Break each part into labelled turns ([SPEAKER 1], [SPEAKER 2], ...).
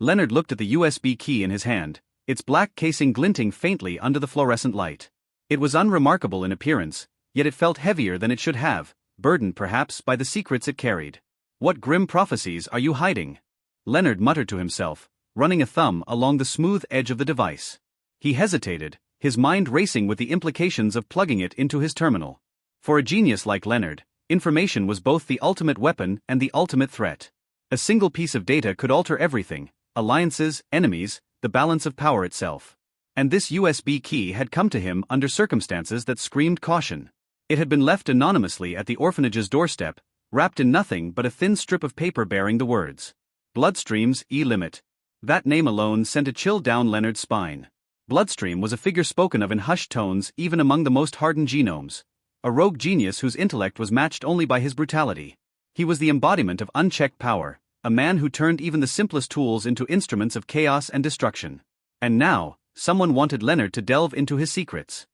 [SPEAKER 1] Leonard looked at the USB key in his hand, its black casing glinting faintly under the fluorescent light. It was unremarkable in appearance, yet it felt heavier than it should have, burdened perhaps by the secrets it carried. What grim prophecies are you hiding? Leonard muttered to himself, running a thumb along the smooth edge of the device. He hesitated, his mind racing with the implications of plugging it into his terminal. For a genius like Leonard, information was both the ultimate weapon and the ultimate threat. A single piece of data could alter everything: alliances, enemies, the balance of power itself. And this USB key had come to him under circumstances that screamed caution. It had been left anonymously at the orphanage's doorstep, wrapped in nothing but a thin strip of paper bearing the words Bloodstream's E-Limit. That name alone sent a chill down Leonard's spine. Bloodstream was a figure spoken of in hushed tones even among the most hardened genomes. A rogue genius whose intellect was matched only by his brutality. He was the embodiment of unchecked power, a man who turned even the simplest tools into instruments of chaos and destruction. And now, someone wanted Leonard to delve into his secrets.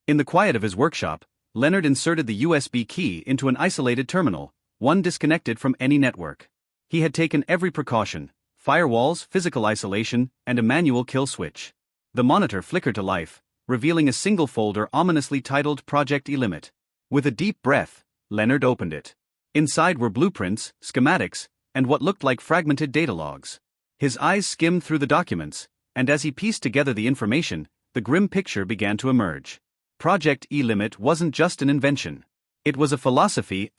[SPEAKER 1] In the quiet of his workshop, Leonard inserted the USB key into an isolated terminal, one disconnected from any network. He had taken every precaution: firewalls, physical isolation, and a manual kill switch. The monitor flickered to life, revealing a single folder ominously titled Project E-Limit. With a deep breath, Leonard opened it. Inside were blueprints, schematics, and what looked like fragmented data logs. His eyes skimmed through the documents, and as he pieced together the information, the grim picture began to emerge. Project E-Limit wasn't just an invention. It was a philosophy, ***.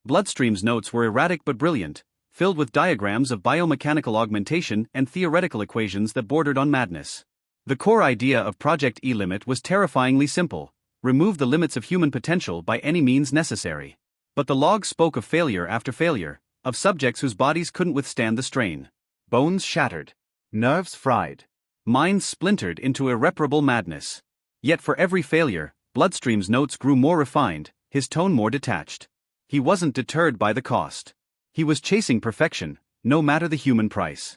[SPEAKER 1] Bloodstream's notes were erratic but brilliant, filled with diagrams of biomechanical augmentation and theoretical equations that bordered on madness. The core idea of Project E-Limit was terrifyingly simple: remove the limits of human potential by any means necessary. But the logs spoke of failure after failure, of subjects whose bodies couldn't withstand the strain. Bones shattered. Nerves fried. Minds splintered into irreparable madness. Yet for every failure, Bloodstream's notes grew more refined, his tone more detached. He wasn't deterred by the cost. He was chasing perfection, no matter the human price.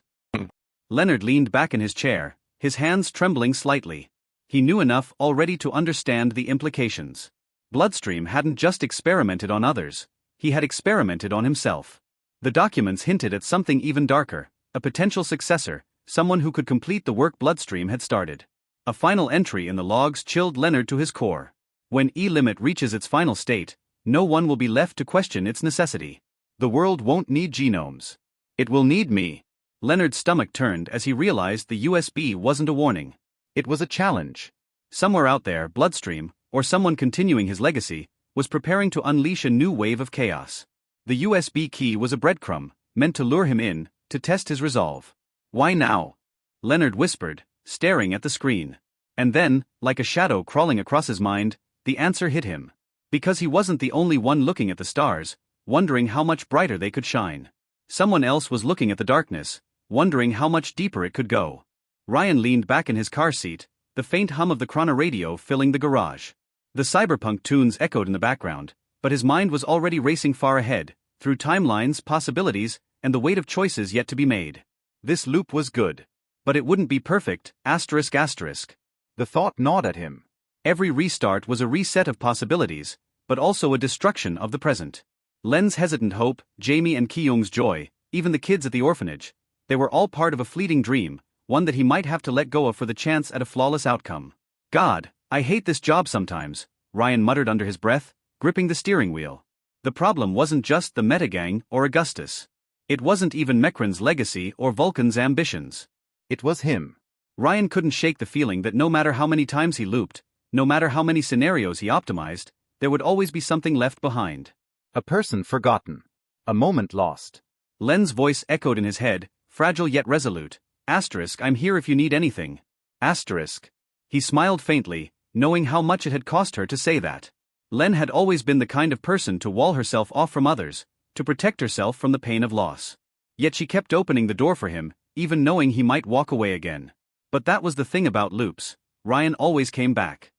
[SPEAKER 1] Leonard leaned back in his chair, his hands trembling slightly. He knew enough already to understand the implications. Bloodstream hadn't just experimented on others, he had experimented on himself. The documents hinted at something even darker: a potential successor, someone who could complete the work Bloodstream had started. A final entry in the logs chilled Leonard to his core. When E-Limit reaches its final state, no one will be left to question its necessity. The world won't need genomes. It will need me. Leonard's stomach turned as he realized the USB wasn't a warning. It was a challenge. Somewhere out there, Bloodstream, or someone continuing his legacy, was preparing to unleash a new wave of chaos. The USB key was a breadcrumb, meant to lure him in, to test his resolve. Why now? Leonard whispered, staring at the screen. And then, like a shadow crawling across his mind, the answer hit him. Because he wasn't the only one looking at the stars, wondering how much brighter they could shine. Someone else was looking at the darkness, wondering how much deeper it could go. Ryan leaned back in his car seat, the faint hum of the chrono radio filling the garage. The cyberpunk tunes echoed in the background, but his mind was already racing far ahead, through timelines, possibilities, and the weight of choices yet to be made. This loop was good. But it wouldn't be perfect, ***. The thought gnawed at him. Every restart was a reset of possibilities, but also a destruction of the present. Len's hesitant hope, Jamie and Ki-young's joy, even the kids at the orphanage, they were all part of a fleeting dream, one that he might have to let go of for the chance at a flawless outcome. God, I hate this job sometimes, Ryan muttered under his breath, gripping the steering wheel. The problem wasn't just the Metagang or Augustus. It wasn't even Mekran's legacy or Vulcan's ambitions. It was him. Ryan couldn't shake the feeling that no matter how many times he looped, no matter how many scenarios he optimized, there would always be something left behind. A person forgotten. A moment lost. Len's voice echoed in his head, fragile yet resolute. I'm here if you need anything. He smiled faintly, knowing how much it had cost her to say that. Len had always been the kind of person to wall herself off from others, to protect herself from the pain of loss. Yet she kept opening the door for him, even knowing he might walk away again. But that was the thing about loops. Ryan always came back.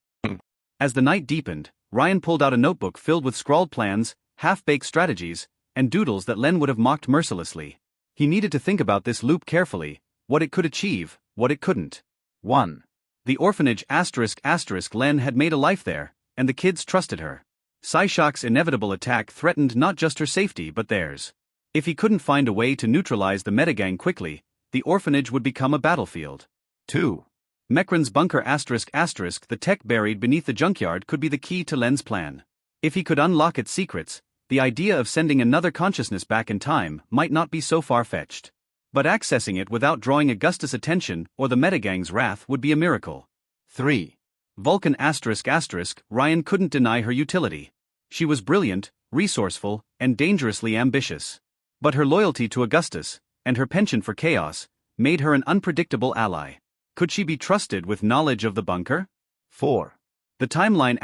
[SPEAKER 1] As the night deepened, Ryan pulled out a notebook filled with scrawled plans, half-baked strategies, and doodles that Len would have mocked mercilessly. He needed to think about this loop carefully, what it could achieve, what it couldn't. 1. The orphanage ***. Len had made a life there, and the kids trusted her. Psyshock's inevitable attack threatened not just her safety but theirs. If he couldn't find a way to neutralize the metagang quickly, the orphanage would become a battlefield. 2. Mekran's bunker ***, the tech buried beneath the junkyard could be the key to Len's plan. If he could unlock its secrets, the idea of sending another consciousness back in time might not be so far-fetched. But accessing it without drawing Augustus' attention or the metagang's wrath would be a miracle. 3. Vulcan ***, Ryan couldn't deny her utility. She was brilliant, resourceful, and dangerously ambitious. But her loyalty to Augustus, and her penchant for chaos, made her an unpredictable ally. Could she be trusted with knowledge of the bunker? 4. The timeline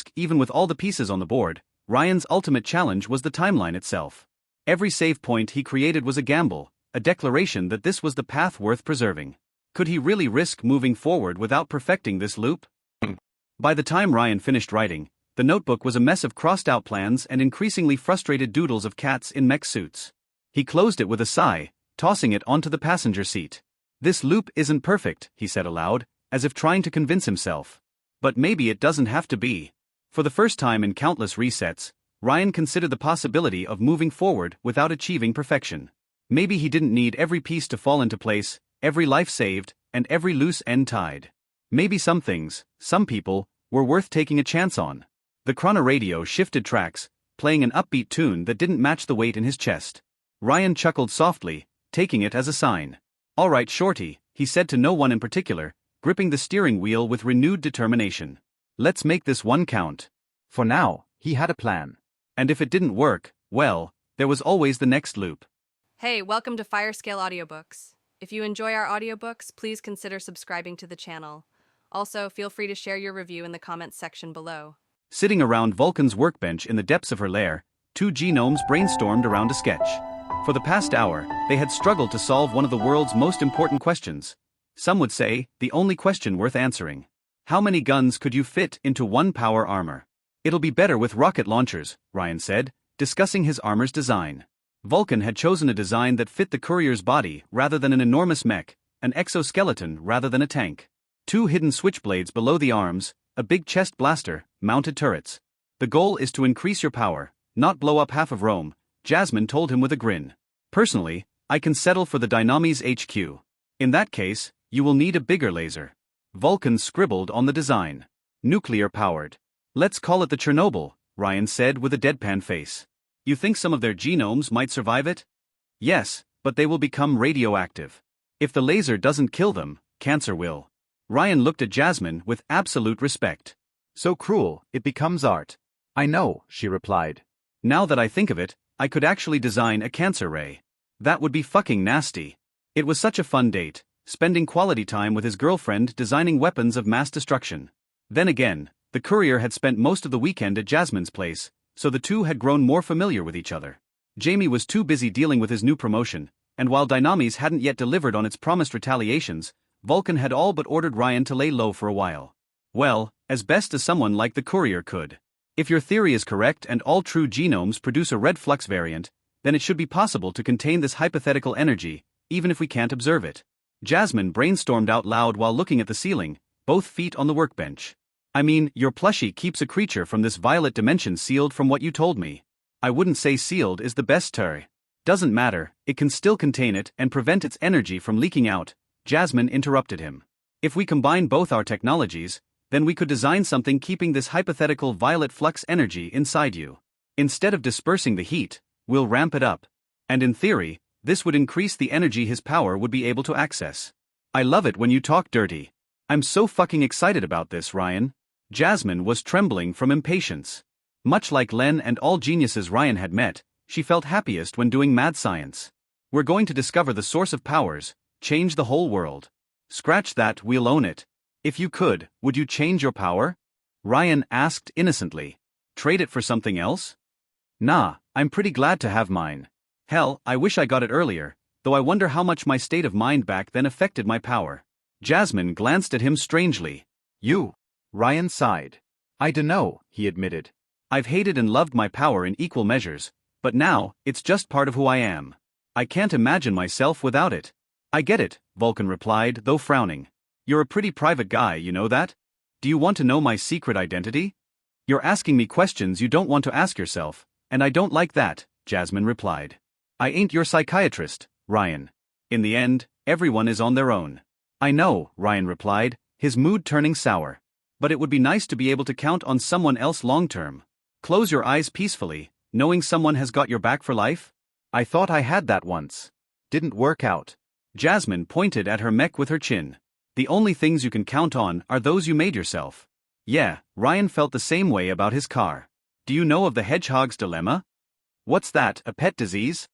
[SPEAKER 1] ***, even with all the pieces on the board, Ryan's ultimate challenge was the timeline itself. Every save point he created was a gamble, a declaration that this was the path worth preserving. Could he really risk moving forward without perfecting this loop? By the time Ryan finished writing, the notebook was a mess of crossed-out plans and increasingly frustrated doodles of cats in mech suits. He closed it with a sigh, tossing it onto the passenger seat. This loop isn't perfect, he said aloud, as if trying to convince himself. But maybe it doesn't have to be. For the first time in countless resets, Ryan considered the possibility of moving forward without achieving perfection. Maybe he didn't need every piece to fall into place, every life saved, and every loose end tied. Maybe some things, some people, were worth taking a chance on. The chrono radio shifted tracks, playing an upbeat tune that didn't match the weight in his chest. Ryan chuckled softly, taking it as a sign. "All right, Shorty," he said to no one in particular, gripping the steering wheel with renewed determination. "Let's make this one count." For now, he had a plan. And if it didn't work, well, there was always the next loop.
[SPEAKER 2] Hey, welcome to Firescale Audiobooks. If you enjoy our audiobooks, please consider subscribing to the channel. Also, feel free to share your review in the comments section below.
[SPEAKER 1] Sitting around Vulcan's workbench in the depths of her lair, two genomes brainstormed around a sketch. For the past hour, they had struggled to solve one of the world's most important questions. Some would say, the only question worth answering. How many guns could you fit into one power armor? "It'll be better with rocket launchers," Ryan said, discussing his armor's design. Vulcan had chosen a design that fit the courier's body rather than an enormous mech, an exoskeleton rather than a tank. Two hidden switchblades below the arms, a big chest blaster, mounted turrets. "The goal is to increase your power, not blow up half of Rome," Jasmine told him with a grin. "Personally, I can settle for the Dynamis HQ. In that case, you will need a bigger laser." Vulcan scribbled on the design. "Nuclear-powered. Let's call it the Chernobyl," Ryan said with a deadpan face. "You think some of their genomes might survive it?" "Yes, but they will become radioactive. If the laser doesn't kill them, cancer will." Ryan looked at Jasmine with absolute respect. "So cruel, it becomes art." "I know," she replied. "Now that I think of it, I could actually design a cancer ray. That would be fucking nasty." It was such a fun date, spending quality time with his girlfriend designing weapons of mass destruction. Then again, the courier had spent most of the weekend at Jasmine's place, so the two had grown more familiar with each other. Jamie was too busy dealing with his new promotion, and while Dynamis hadn't yet delivered on its promised retaliations, Vulcan had all but ordered Ryan to lay low for a while. Well, as best as someone like the courier could. If your theory is correct and all true genomes produce a red flux variant, then it should be possible to contain this hypothetical energy, even if we can't observe it. Jasmine brainstormed out loud while looking at the ceiling, both feet on the workbench. "I mean, your plushie keeps a creature from this violet dimension sealed from what you told me." "I wouldn't say sealed is the best term. Doesn't matter, it can still contain it and prevent its energy from leaking out," Jasmine interrupted him. "If we combine both our technologies, then we could design something keeping this hypothetical violet flux energy inside you. Instead of dispersing the heat, we'll ramp it up. And in theory, this would increase the energy his power would be able to access." "I love it when you talk dirty. I'm so fucking excited about this, Ryan." Jasmine was trembling from impatience. Much like Len and all geniuses Ryan had met, she felt happiest when doing mad science. "We're going to discover the source of powers, change the whole world." "Scratch that, we'll own it." "If you could, would you change your power?" Ryan asked innocently. "Trade it for something else?" "Nah, I'm pretty glad to have mine. Hell, I wish I got it earlier, though I wonder how much my state of mind back then affected my power." Jasmine glanced at him strangely. "You?" Ryan sighed. "I dunno," he admitted. "I've hated and loved my power in equal measures, but now, it's just part of who I am. I can't imagine myself without it." "I get it," Vulcan replied, though frowning. "You're a pretty private guy, you know that? Do you want to know my secret identity?" "You're asking me questions you don't want to ask yourself, and I don't like that," Jasmine replied. I ain't your psychiatrist, Ryan. In the end, everyone is on their own. I know, Ryan replied, his mood turning sour. But it would be nice to be able to count on someone else long term. Close your eyes peacefully, knowing someone has got your back for life? I thought I had that once. Didn't work out. Jasmine pointed at her mech with her chin. The only things you can count on are those you made yourself. Yeah, Ryan felt the same way about his car. Do you know of the hedgehog's dilemma? What's that, a pet disease?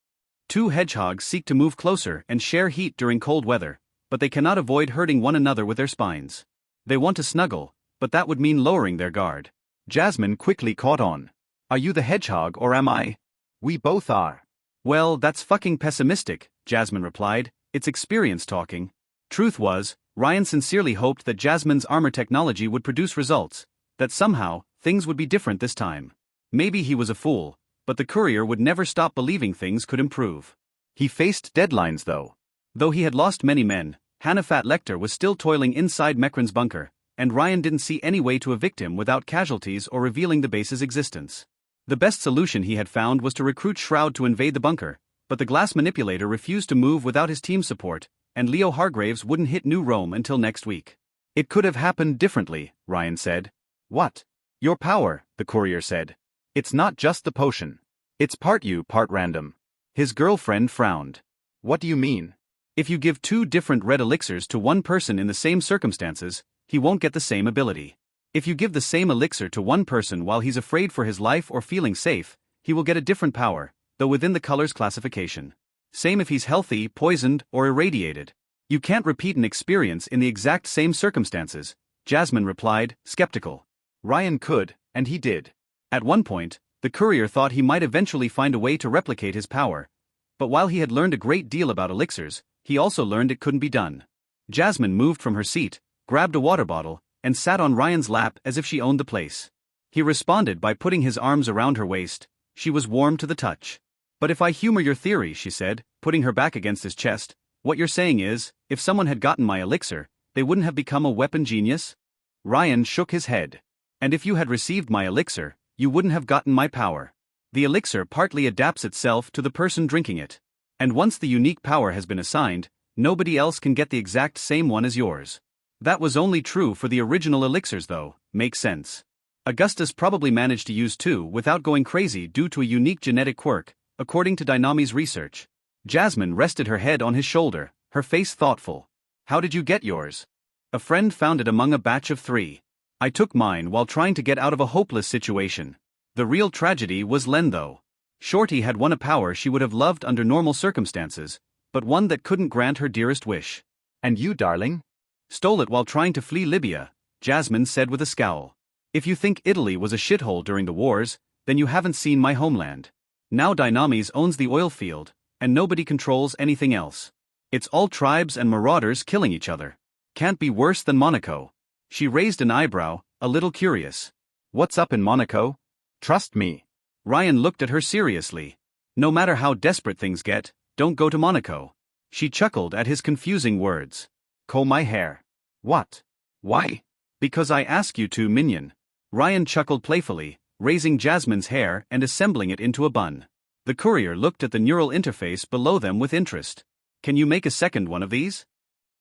[SPEAKER 1] Two hedgehogs seek to move closer and share heat during cold weather, but they cannot avoid hurting one another with their spines. They want to snuggle, but that would mean lowering their guard. Jasmine quickly caught on. Are you the hedgehog or am I? We both are. Well, that's fucking pessimistic, Jasmine replied. It's experience talking. Truth was, Ryan sincerely hoped that Jasmine's armor technology would produce results, that somehow, things would be different this time. Maybe he was a fool, but the courier would never stop believing things could improve. He faced deadlines though. Though he had lost many men, Hannafat Lecter was still toiling inside Mekran's bunker, and Ryan didn't see any way to evict him without casualties or revealing the base's existence. The best solution he had found was to recruit Shroud to invade the bunker, but the glass manipulator refused to move without his team support, and Leo Hargraves wouldn't hit New Rome until next week. It could have happened differently, Ryan said. What? Your power, the courier said. It's not just the potion. It's part you, part random. His girlfriend frowned. What do you mean? If you give two different red elixirs to one person in the same circumstances, he won't get the same ability. If you give the same elixir to one person while he's afraid for his life or feeling safe, he will get a different power, though within the color's classification. Same if he's healthy, poisoned, or irradiated. You can't repeat an experience in the exact same circumstances, Jasmine replied, skeptical. Ryan could, and he did. At one point, the courier thought he might eventually find a way to replicate his power, but while he had learned a great deal about elixirs, he also learned it couldn't be done. Jasmine moved from her seat, grabbed a water bottle, and sat on Ryan's lap as if she owned the place. He responded by putting his arms around her waist. She was warm to the touch. But if I humor your theory, she said, putting her back against his chest, what you're saying is, if someone had gotten my elixir, they wouldn't have become a weapon genius? Ryan shook his head. And if you had received my elixir, you wouldn't have gotten my power. The elixir partly adapts itself to the person drinking it. And once the unique power has been assigned, nobody else can get the exact same one as yours. That was only true for the original elixirs though, makes sense. Augustus probably managed to use two without going crazy due to a unique genetic quirk, according to Dynami's research. Jasmine rested her head on his shoulder, her face thoughtful. How did you get yours? A friend found it among a batch of 3. I took mine while trying to get out of a hopeless situation. The real tragedy was Len though. Shorty had won a power she would have loved under normal circumstances, but one that couldn't grant her dearest wish. And you, darling? Stole it while trying to flee Libya, Jasmine said with a scowl. If you think Italy was a shithole during the wars, then you haven't seen my homeland. Now Dynamis owns the oil field, and nobody controls anything else. It's all tribes and marauders killing each other. Can't be worse than Monaco. She raised an eyebrow, a little curious. What's up in Monaco? Trust me. Ryan looked at her seriously. No matter how desperate things get, don't go to Monaco. She chuckled at his confusing words. Comb my hair. What? Why? Because I ask you to, minion. Ryan chuckled playfully, raising Jasmine's hair and assembling it into a bun. The courier looked at the neural interface below them with interest. Can you make a second one of these?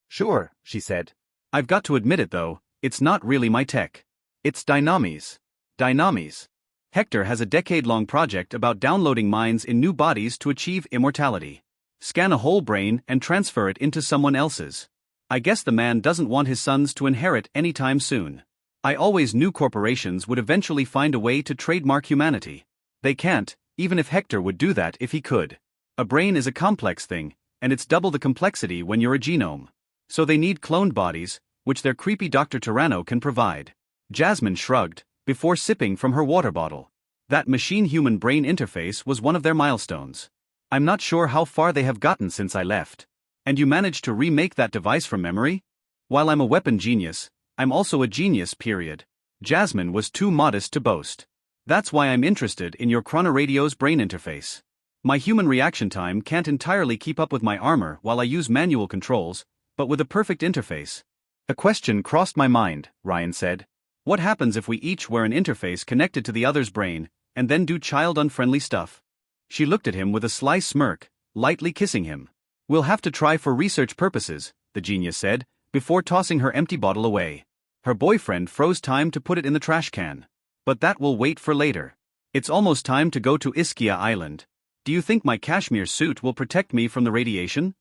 [SPEAKER 1] Sure, she said. I've got to admit it though, it's not really my tech. It's Dynami's. Dynami's. Hector has a decade-long project about downloading minds in new bodies to achieve immortality. Scan a whole brain and transfer it into someone else's. I guess the man doesn't want his sons to inherit anytime soon. I always knew corporations would eventually find a way to trademark humanity. They can't, even if Hector would do that if he could. A brain is a complex thing, and it's double the complexity when you're a genome. So they need cloned bodies, which their creepy Dr. Tyranno can provide. Jasmine shrugged, before sipping from her water bottle. That machine-human brain interface was one of their milestones. I'm not sure how far they have gotten since I left. And you managed to remake that device from memory? While I'm a weapon genius, I'm also a genius, period. Jasmine was too modest to boast. That's why I'm interested in your Chronoradio's brain interface. My human reaction time can't entirely keep up with my armor while I use manual controls, but with a perfect interface. A question crossed my mind, Ryan said. What happens if we each wear an interface connected to the other's brain, and then do child-unfriendly stuff? She looked at him with a sly smirk, lightly kissing him. We'll have to try for research purposes, the genius said, before tossing her empty bottle away. Her boyfriend froze time to put it in the trash can. But that will wait for later. It's almost time to go to Ischia Island. Do you think my cashmere suit will protect me from the radiation?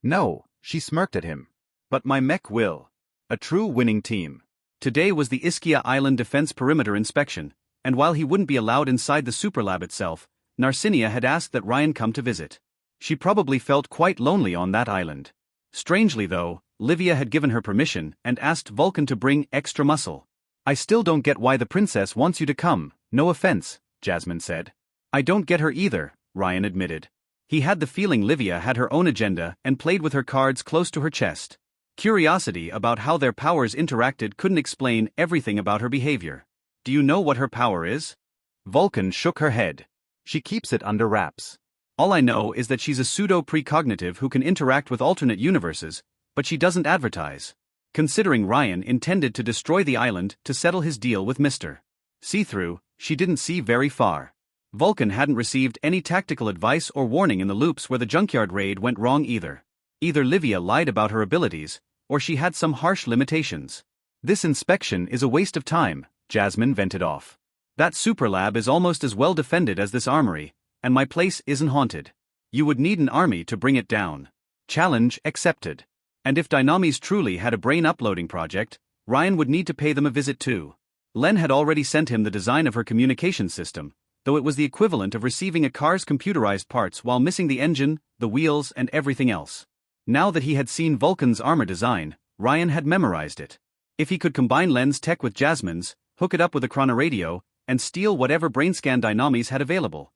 [SPEAKER 3] No, she smirked at him.
[SPEAKER 1] But my mech will. A true winning team. Today was the Ischia Island Defense Perimeter inspection, and while he wouldn't be allowed inside the superlab itself, Narcinia had asked that Ryan come to visit. She probably felt quite lonely on that island. Strangely though, Livia had given her permission and asked Vulcan to bring extra muscle. I still don't get why the princess wants you to come, no offense, Jasmine said. I don't get her either, Ryan admitted. He had the feeling Livia had her own agenda and played with her cards close to her chest. Curiosity about how their powers interacted couldn't explain everything about her behavior. Do you know what her power is? Vulcan shook her head.
[SPEAKER 3] She keeps it under wraps.
[SPEAKER 1] All I know is that she's a pseudo-precognitive who can interact with alternate universes, but she doesn't advertise. Considering Ryan intended to destroy the island to settle his deal with Mr. See-Through, she didn't see very far. Vulcan hadn't received any tactical advice or warning in the loops where the junkyard raid went wrong either. Either Livia lied about her abilities, or she had some harsh limitations. This inspection is a waste of time, Jasmine vented off. That superlab is almost as well defended as this armory, and my place isn't haunted. You would need an army to bring it down. Challenge accepted. And if Dynamis truly had a brain uploading project, Ryan would need to pay them a visit too. Len had already sent him the design of her communication system, though it was the equivalent of receiving a car's computerized parts while missing the engine, the wheels and everything else. Now that he had seen Vulcan's armor design, Ryan had memorized it. If he could combine Len's tech with Jasmine's, hook it up with a chronoradio, and steal whatever BrainScan Dynamis had available,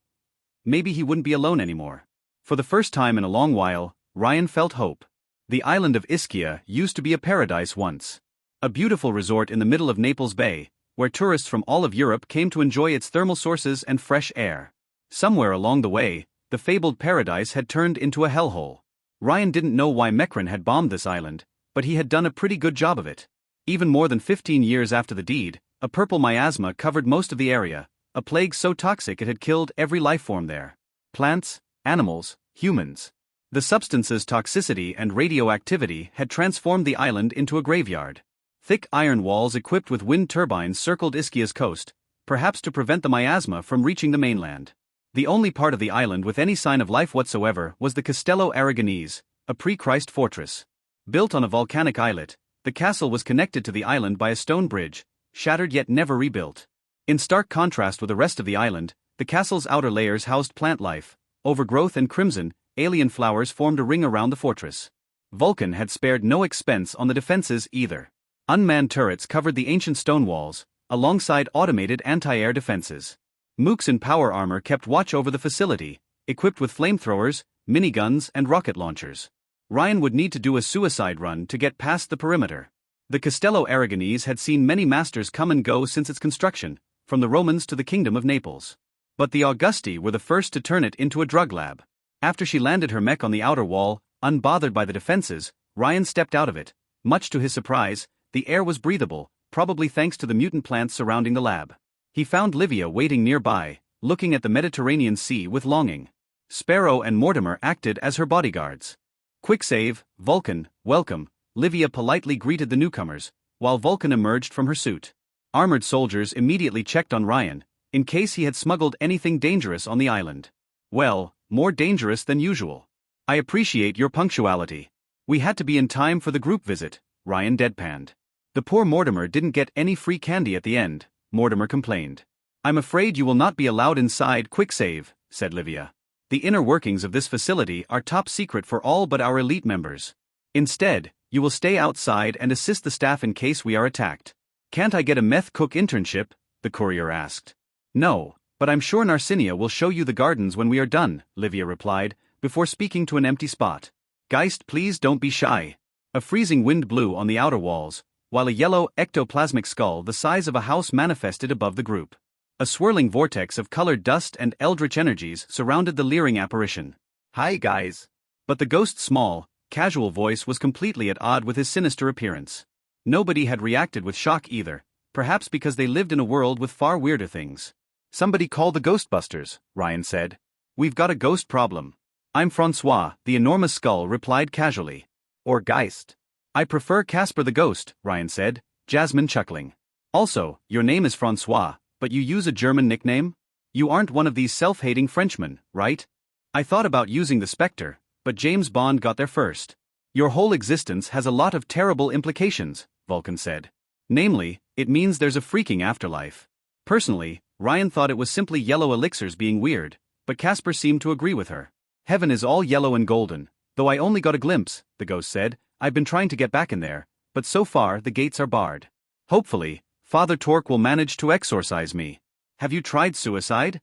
[SPEAKER 1] maybe he wouldn't be alone anymore. For the first time in a long while, Ryan felt hope. The island of Ischia used to be a paradise once. A beautiful resort in the middle of Naples Bay, where tourists from all of Europe came to enjoy its thermal sources and fresh air. Somewhere along the way, the fabled paradise had turned into a hellhole. Ryan didn't know why Mekran had bombed this island, but he had done a pretty good job of it. Even more than 15 years after the deed, a purple miasma covered most of the area, a plague so toxic it had killed every life form there. Plants, animals, humans. The substance's toxicity and radioactivity had transformed the island into a graveyard. Thick iron walls equipped with wind turbines circled Ischia's coast, perhaps to prevent the miasma from reaching the mainland. The only part of the island with any sign of life whatsoever was the Castello Aragonese, a pre-Christ fortress. Built on a volcanic islet, the castle was connected to the island by a stone bridge, shattered yet never rebuilt. In stark contrast with the rest of the island, the castle's outer layers housed plant life. Overgrowth and crimson, alien flowers formed a ring around the fortress. Vulcan had spared no expense on the defenses either. Unmanned turrets covered the ancient stone walls, alongside automated anti-air defenses. Mooks in power armor kept watch over the facility, equipped with flamethrowers, miniguns and rocket launchers. Ryan would need to do a suicide run to get past the perimeter. The Castello Aragonese had seen many masters come and go since its construction, from the Romans to the Kingdom of Naples. But the Augusti were the first to turn it into a drug lab. After she landed her mech on the outer wall, unbothered by the defenses, Ryan stepped out of it. Much to his surprise, the air was breathable, probably thanks to the mutant plants surrounding the lab. He found Livia waiting nearby, looking at the Mediterranean Sea with longing. Sparrow and Mortimer acted as her bodyguards. Quick save, Vulcan, welcome, Livia politely greeted the newcomers, while Vulcan emerged from her suit. Armored soldiers immediately checked on Ryan, in case he had smuggled anything dangerous on the island. Well, more dangerous than usual. I appreciate your punctuality. We had to be in time for the group visit, Ryan deadpanned. The poor Mortimer didn't get any free candy at the end, Mortimer complained. I'm afraid you will not be allowed inside. Quick save, said Livia. The inner workings of this facility are top secret for all but our elite members. Instead, you will stay outside and assist the staff in case we are attacked. Can't I get a meth cook internship? The courier asked. No, but I'm sure Narcinia will show you the gardens when we are done, Livia replied, before speaking to an empty spot. Geist, please don't be shy. A freezing wind blew on the outer walls, while a yellow ectoplasmic skull the size of a house manifested above the group. A swirling vortex of colored dust and eldritch energies surrounded the leering apparition. Hi guys. But the ghost's small, casual voice was completely at odds with his sinister appearance. Nobody had reacted with shock either, perhaps because they lived in a world with far weirder things. Somebody call the Ghostbusters, Ryan said. We've got a ghost problem. I'm Francois, the enormous skull replied casually.
[SPEAKER 3] Or Geist.
[SPEAKER 1] I prefer Casper the Ghost, Ryan said, Jasmine chuckling. Also, your name is Francois, but you use a German nickname? You aren't one of these self-hating Frenchmen, right? I thought about using the Spectre, but James Bond got there first. Your whole existence has a lot of terrible implications, Vulcan said. Namely, it means there's a freaking afterlife. Personally, Ryan thought it was simply yellow elixirs being weird, but Casper seemed to agree with her. Heaven is all yellow and golden, though I only got a glimpse, the ghost said. I've been trying to get back in there, but so far the gates are barred. Hopefully, Father Torque will manage to exorcise me. Have you tried suicide?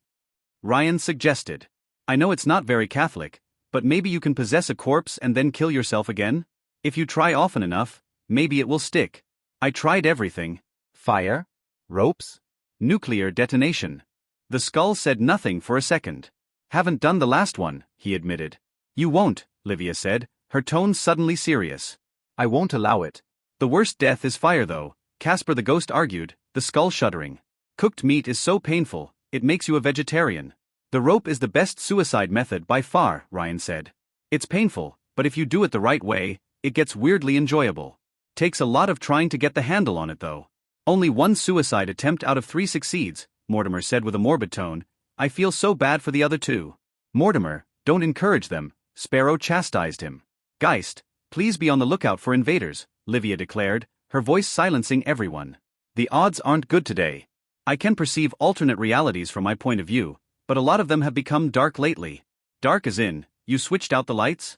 [SPEAKER 1] Ryan suggested. I know it's not very Catholic, but maybe you can possess a corpse and then kill yourself again? If you try often enough, maybe it will stick. I tried everything.
[SPEAKER 3] Fire? Ropes?
[SPEAKER 1] Nuclear detonation. The skull said nothing for a second. Haven't done the last one, he admitted. You won't, Livia said, her tone suddenly serious.
[SPEAKER 3] I won't allow it.
[SPEAKER 1] The worst death is fire though, Casper the Ghost argued, the skull shuddering. Cooked meat is so painful, it makes you a vegetarian. The rope is the best suicide method by far, Ryan said. It's painful, but if you do it the right way, it gets weirdly enjoyable. Takes a lot of trying to get the handle on it though. Only one suicide attempt out of 3 succeeds, Mortimer said with a morbid tone. I feel so bad for the other 2. Mortimer, don't encourage them, Sparrow chastised him. Geist, please be on the lookout for invaders, Livia declared, her voice silencing everyone. The odds aren't good today. I can perceive alternate realities from my point of view, but a lot of them have become dark lately. Dark as in, you switched out the lights?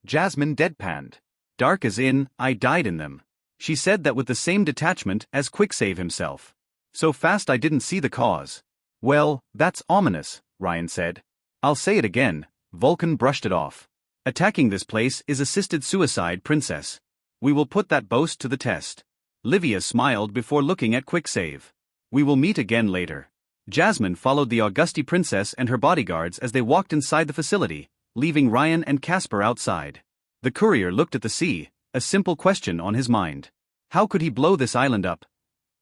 [SPEAKER 3] Jasmine deadpanned.
[SPEAKER 1] Dark as in, I died in them. She said that with the same detachment as Quicksave himself. So fast I didn't see the cause. Well, that's ominous, Ryan said. I'll say it again, Vulcan brushed it off. Attacking this place is assisted suicide, princess. We will put that boast to the test. Livia smiled before looking at Quicksave. We will meet again later. Jasmine followed the Augusti princess and her bodyguards as they walked inside the facility, leaving Ryan and Casper outside. The courier looked at the sea, a simple question on his mind. How could he blow this island up?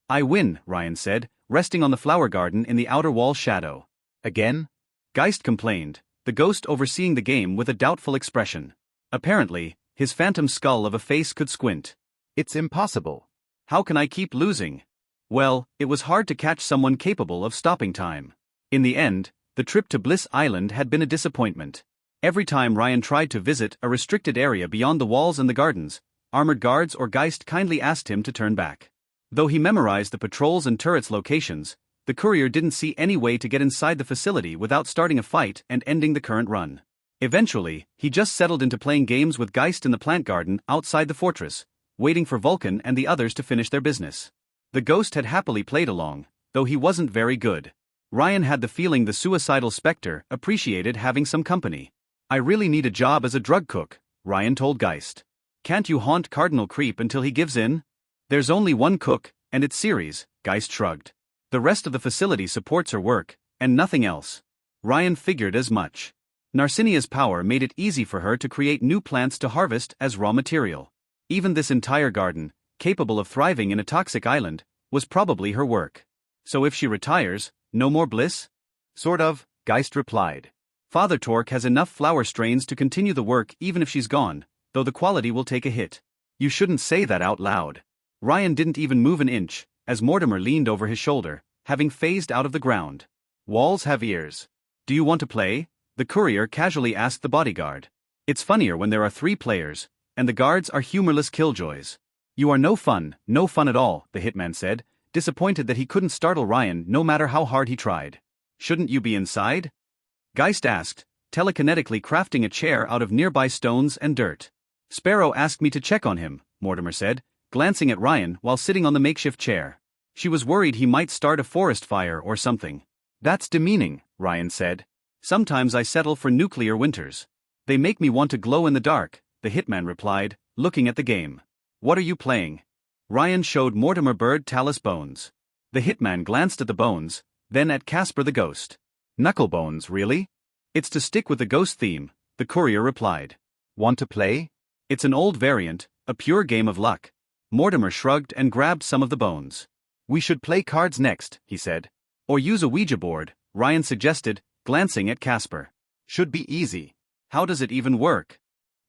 [SPEAKER 1] I win, Ryan said, resting on the flower garden in the outer wall shadow.
[SPEAKER 3] Again?
[SPEAKER 1] Geist complained, the ghost overseeing the game with a doubtful expression. Apparently, his phantom skull of a face could squint.
[SPEAKER 3] It's impossible.
[SPEAKER 1] How can I keep losing? Well, it was hard to catch someone capable of stopping time. In the end, the trip to Bliss Island had been a disappointment. Every time Ryan tried to visit a restricted area beyond the walls and the gardens, armored guards or Geist kindly asked him to turn back. Though he memorized the patrols and turrets' locations, the courier didn't see any way to get inside the facility without starting a fight and ending the current run. Eventually, he just settled into playing games with Geist in the plant garden outside the fortress, waiting for Vulcan and the others to finish their business. The ghost had happily played along, though he wasn't very good. Ryan had the feeling the suicidal spectre appreciated having some company. I really need a job as a drug cook, Ryan told Geist. Can't you haunt Cardinal Creep until he gives in? There's only one cook, and it's Ceres, Geist shrugged. The rest of the facility supports her work, and nothing else. Ryan figured as much. Narcinia's power made it easy for her to create new plants to harvest as raw material. Even this entire garden, capable of thriving in a toxic island, was probably her work. So if she retires, no more bliss?
[SPEAKER 3] Sort of, Geist replied.
[SPEAKER 1] Father Torque has enough flower strains to continue the work even if she's gone, though the quality will take a hit. You shouldn't say that out loud. Ryan didn't even move an inch, as Mortimer leaned over his shoulder, having phased out of the ground. Walls have ears. Do you want to play? The courier casually asked the bodyguard. It's funnier when there are 3 players, and the guards are humorless killjoys. You are no fun at all, the hitman said, disappointed that he couldn't startle Ryan no matter how hard he tried. Shouldn't you be inside? Geist asked, telekinetically crafting a chair out of nearby stones and dirt. Sparrow asked me to check on him, Mortimer said, glancing at Ryan while sitting on the makeshift chair. She was worried he might start a forest fire or something. That's demeaning, Ryan said. Sometimes I settle for nuclear winters. They make me want to glow in the dark, the hitman replied, looking at the game. What are you playing? Ryan showed Mortimer Bird Talus Bones. The hitman glanced at the bones, then at Casper the Ghost. Knucklebones, really? It's to stick with the ghost theme, the courier replied.
[SPEAKER 3] Want to play?
[SPEAKER 1] It's an old variant, a pure game of luck. Mortimer shrugged and grabbed some of the bones. We should play cards next, he said. Or use a Ouija board, Ryan suggested, glancing at Casper.
[SPEAKER 3] Should be easy.
[SPEAKER 1] How does it even work?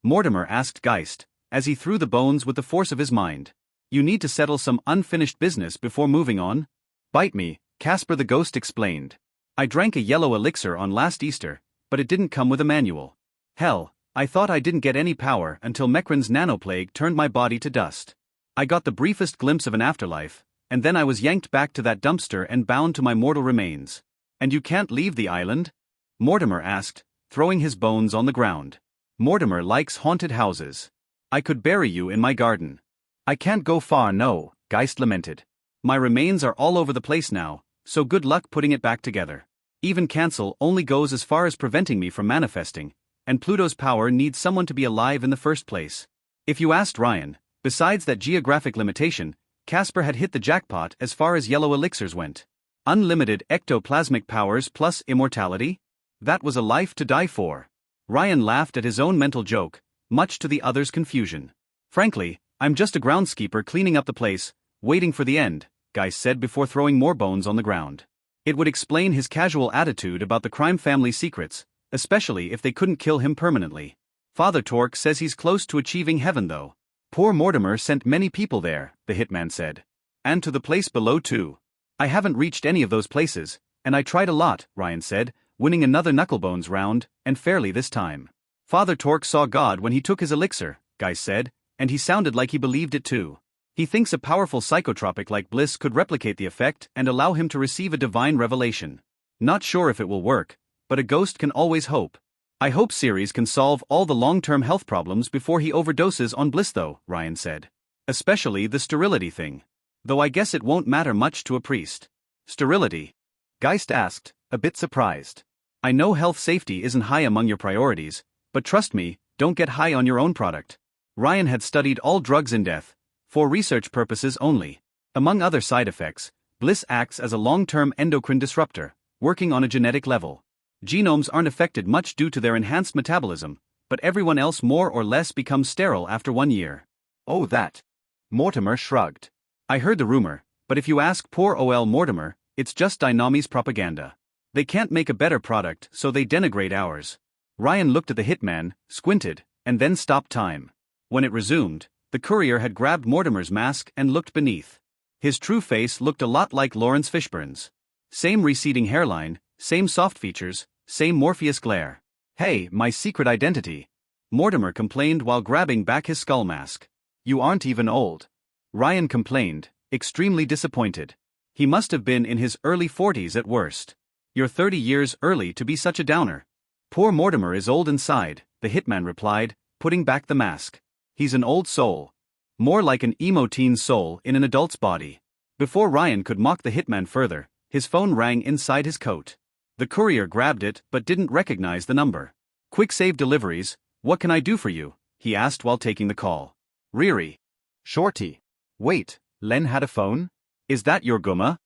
[SPEAKER 1] Mortimer asked Geist, as he threw the bones with the force of his mind. You need to settle some unfinished business before moving on. Bite me, Casper the Ghost explained. I drank a yellow elixir on last Easter, but it didn't come with a manual. Hell, I thought I didn't get any power until Mekran's nanoplague turned my body to dust. I got the briefest glimpse of an afterlife, and then I was yanked back to that dumpster and bound to my mortal remains. And you can't leave the island? Mortimer asked, throwing his bones on the ground. Mortimer likes haunted houses. I could bury you in my garden. I can't go far, no, Geist lamented. My remains are all over the place now, so good luck putting it back together. Even cancel only goes as far as preventing me from manifesting, and Pluto's power needs someone to be alive in the first place. If you asked Ryan, besides that geographic limitation, Casper had hit the jackpot as far as yellow elixirs went. Unlimited ectoplasmic powers plus immortality? That was a life to die for. Ryan laughed at his own mental joke, much to the others' confusion. Frankly, I'm just a groundskeeper cleaning up the place, waiting for the end, Geist said before throwing more bones on the ground. It would explain his casual attitude about the crime family's secrets, especially if they couldn't kill him permanently. Father Torque says he's close to achieving heaven though. Poor Mortimer sent many people there, the hitman said. And to the place below too. I haven't reached any of those places, and I tried a lot, Ryan said, winning another knucklebones round, and fairly this time. Father Torque saw God when he took his elixir, Geist said, and he sounded like he believed it too. He thinks a powerful psychotropic like bliss could replicate the effect and allow him to receive a divine revelation. Not sure if it will work, but a ghost can always hope. I hope Ceres can solve all the long-term health problems before he overdoses on bliss though, Ryan said. Especially the sterility thing. Though I guess it won't matter much to a priest. Sterility? Geist asked, a bit surprised. I know health safety isn't high among your priorities, but trust me, don't get high on your own product. Ryan had studied all drugs in death, for research purposes only. Among other side effects, bliss acts as a long-term endocrine disruptor, working on a genetic level. Genomes aren't affected much due to their enhanced metabolism, but everyone else more or less becomes sterile after 1 year. Oh that. Mortimer shrugged. I heard the rumor, but if you ask poor OL Mortimer, it's just Dynami's propaganda. They can't make a better product, so they denigrate ours. Ryan looked at the hitman, squinted, and then stopped time. When it resumed, the courier had grabbed Mortimer's mask and looked beneath. His true face looked a lot like Lawrence Fishburne's. Same receding hairline, same soft features, same Morpheus glare. Hey, my secret identity. Mortimer complained while grabbing back his skull mask. You aren't even old. Ryan complained, extremely disappointed. He must have been in his early 40s at worst. You're 30 years early to be such a downer. Poor Mortimer is old inside, the hitman replied, putting back the mask. He's an old soul. More like an emo teen soul in an adult's body. Before Ryan could mock the hitman further, his phone rang inside his coat. The courier grabbed it but didn't recognize the number. Quick save deliveries, what can I do for you? He asked while taking the call. Riri. Shorty. Wait, Len had a phone? Is that your gumma?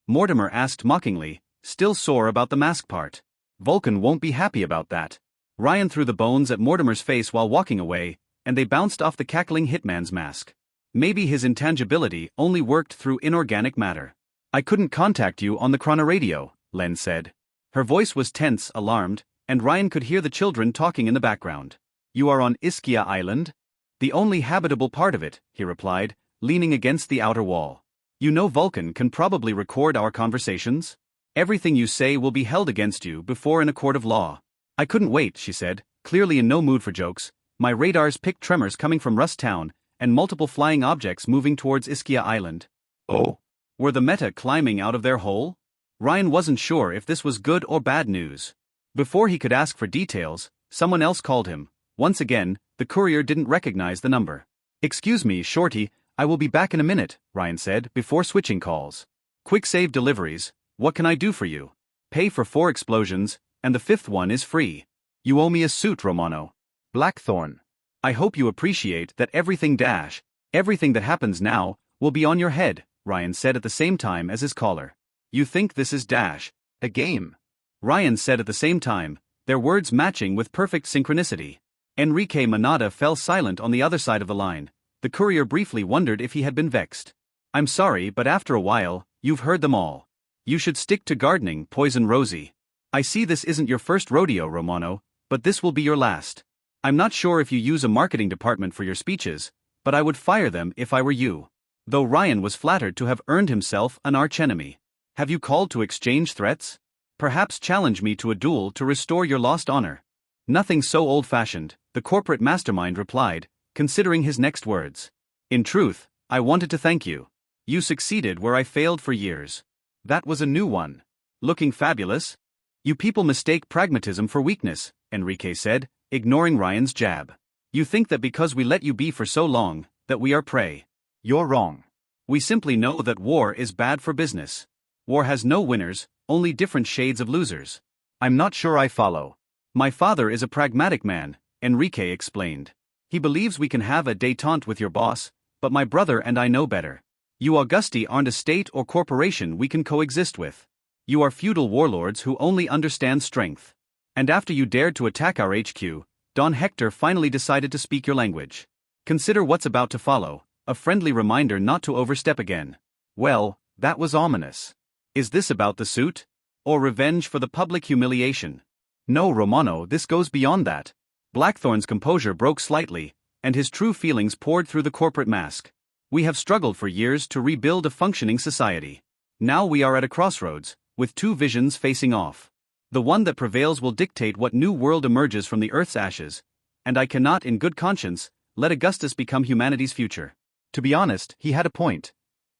[SPEAKER 1] Mortimer asked mockingly, still sore about the mask part. Vulcan won't be happy about that. Ryan threw the bones at Mortimer's face while walking away, and they bounced off the cackling hitman's mask. Maybe his intangibility only worked through inorganic matter. I couldn't contact you on the chronoradio, Len said. Her voice was tense, alarmed, and Ryan could hear the children talking in the background. You are on Ischia Island? The only habitable part of it, he replied, leaning against the outer wall. You know Vulcan can probably record our conversations? Everything you say will be held against you before in a court of law. I couldn't wait, she said, clearly in no mood for jokes. My radars picked tremors coming from Rust Town, and multiple flying objects moving towards Ischia Island. Oh? Were the meta climbing out of their hole? Ryan wasn't sure if this was good or bad news. Before he could ask for details, someone else called him. Once again, the courier didn't recognize the number. Excuse me, Shorty, I will be back in a minute, Ryan said before switching calls. Quick save deliveries, what can I do for you? Pay for 4 explosions, and the 5th one is free. You owe me a suit, Romano. Blackthorn. I hope you appreciate that everything that happens now, will be on your head, Ryan said at the same time as his caller. You think this is a game? Ryan said at the same time, their words matching with perfect synchronicity. Enrique Manada fell silent on the other side of the line. The courier briefly wondered if he had been vexed. I'm sorry, but after a while, you've heard them all. You should stick to gardening, Poison Rosie. I see this isn't your first rodeo, Romano, but this will be your last. I'm not sure if you use a marketing department for your speeches, but I would fire them if I were you." Though Ryan was flattered to have earned himself an archenemy. "Have you called to exchange threats? Perhaps challenge me to a duel to restore your lost honor." "Nothing so old-fashioned," the corporate mastermind replied, considering his next words. "In truth, I wanted to thank you. You succeeded where I failed for years." That was a new one. "Looking fabulous?" "You people mistake pragmatism for weakness," Enrique said, ignoring Ryan's jab. "You think that because we let you be for so long, that we are prey.
[SPEAKER 3] You're wrong.
[SPEAKER 1] We simply know that war is bad for business. War has no winners, only different shades of losers."
[SPEAKER 3] I'm not sure I follow.
[SPEAKER 1] "My father is a pragmatic man," Enrique explained. "He believes we can have a détente with your boss, but my brother and I know better. You Augusti aren't a state or corporation we can coexist with. You are feudal warlords who only understand strength. And after you dared to attack our HQ, Don Hector finally decided to speak your language. Consider what's about to follow, a friendly reminder not to overstep again." Well, that was ominous. Is this about the suit? Or revenge for the public humiliation? "No, Romano, this goes beyond that." Blackthorn's composure broke slightly, and his true feelings poured through the corporate mask. "We have struggled for years to rebuild a functioning society. Now we are at a crossroads, with two visions facing off. The one that prevails will dictate what new world emerges from the Earth's ashes, and I cannot in good conscience let Augustus become humanity's future."
[SPEAKER 3] To be honest, he had a point.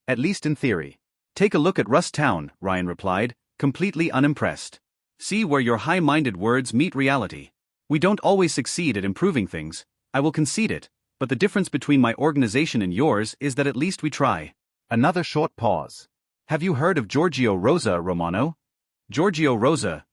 [SPEAKER 3] At least in theory.
[SPEAKER 1] "Take a look at Rust Town," Ryan replied, completely unimpressed. "See where your high-minded words meet reality. We don't always succeed at improving things, I will concede it, but the difference between my organization and yours is that at least we try."
[SPEAKER 3] Another short pause.
[SPEAKER 1] "Have you heard of Giorgio Rosa, Romano?" Giorgio Rosa,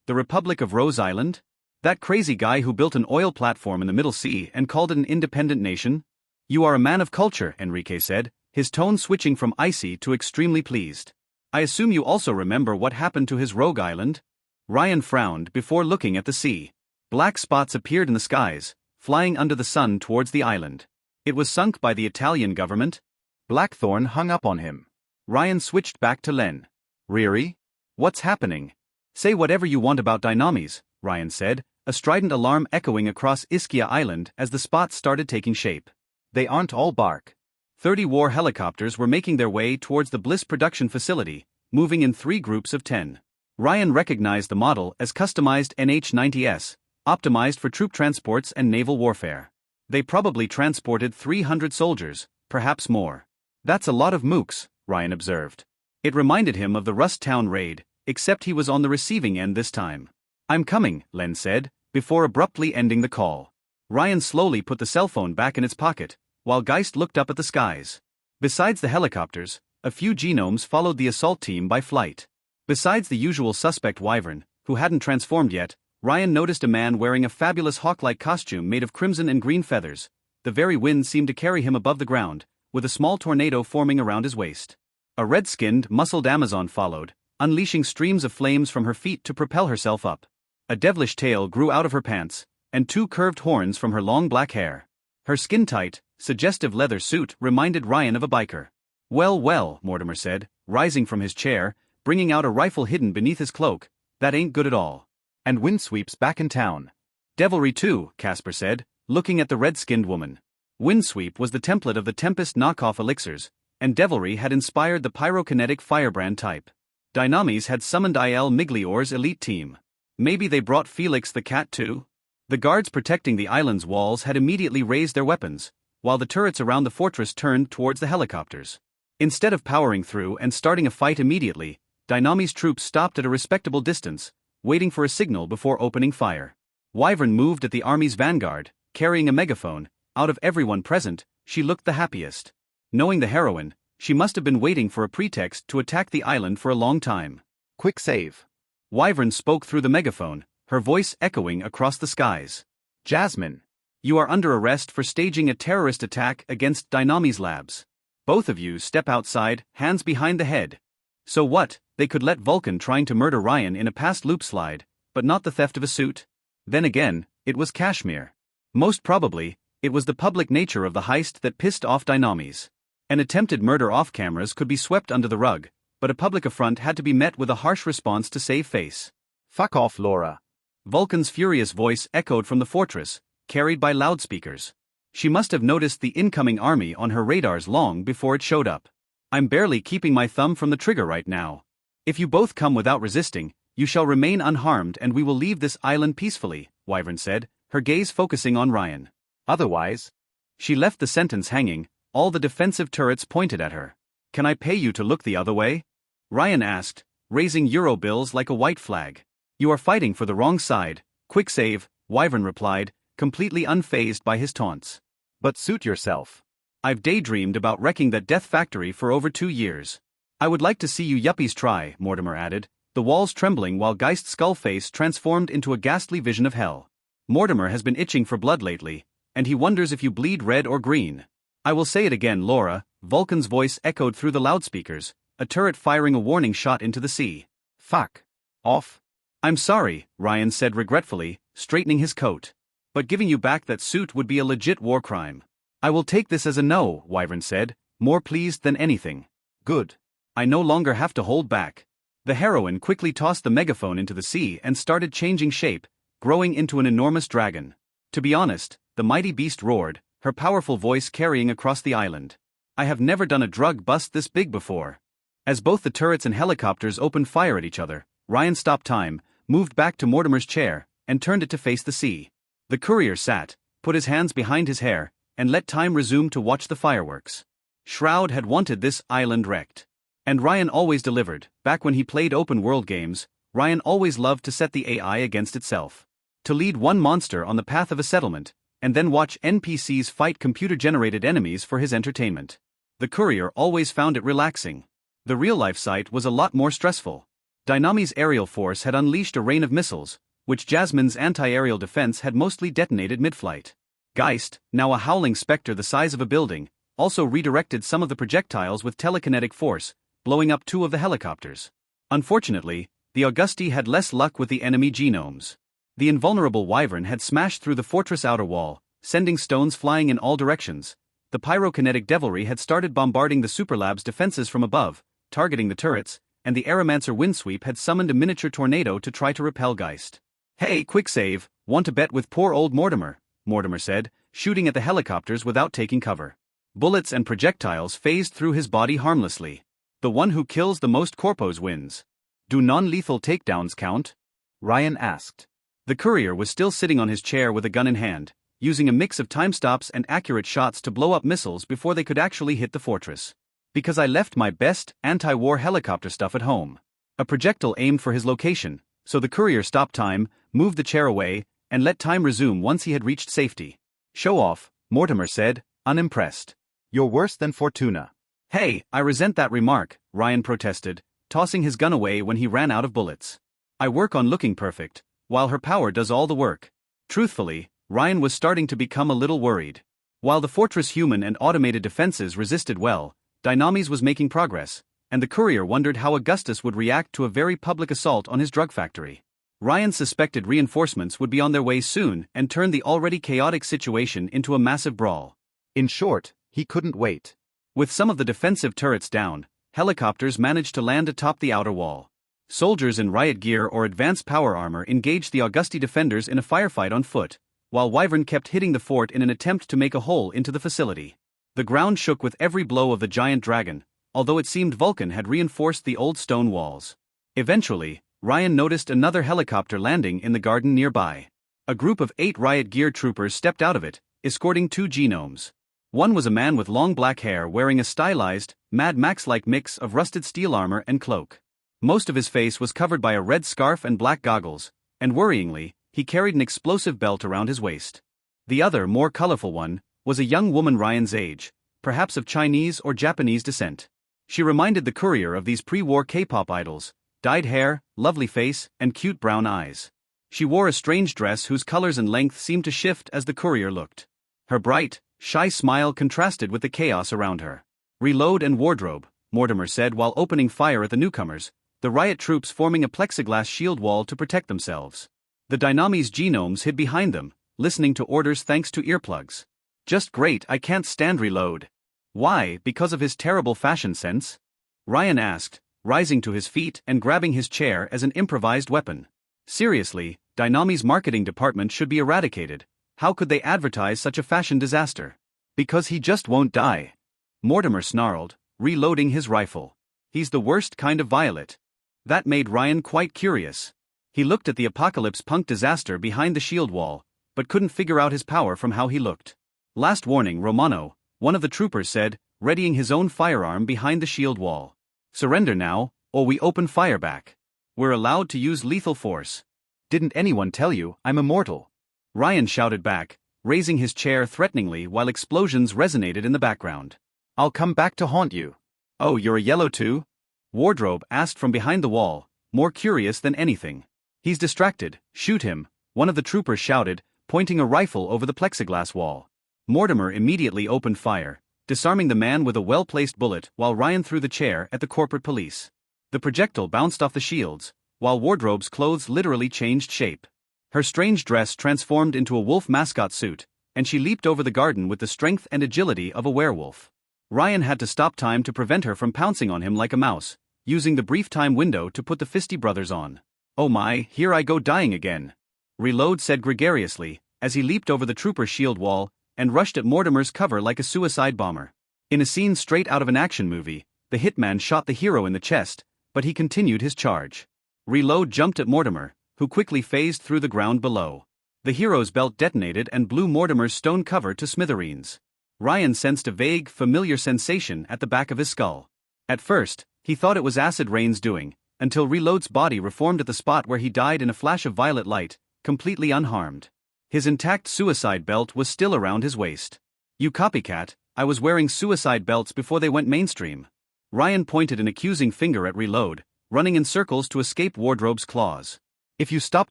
[SPEAKER 1] the Republic of Rose Island? That crazy guy who built an oil platform in the Middle Sea and called it an independent nation? "You are a man of culture," Enrique said, his tone switching from icy to extremely pleased. "I assume you also remember what happened to his rogue island?" Ryan frowned before looking at the sea. Black spots appeared in the skies, flying under the sun towards the island. It was sunk by the Italian government?
[SPEAKER 3] Blackthorn hung up on him.
[SPEAKER 1] Ryan switched back to Len. "Riri? What's happening?" "Say whatever you want about Dynamis," Ryan said, a strident alarm echoing across Ischia Island as the spots started taking shape.
[SPEAKER 3] "They aren't all bark."
[SPEAKER 1] 30 war helicopters were making their way towards the Bliss production facility, moving in 3 groups of 10. Ryan recognized the model as customized NH-90S, optimized for troop transports and naval warfare. They probably transported 300 soldiers, perhaps more. "That's a lot of mooks," Ryan observed. It reminded him of the Rust Town raid, except he was on the receiving end this time. "I'm coming," Len said, before abruptly ending the call. Ryan slowly put the cell phone back in its pocket, while Geist looked up at the skies. Besides the helicopters, a few genomes followed the assault team by flight. Besides the usual suspect Wyvern, who hadn't transformed yet, Ryan noticed a man wearing a fabulous hawk-like costume made of crimson and green feathers. The very wind seemed to carry him above the ground, with a small tornado forming around his waist. A red-skinned, muscled Amazon followed, unleashing streams of flames from her feet to propel herself up. A devilish tail grew out of her pants, and 2 curved horns from her long black hair. Her skin-tight, suggestive leather suit reminded Ryan of a biker. "Well, well," Mortimer said, rising from his chair, bringing out a rifle hidden beneath his cloak, "that ain't good at all."
[SPEAKER 3] "And Windsweep's back in town."
[SPEAKER 1] "Devilry too," Casper said, looking at the red-skinned woman. Windsweep was the template of the Tempest knockoff elixirs, and Devilry had inspired the pyrokinetic firebrand type. Dynamis had summoned Il Miglior's elite team. Maybe they brought Felix the cat too? The guards protecting the island's walls had immediately raised their weapons, while the turrets around the fortress turned towards the helicopters. Instead of powering through and starting a fight immediately, Dynamis' troops stopped at a respectable distance, waiting for a signal before opening fire. Wyvern moved at the army's vanguard, carrying a megaphone. Out of everyone present, she looked the happiest. Knowing the heroine, she must have been waiting for a pretext to attack the island for a long time.
[SPEAKER 3] "Quick save."
[SPEAKER 1] Wyvern spoke through the megaphone, her voice echoing across the skies.
[SPEAKER 3] "Jasmine.
[SPEAKER 1] You are under arrest for staging a terrorist attack against Dynamis Labs. Both of you step outside, hands behind the head." So what, they could let Vulcan trying to murder Ryan in a past loop slide, but not the theft of a suit? Then again, it was Kashmir. Most probably, it was the public nature of the heist that pissed off Dynamis. An attempted murder off cameras could be swept under the rug, but a public affront had to be met with a harsh response to save face.
[SPEAKER 3] "Fuck off, Laura."
[SPEAKER 1] Vulcan's furious voice echoed from the fortress, carried by loudspeakers. She must have noticed the incoming army on her radars long before it showed up. I'm barely keeping my thumb from the trigger right now. If you both come without resisting, you shall remain unharmed and we will leave this island peacefully, Wyvern said, her gaze focusing on Ryan.
[SPEAKER 3] Otherwise,
[SPEAKER 1] She left the sentence hanging, all the defensive turrets pointed at her. Can I pay you to look the other way? Ryan asked, raising euro bills like a white flag. You are fighting for the wrong side, quick save, Wyvern replied, completely unfazed by his taunts.
[SPEAKER 3] but suit yourself.
[SPEAKER 1] I've daydreamed about wrecking that death factory for over 2 years. I would like to see you yuppies try, Mortimer added, the walls trembling while Geist's skull face transformed into a ghastly vision of hell. Mortimer has been itching for blood lately, and he wonders if you bleed red or green. I will say it again, Laura, Vulcan's voice echoed through the loudspeakers, a turret firing a warning shot into the sea.
[SPEAKER 3] Fuck off.
[SPEAKER 1] I'm sorry, Ryan said regretfully, straightening his coat. But giving you back that suit would be a legit war crime. I will take this as a no, Wyvern said, more pleased than anything.
[SPEAKER 3] Good.
[SPEAKER 1] I no longer have to hold back. The heroine quickly tossed the megaphone into the sea and started changing shape, growing into an enormous dragon. To be honest, the mighty beast roared, her powerful voice carrying across the island. I have never done a drug bust this big before. As both the turrets and helicopters opened fire at each other, Ryan stopped time, moved back to Mortimer's chair, and turned it to face the sea. The courier sat, put his hands behind his hair, and let time resume to watch the fireworks. Shroud had wanted this island wrecked. And Ryan always delivered. Back when he played open-world games, Ryan always loved to set the AI against itself. To lead one monster on the path of a settlement, and then watch NPCs fight computer-generated enemies for his entertainment. The courier always found it relaxing. The real-life site was a lot more stressful. Dynami's aerial force had unleashed a rain of missiles, which Jasmine's anti-aerial defense had mostly detonated mid-flight. Geist, now a howling specter the size of a building, also redirected some of the projectiles with telekinetic force, blowing up 2 of the helicopters. Unfortunately, the Augusti had less luck with the enemy genomes. The invulnerable Wyvern had smashed through the fortress outer wall, sending stones flying in all directions. The pyrokinetic devilry had started bombarding the Superlab's defenses from above, targeting the turrets, and the Aeromancer windsweep had summoned a miniature tornado to try to repel Geist. Hey, quick save, want to bet with poor old Mortimer, Mortimer said, shooting at the helicopters without taking cover. Bullets and projectiles phased through his body harmlessly. The one who kills the most corpos wins. Do non-lethal takedowns count?
[SPEAKER 3] Ryan asked.
[SPEAKER 1] The courier was still sitting on his chair with a gun in hand, using a mix of time stops and accurate shots to blow up missiles before they could actually hit the fortress. Because I left my best anti-war helicopter stuff at home. A projectile aimed for his location, so the courier stopped time, moved the chair away, and let time resume once he had reached safety. Show off, Mortimer said, unimpressed.
[SPEAKER 3] You're worse than Fortuna.
[SPEAKER 1] Hey, I resent that remark, Ryan protested, tossing his gun away when he ran out of bullets. I work on looking perfect, while her power does all the work. Truthfully, Ryan was starting to become a little worried. While the fortress human and automated defenses resisted well, Dynamis was making progress, and the courier wondered how Augustus would react to a very public assault on his drug factory. Ryan suspected reinforcements would be on their way soon and turn the already chaotic situation into a massive brawl.
[SPEAKER 3] In short, he couldn't wait.
[SPEAKER 1] With some of the defensive turrets down, helicopters managed to land atop the outer wall. Soldiers in riot gear or advanced power armor engaged the Augusti defenders in a firefight on foot, while Wyvern kept hitting the fort in an attempt to make a hole into the facility. The ground shook with every blow of the giant dragon, although it seemed Vulcan had reinforced the old stone walls. Eventually, Ryan noticed another helicopter landing in the garden nearby. A group of 8 riot gear troopers stepped out of it, escorting 2 genomes. One was a man with long black hair wearing a stylized, Mad Max-like mix of rusted steel armor and cloak. Most of his face was covered by a red scarf and black goggles, and worryingly, he carried an explosive belt around his waist. The other, more colorful one, was a young woman Ryan's age, perhaps of Chinese or Japanese descent. She reminded the courier of these pre-war K-pop idols, dyed hair, lovely face, and cute brown eyes. She wore a strange dress whose colors and length seemed to shift as the courier looked. Her bright, shy smile contrasted with the chaos around her. Reload and wardrobe, Mortimer said while opening fire at the newcomers, the riot troops forming a plexiglass shield wall to protect themselves. The Dynamis genomes hid behind them, listening to orders thanks to earplugs. Just great, I can't stand Reload. Why, because of his terrible fashion sense? Ryan asked, rising to his feet and grabbing his chair as an improvised weapon. Seriously, Dynami's marketing department should be eradicated. How could they advertise such a fashion disaster? Because he just won't die. Mortimer snarled, reloading his rifle. He's the worst kind of Violet. That made Ryan quite curious. He looked at the apocalypse punk disaster behind the shield wall, but couldn't figure out his power from how he looked. Last warning, Romano, one of the troopers said, readying his own firearm behind the shield wall. Surrender now, or we open fire back. We're allowed to use lethal force.
[SPEAKER 3] Didn't anyone tell you I'm immortal?
[SPEAKER 1] Ryan shouted back, raising his chair threateningly while explosions resonated in the background.
[SPEAKER 3] I'll come back to haunt you.
[SPEAKER 1] Oh, you're a yellow too? Wardrobe asked from behind the wall, more curious than anything. He's distracted, shoot him, one of the troopers shouted, pointing a rifle over the plexiglass wall. Mortimer immediately opened fire, disarming the man with a well-placed bullet while Ryan threw the chair at the corporate police. The projectile bounced off the shields, while Wardrobe's clothes literally changed shape. Her strange dress transformed into a wolf mascot suit, and she leaped over the garden with the strength and agility of a werewolf. Ryan had to stop time to prevent her from pouncing on him like a mouse, using the brief time window to put the Fisty Brothers on. Oh my, here I go dying again. Reload said gregariously, as he leaped over the trooper's shield wall, and rushed at Mortimer's cover like a suicide bomber. In a scene straight out of an action movie, the hitman shot the hero in the chest, but he continued his charge. Reload jumped at Mortimer, who quickly phased through the ground below. The hero's belt detonated and blew Mortimer's stone cover to smithereens. Ryan sensed a vague, familiar sensation at the back of his skull. At first, he thought it was acid rain's doing, until Reload's body reformed at the spot where he died in a flash of violet light, completely unharmed. His intact suicide belt was still around his waist. You copycat, I was wearing suicide belts before they went mainstream. Ryan pointed an accusing finger at Reload, running in circles to escape Wardrobe's claws.
[SPEAKER 3] If you stop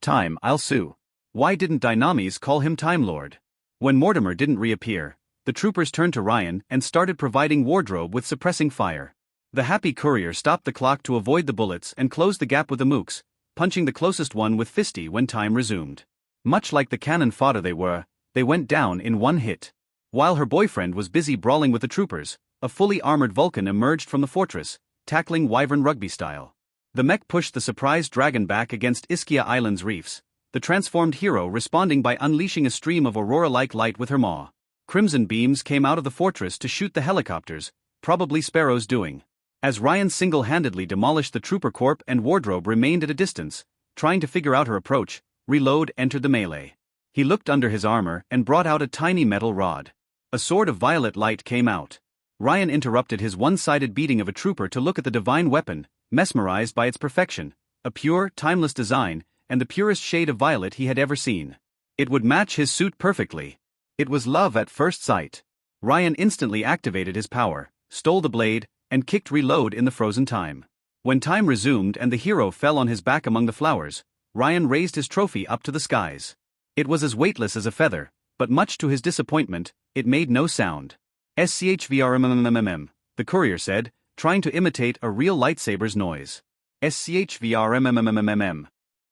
[SPEAKER 3] time, I'll sue.
[SPEAKER 1] Why didn't Dynamis call him Time Lord? When Mortimer didn't reappear, the troopers turned to Ryan and started providing Wardrobe with suppressing fire. The happy courier stopped the clock to avoid the bullets and closed the gap with the mooks, punching the closest one with Fisty when time resumed. Much like the cannon fodder they went down in one hit. While her boyfriend was busy brawling with the troopers, a fully armored Vulcan emerged from the fortress, tackling Wyvern rugby style. The mech pushed the surprised dragon back against Ischia Island's reefs, the transformed hero responding by unleashing a stream of aurora-like light with her maw. Crimson beams came out of the fortress to shoot the helicopters, probably Sparrow's doing. As Ryan single-handedly demolished the trooper corp and Wardrobe remained at a distance, trying to figure out her approach, Reload entered the melee. He looked under his armor and brought out a tiny metal rod. A sword of violet light came out. Ryan interrupted his one-sided beating of a trooper to look at the divine weapon, mesmerized by its perfection, a pure, timeless design, and the purest shade of violet he had ever seen. It would match his suit perfectly. It was love at first sight. Ryan instantly activated his power, stole the blade, and kicked Reload in the frozen time. When time resumed and the hero fell on his back among the flowers, Ryan raised his trophy up to the skies. It was as weightless as a feather, but much to his disappointment, it made no sound. SCHVRMMMM, the courier said, trying to imitate a real lightsaber's noise. SCHVRMMMMM.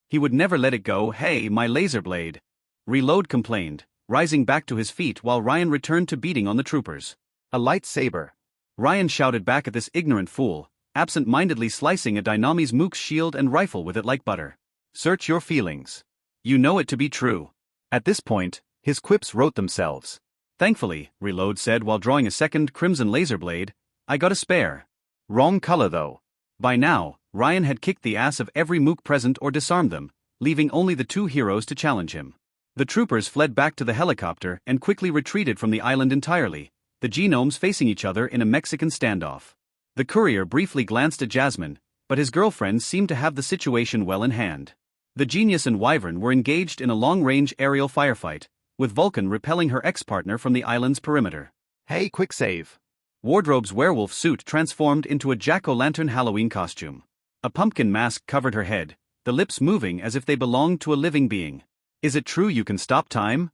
[SPEAKER 1] He would never let it go. Hey, my laser blade. Reload complained, rising back to his feet while Ryan returned to beating on the troopers.
[SPEAKER 3] A lightsaber.
[SPEAKER 1] Ryan shouted back at this ignorant fool, absent-mindedly slicing a Dynamis mook's shield and rifle with it like butter. Search your feelings. You know it to be true.
[SPEAKER 3] At this point, his quips wrote themselves.
[SPEAKER 1] Thankfully, Reload said while drawing a second crimson laser blade, I got a spare.
[SPEAKER 3] Wrong color though.
[SPEAKER 1] By now, Ryan had kicked the ass of every mook present or disarmed them, leaving only the two heroes to challenge him. The troopers fled back to the helicopter and quickly retreated from the island entirely, the genomes facing each other in a Mexican standoff. The courier briefly glanced at Jasmine, but his girlfriend seemed to have the situation well in hand. The Genius and Wyvern were engaged in a long-range aerial firefight, with Vulcan repelling her ex-partner from the island's perimeter.
[SPEAKER 3] Hey, quick save.
[SPEAKER 1] Wardrobe's werewolf suit transformed into a jack-o'-lantern Halloween costume. A pumpkin mask covered her head, the lips moving as if they belonged to a living being. Is it true you can stop time?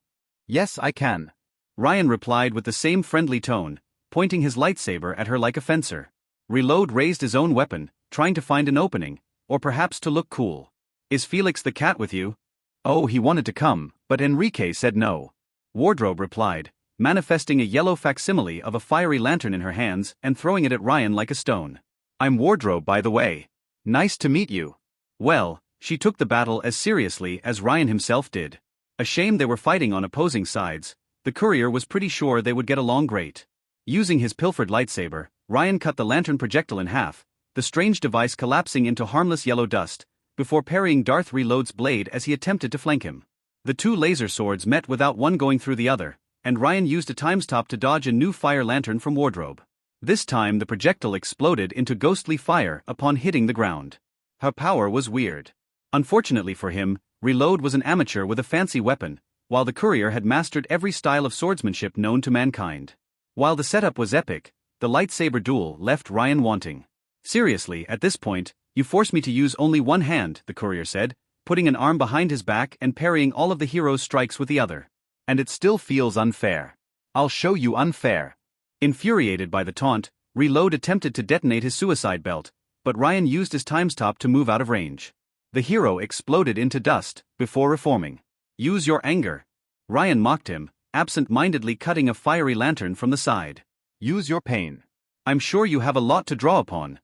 [SPEAKER 3] Yes, I can.
[SPEAKER 1] Ryan replied with the same friendly tone, pointing his lightsaber at her like a fencer. Reload raised his own weapon, trying to find an opening, or perhaps to look cool. Is Felix the cat with you?
[SPEAKER 3] Oh, he wanted to come, but Enrique said no.
[SPEAKER 1] Wardrobe replied, manifesting a yellow facsimile of a fiery lantern in her hands and throwing it at Ryan like a stone. I'm Wardrobe, by the way.
[SPEAKER 3] Nice to meet you.
[SPEAKER 1] Well, She took the battle as seriously as Ryan himself did. A shame they were fighting on opposing sides. The courier was pretty sure they would get along great. Using his pilfered lightsaber, Ryan cut the lantern projectile in half, the strange device collapsing into harmless yellow dust, before parrying Darth Reload's blade as he attempted to flank him. The two laser swords met without one going through the other, and Ryan used a time-stop to dodge a new fire lantern from Wardrobe. This time the projectile exploded into ghostly fire upon hitting the ground. Her power was weird. Unfortunately for him, Reload was an amateur with a fancy weapon, while the courier had mastered every style of swordsmanship known to mankind. While the setup was epic, the lightsaber duel left Ryan wanting. Seriously, at this point, you force me to use only one hand, the courier said, putting an arm behind his back and parrying all of the hero's strikes with the other.
[SPEAKER 3] And it still feels unfair. I'll show you unfair.
[SPEAKER 1] Infuriated by the taunt, Reload attempted to detonate his suicide belt, but Ryan used his time-stop to move out of range. The hero exploded into dust, before reforming. Use your anger. Ryan mocked him, absent-mindedly cutting a fiery lantern from the side.
[SPEAKER 3] Use your pain.
[SPEAKER 1] I'm sure you have a lot to draw upon.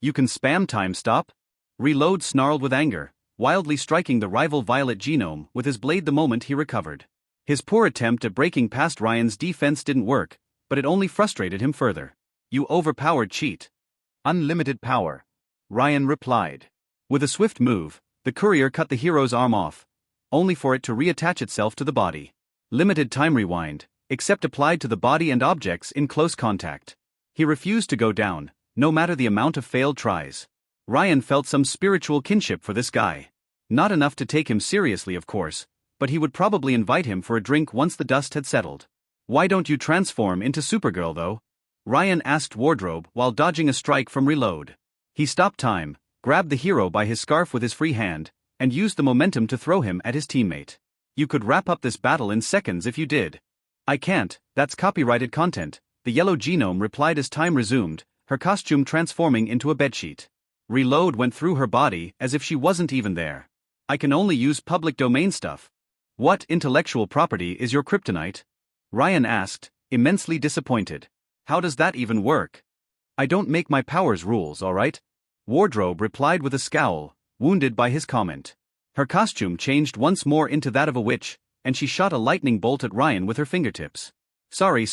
[SPEAKER 1] You can spam time-stop? Reload snarled with anger, wildly striking the rival Violet Genome with his blade the moment he recovered. His poor attempt at breaking past Ryan's defense didn't work, but it only frustrated him further. You overpowered cheat.
[SPEAKER 3] Unlimited power. Ryan replied.
[SPEAKER 1] With a swift move, the courier cut the hero's arm off, only for it to reattach itself to the body. Limited time rewind, except applied to the body and objects in close contact. He refused to go down, no matter the amount of failed tries. Ryan felt some spiritual kinship for this guy. Not enough to take him seriously, of course, but he would probably invite him for a drink once the dust had settled. Why don't you transform into Supergirl though? Ryan asked Wardrobe while dodging a strike from Reload. He stopped time, grabbed the hero by his scarf with his free hand, and used the momentum to throw him at his teammate. You could wrap up this battle in seconds if you did. I can't, that's copyrighted content, the yellow genome replied as time resumed, her costume transforming into a bedsheet. Reload went through her body as if she wasn't even there. I can only use public domain stuff. What intellectual property is your kryptonite? Ryan asked, immensely disappointed. How does that even work? I don't make my powers rules, alright? Wardrobe replied with a scowl, wounded by his comment. Her costume changed once more into that of a witch, and she shot a lightning bolt at Ryan with her fingertips. Sorry,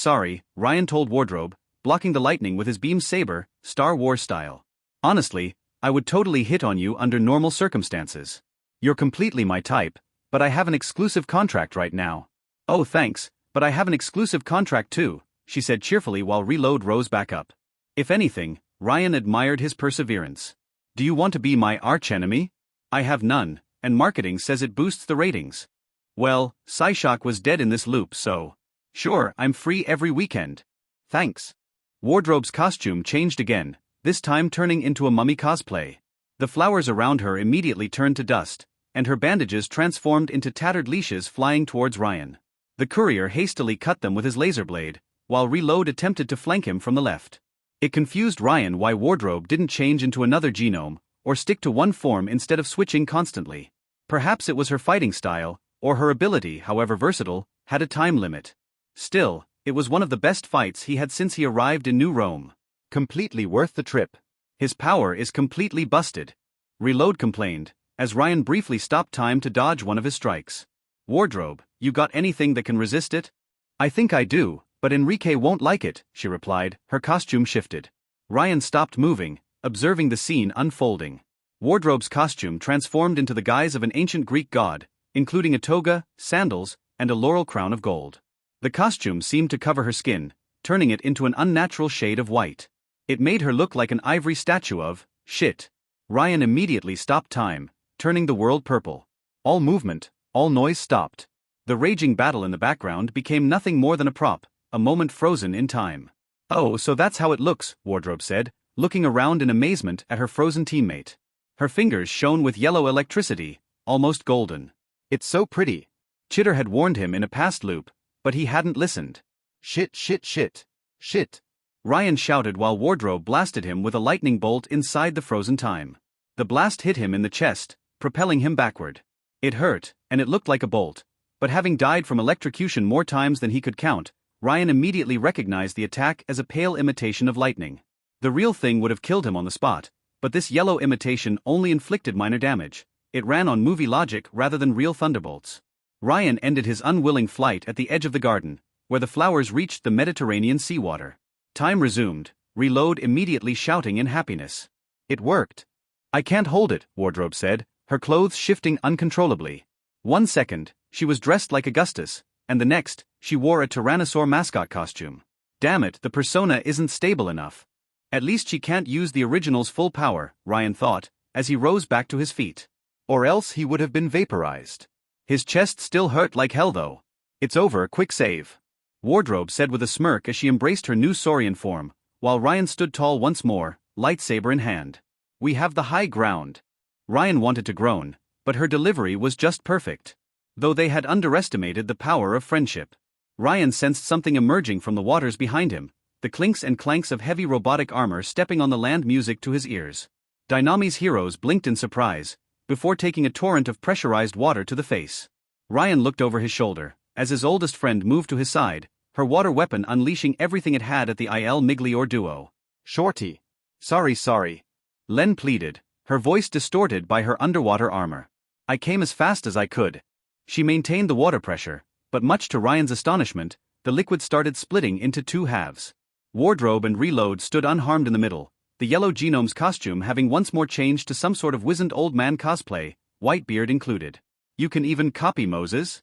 [SPEAKER 1] Ryan told Wardrobe, blocking the lightning with his beam saber, Star Wars style. Honestly, I would totally hit on you under normal circumstances. You're completely my type, but I have an exclusive contract right now. Oh thanks, but I have an exclusive contract too, she said cheerfully while Reload rose back up. If anything, Ryan admired his perseverance. Do you want to be my archenemy? I have none, and marketing says it boosts the ratings. Well, Psyshock was dead in this loop, so. Sure, I'm free every weekend. Thanks. Wardrobe's costume changed again, this time turning into a mummy cosplay. The flowers around her immediately turned to dust, and her bandages transformed into tattered leashes flying towards Ryan. The courier hastily cut them with his laser blade, while Reload attempted to flank him from the left. It confused Ryan why Wardrobe didn't change into another genome, or stick to one form instead of switching constantly. Perhaps it was her fighting style, or her ability, however versatile, had a time limit. Still, it was one of the best fights he had since he arrived in New Rome.
[SPEAKER 3] Completely worth the trip.
[SPEAKER 1] His power is completely busted. Reload complained, as Ryan briefly stopped time to dodge one of his strikes. Wardrobe, you got anything that can resist it? I think I do, but Enrique won't like it, she replied, her costume shifted. Ryan stopped moving, observing the scene unfolding. Wardrobe's costume transformed into the guise of an ancient Greek god, including a toga, sandals, and a laurel crown of gold. The costume seemed to cover her skin, turning it into an unnatural shade of white. It made her look like an ivory statue of shit. Ryan immediately stopped time, turning the world purple. All movement, all noise stopped. The raging battle in the background became nothing more than a prop, a moment frozen in time. Oh, so that's how it looks, Wardrobe said, looking around in amazement at her frozen teammate. Her fingers shone with yellow electricity, almost golden.
[SPEAKER 3] It's so pretty.
[SPEAKER 1] Chitter had warned him in a past loop, but he hadn't listened.
[SPEAKER 3] Shit.
[SPEAKER 1] Ryan shouted while Wardrobe blasted him with a lightning bolt inside the frozen time. The blast hit him in the chest, propelling him backward. It hurt, and it looked like a bolt, but having died from electrocution more times than he could count, Ryan immediately recognized the attack as a pale imitation of lightning. The real thing would have killed him on the spot, but this yellow imitation only inflicted minor damage, it ran on movie logic rather than real thunderbolts. Ryan ended his unwilling flight at the edge of the garden, where the flowers reached the Mediterranean seawater. Time resumed, Reload immediately shouting in happiness. It worked. I can't hold it, Wardrobe said, her clothes shifting uncontrollably. 1 second, she was dressed like Augustus, and the next, she wore a Tyrannosaur mascot costume. Damn it, the persona isn't stable enough. At least she can't use the original's full power, Ryan thought, as he rose back to his feet.
[SPEAKER 3] Or else he would have been vaporized.
[SPEAKER 1] His chest still hurt like hell though. It's over, quick save. Wardrobe said with a smirk as she embraced her new saurian form, while Ryan stood tall once more, lightsaber in hand. We have the high ground. Ryan wanted to groan, but her delivery was just perfect. Though they had underestimated the power of friendship. Ryan sensed something emerging from the waters behind him, the clinks and clanks of heavy robotic armor stepping on the land music to his ears. Dynami's heroes blinked in surprise, before taking a torrent of pressurized water to the face. Ryan looked over his shoulder, as his oldest friend moved to his side, her water weapon unleashing everything it had at the Il Miglior duo.
[SPEAKER 3] Shorty. Sorry.
[SPEAKER 1] Len pleaded, her voice distorted by her underwater armor. I came as fast as I could. She maintained the water pressure, but much to Ryan's astonishment, the liquid started splitting into 2 halves. Wardrobe and Reload stood unharmed in the middle, the yellow genome's costume having once more changed to some sort of wizened old man cosplay, Whitebeard included. You can even copy Moses?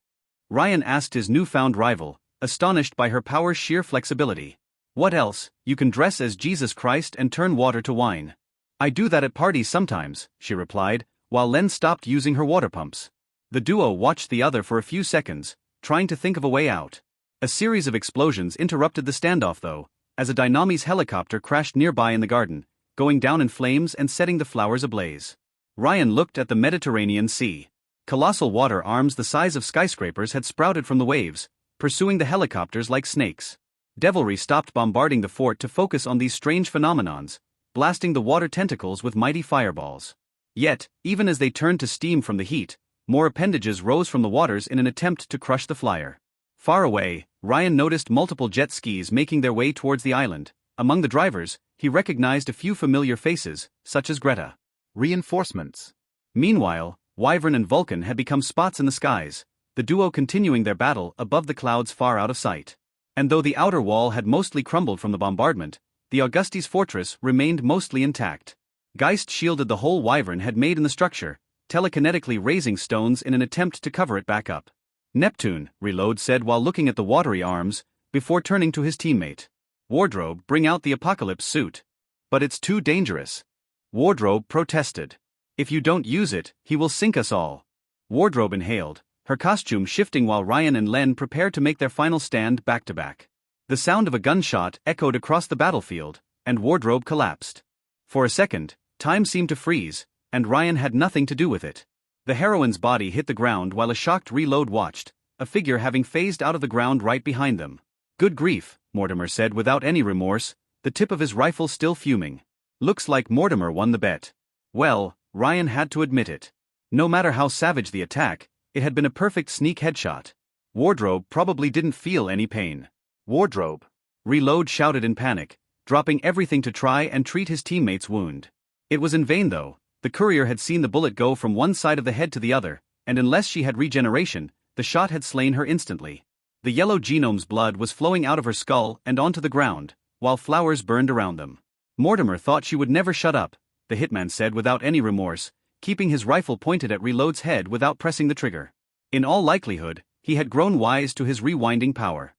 [SPEAKER 1] Ryan asked his newfound rival, astonished by her power's sheer flexibility. What else, you can dress as Jesus Christ and turn water to wine. I do that at parties sometimes, she replied, while Len stopped using her water pumps. The duo watched the other for a few seconds, trying to think of a way out. A series of explosions interrupted the standoff though, as a Dynami's helicopter crashed nearby in the garden, going down in flames and setting the flowers ablaze. Ryan looked at the Mediterranean Sea. Colossal water arms the size of skyscrapers had sprouted from the waves, pursuing the helicopters like snakes. Devilry stopped bombarding the fort to focus on these strange phenomenons, blasting the water tentacles with mighty fireballs. Yet, even as they turned to steam from the heat, more appendages rose from the waters in an attempt to crush the flyer. Far away, Ryan noticed multiple jet skis making their way towards the island. Among the drivers, he recognized a few familiar faces, such as Greta.
[SPEAKER 3] Reinforcements.
[SPEAKER 1] Meanwhile, Wyvern and Vulcan had become spots in the skies, the duo continuing their battle above the clouds far out of sight. And though the outer wall had mostly crumbled from the bombardment, the Augustes fortress remained mostly intact. Geist shielded the hole Wyvern had made in the structure, telekinetically raising stones in an attempt to cover it back up. Neptune, Reload said while looking at the watery arms, before turning to his teammate. Wardrobe, bring out the apocalypse suit. But it's too dangerous. Wardrobe protested. If you don't use it, he will sink us all. Wardrobe inhaled, her costume shifting while Ryan and Len prepared to make their final stand back to back. The sound of a gunshot echoed across the battlefield, and Wardrobe collapsed. For a second, time seemed to freeze, and Ryan had nothing to do with it. The heroine's body hit the ground while a shocked Reload watched, a figure having phased out of the ground right behind them. Good grief, Mortimer said without any remorse, the tip of his rifle still fuming. Looks like Mortimer won the bet. Well, Ryan had to admit it. No matter how savage the attack, it had been a perfect sneak headshot. Wardrobe probably didn't feel any pain.
[SPEAKER 3] Wardrobe.
[SPEAKER 1] Reload shouted in panic, dropping everything to try and treat his teammate's wound. It was in vain though. The courier had seen the bullet go from one side of the head to the other, and unless she had regeneration, the shot had slain her instantly. The yellow genome's blood was flowing out of her skull and onto the ground, while flowers burned around them. Mortimer thought she would never shut up, the hitman said without any remorse, keeping his rifle pointed at Reload's head without pressing the trigger. In all likelihood, he had grown wise to his rewinding power.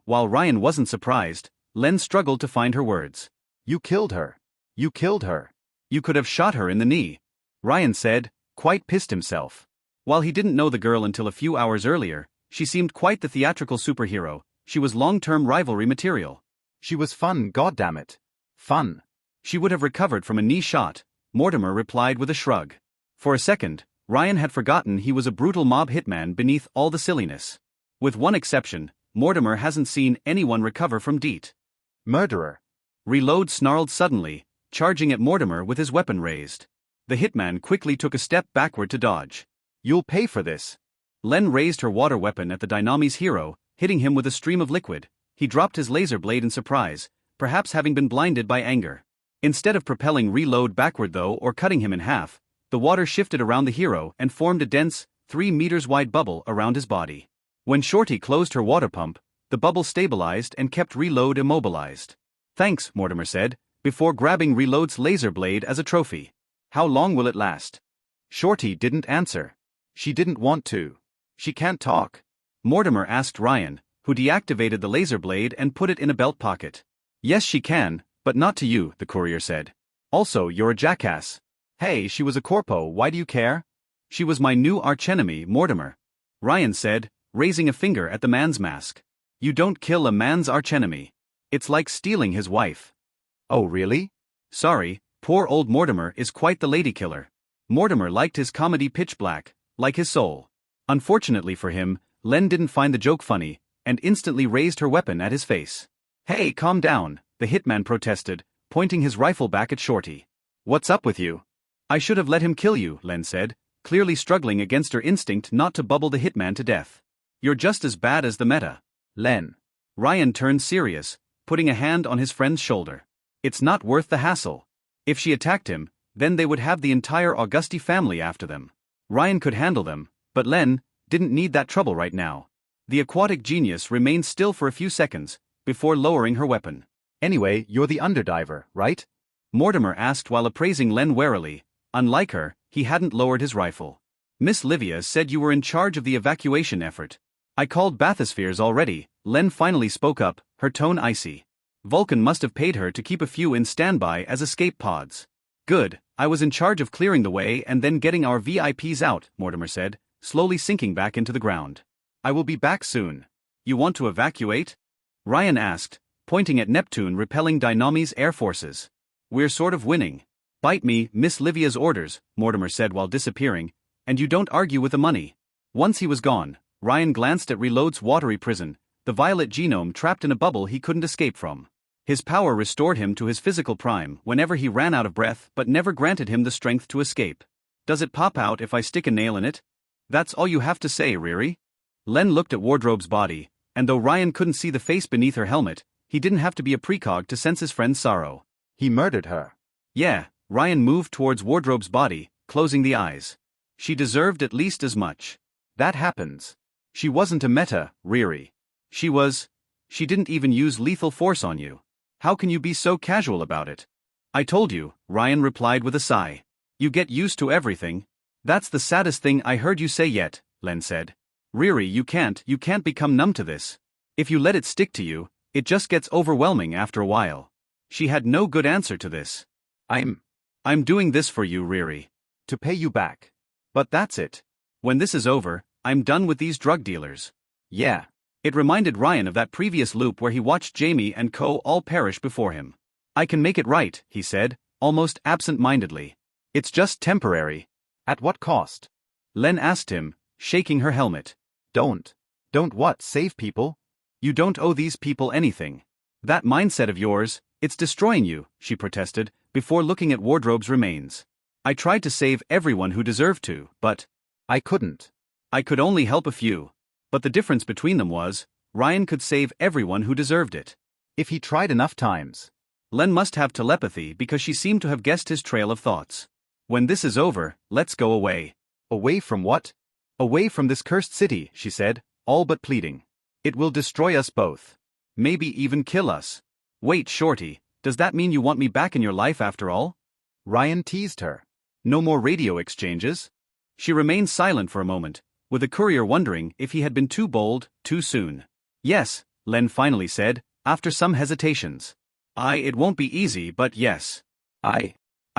[SPEAKER 1] While Ryan wasn't surprised, Len struggled to find her words.
[SPEAKER 3] You killed her. You killed her.
[SPEAKER 1] You could have shot her in the knee. Ryan said, quite pissed himself. While he didn't know the girl until a few hours earlier, she seemed quite the theatrical superhero. She was long-term rivalry material.
[SPEAKER 3] She was fun, goddammit. Fun.
[SPEAKER 1] She would have recovered from a knee shot, Mortimer replied with a shrug. For a second, Ryan had forgotten he was a brutal mob hitman beneath all the silliness. With one exception, Mortimer hasn't seen anyone recover from DEET.
[SPEAKER 3] Murderer.
[SPEAKER 1] Reload snarled suddenly, charging at Mortimer with his weapon raised. The hitman quickly took a step backward to dodge.
[SPEAKER 3] You'll pay for this.
[SPEAKER 1] Len raised her water weapon at the Dynami's hero, hitting him with a stream of liquid. He dropped his laser blade in surprise, perhaps having been blinded by anger. Instead of propelling Reload backward though or cutting him in half, The water shifted around the hero and formed a dense, 3 meters wide bubble around his body. When Shorty closed her water pump, the bubble stabilized and kept Reload immobilized. "Thanks," Mortimer said, before grabbing Reload's laser blade as a trophy. "How long will it last?" Shorty didn't answer. She didn't want to. "She can't talk." Mortimer asked Ryan, who deactivated the laser blade and put it in a belt pocket. "Yes, she can, but not to you," the courier said. "Also, you're a jackass." "Hey, she was a corpo, why do you care?" "She was my new archenemy, Mortimer," Ryan said, raising a finger at the man's mask. "You don't kill a man's archenemy. It's like stealing his wife." "Oh, really?" "Sorry, poor old Mortimer is quite the lady killer." Mortimer liked his comedy pitch black, like his soul. Unfortunately for him, Len didn't find the joke funny, and instantly raised her weapon at his face. "Hey, calm down," the hitman protested, pointing his rifle back at Shorty. "What's up with you?" "I should have let him kill you," Len said, clearly struggling against her instinct not to bubble the hitman to death. "You're just as bad as the meta." "Len." Ryan turned serious, putting a hand on his friend's shoulder. "It's not worth the hassle. If she attacked him, then they would have the entire Augusti family after them. Ryan could handle them, but Len didn't need that trouble right now." The aquatic genius remained still for a few seconds, before lowering her weapon. "Anyway, you're the underdiver, right?" Mortimer asked while appraising Len warily. Unlike her, he hadn't lowered his rifle. "Miss Livia said you were in charge of the evacuation effort." "I called bathyspheres already," Len finally spoke up, her tone icy. "Vulcan must have paid her to keep a few in standby as escape pods." "Good, I was in charge of clearing the way and then getting our VIPs out," Mortimer said, slowly sinking back into the ground. "I will be back soon." "You want to evacuate?" Ryan asked, pointing at Neptune repelling Dynami's air forces. "We're sort of winning." "Bite me, Miss Livia's orders," Mortimer said while disappearing, "and you don't argue with the money." Once he was gone, Ryan glanced at Reload's watery prison, the violet genome trapped in a bubble he couldn't escape from. His power restored him to his physical prime whenever he ran out of breath but never granted him the strength to escape. "Does it pop out if I stick a nail in it?" "That's all you have to say, Riri?" Len looked at Wardrobe's body, and though Ryan couldn't see the face beneath her helmet, he didn't have to be a precog to sense his friend's sorrow. "He murdered her." "Yeah," Ryan moved towards Wardrobe's body, closing the eyes. "She deserved at least as much." "That happens. She wasn't a meta, Riri. She didn't even use lethal force on you. How can you be so casual about it?" "I told you," Ryan replied with a sigh. "You get used to everything." "That's the saddest thing I heard you say yet," Len said. "Riri, you can't become numb to this. If you let it stick to you, it just gets overwhelming after a while." She had no good answer to this. I'm doing this for you, Riri. To pay you back. But that's it. When this is over, I'm done with these drug dealers." "Yeah." It reminded Ryan of that previous loop where he watched Jamie and Co. all perish before him. "I can make it right," he said, almost absent-mindedly. "It's just temporary." "At what cost?" Len asked him, shaking her helmet. Don't what, save people?" "You don't owe these people anything. That mindset of yours, it's destroying you," she protested, before looking at Wardrobe's remains. "I tried to save everyone who deserved to, but I couldn't. I could only help a few. But the difference between them was, Ryan could save everyone who deserved it. If he tried enough times." Len must have telepathy because she seemed to have guessed his trail of thoughts. "When this is over, let's go away." "Away from what?" "Away from this cursed city," she said, all but pleading. "It will destroy us both. Maybe even kill us." "Wait, Shorty, does that mean you want me back in your life after all?" Ryan teased her. "No more radio exchanges?" She remained silent for a moment, with the courier wondering if he had been too bold, too soon. "Yes," Len finally said, after some hesitations. It won't be easy, but yes. I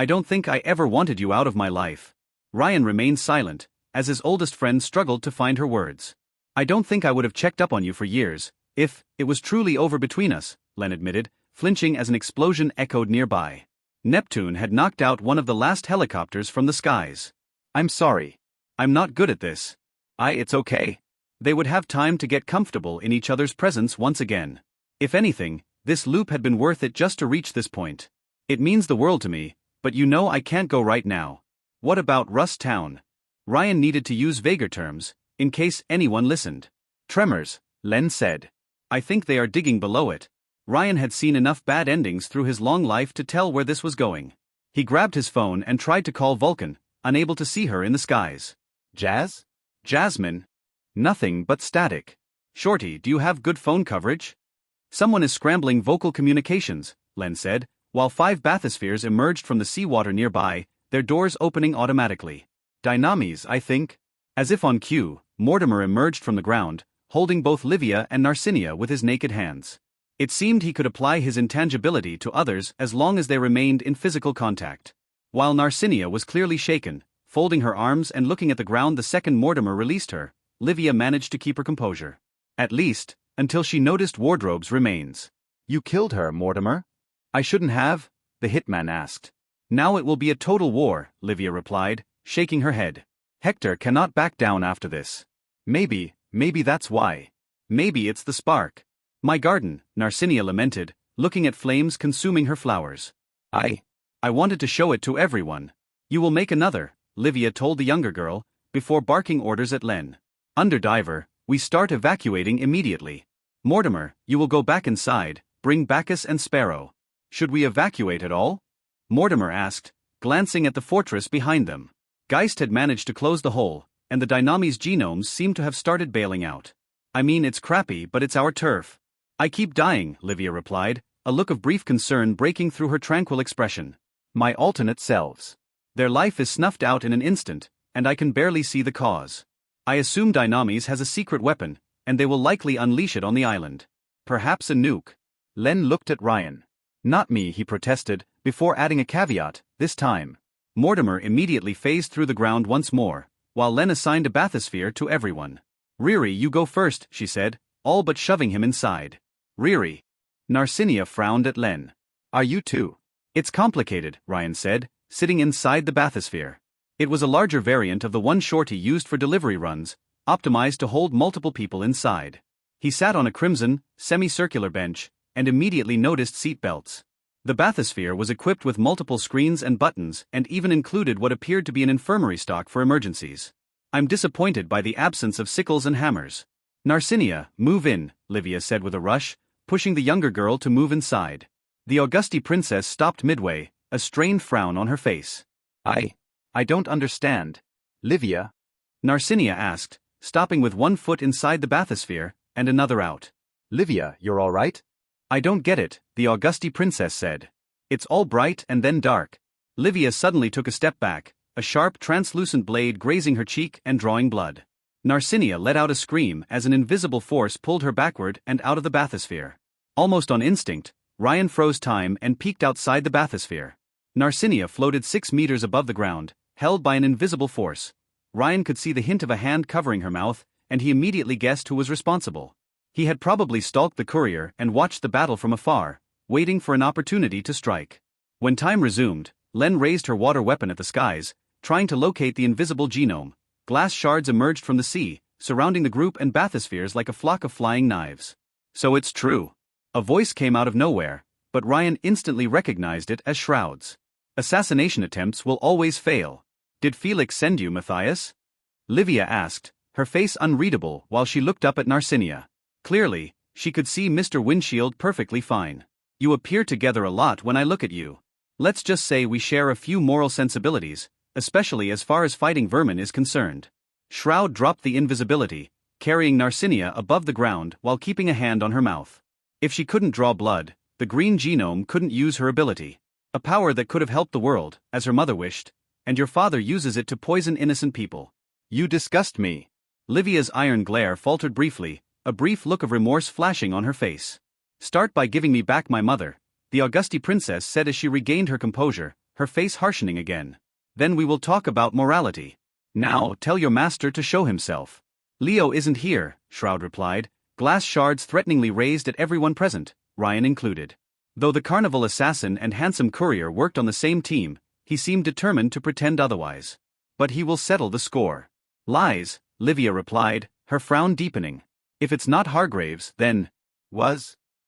[SPEAKER 1] don't think I ever wanted you out of my life." Ryan remained silent, as his oldest friend struggled to find her words. "I don't think I would have checked up on you for years, if it was truly over between us," Len admitted, flinching as an explosion echoed nearby. Neptune had knocked out one of the last helicopters from the skies. "I'm sorry. I'm not good at this." It's okay." They would have time to get comfortable in each other's presence once again. "If anything, this loop had been worth it just to reach this point. It means the world to me, but you know I can't go right now." "What about Rust Town?" Ryan needed to use vaguer terms, in case anyone listened. "Tremors," Len said. "I think they are digging below it." Ryan had seen enough bad endings through his long life to tell where this was going. He grabbed his phone and tried to call Vulcan, unable to see her in the skies.
[SPEAKER 3] Jazz?
[SPEAKER 1] Jasmine? Nothing but static. Shorty, do you have good phone coverage? Someone is scrambling vocal communications, Len said, while 5 bathyspheres emerged from the seawater nearby, their doors opening automatically. Dynamis, I think. As if on cue, Mortimer emerged from the ground, holding both Livia and Narcinia with his naked hands. It seemed he could apply his intangibility to others as long as they remained in physical contact. While Narcinia was clearly shaken, folding her arms and looking at the ground the second Mortimer released her, Livia managed to keep her composure. At least, until she noticed Wardrobe's remains.
[SPEAKER 3] You killed her, Mortimer?
[SPEAKER 1] I shouldn't have, the hitman asked. Now it will be a total war, Livia replied, shaking her head. Hector cannot back down after this. Maybe that's why. Maybe it's the spark. My garden, Narcinia lamented, looking at flames consuming her flowers. I wanted to show it to everyone. You will make another, Livia told the younger girl, before barking orders at Len. Underdiver, we start evacuating immediately. Mortimer, you will go back inside, bring Bacchus and Sparrow. Should we evacuate at all? Mortimer asked, glancing at the fortress behind them. Geist had managed to close the hole, and the Dynamis genomes seemed to have started bailing out. I mean, it's crappy, but it's our turf. I keep dying, Livia replied, a look of brief concern breaking through her tranquil expression. My alternate selves. Their life is snuffed out in an instant, and I can barely see the cause. I assume Dynamis has a secret weapon, and they will likely unleash it on the island. Perhaps a nuke.
[SPEAKER 3] Len looked at Ryan. Not me, he protested, before adding a caveat, this time.
[SPEAKER 1] Mortimer immediately phased through the ground once more, while Len assigned a bathysphere to everyone. Riri, you go first, she said, all but shoving him inside. Riri. Narcinia frowned at Len.
[SPEAKER 3] Are you too?
[SPEAKER 1] It's complicated, Ryan said, sitting inside the bathysphere. It was a larger variant of the one Shorty used for delivery runs, optimized to hold multiple people inside. He sat on a crimson, semicircular bench, and immediately noticed seat belts. The bathysphere was equipped with multiple screens and buttons and even included what appeared to be an infirmary stock for emergencies. I'm disappointed by the absence of sickles and hammers. Narcinia, move in, Livia said with a rush, pushing the younger girl to move inside. The Augusti princess stopped midway, a strained frown on her face.
[SPEAKER 3] I don't understand. Livia?
[SPEAKER 1] Narcinia asked, stopping with one foot inside the bathysphere and another out.
[SPEAKER 3] Livia, you're all right?
[SPEAKER 1] I don't get it, the Augusti princess said. It's all bright and then dark. Livia suddenly took a step back, a sharp translucent blade grazing her cheek and drawing blood. Narcinia let out a scream as an invisible force pulled her backward and out of the bathysphere. Almost on instinct, Ryan froze time and peeked outside the bathysphere. Narcinia floated 6 meters above the ground, held by an invisible force. Ryan could see the hint of a hand covering her mouth, and he immediately guessed who was responsible. He had probably stalked the courier and watched the battle from afar, waiting for an opportunity to strike. When time resumed, Len raised her water weapon at the skies, trying to locate the invisible genome. Glass shards emerged from the sea, surrounding the group and bathyspheres like a flock of flying knives. So it's true. A voice came out of nowhere, but Ryan instantly recognized it as Shroud's. Assassination attempts will always fail. Did Felix send you, Matthias? Livia asked, her face unreadable while she looked up at Narcinia. Clearly, she could see Mr. Windshield perfectly fine. You appear together a lot when I look at you. Let's just say we share a few moral sensibilities, especially as far as fighting vermin is concerned. Shroud dropped the invisibility, carrying Narcinia above the ground while keeping a hand on her mouth. If she couldn't draw blood, the green genome couldn't use her ability. A power that could have helped the world, as her mother wished, and your father uses it to poison innocent people.
[SPEAKER 3] You disgust me.
[SPEAKER 1] Livia's iron glare faltered briefly, a brief look of remorse flashing on her face. Start by giving me back my mother, the Augusti princess said as she regained her composure, her face harshening again. Then we will talk about morality. Now tell your master to show himself. Leo isn't here, Shroud replied, glass shards threateningly raised at everyone present, Ryan included. Though the carnival assassin and handsome courier worked on the same team, he seemed determined to pretend otherwise. But he will settle the score. Lies, Livia replied, her frown deepening. If it's not Hargraves, then...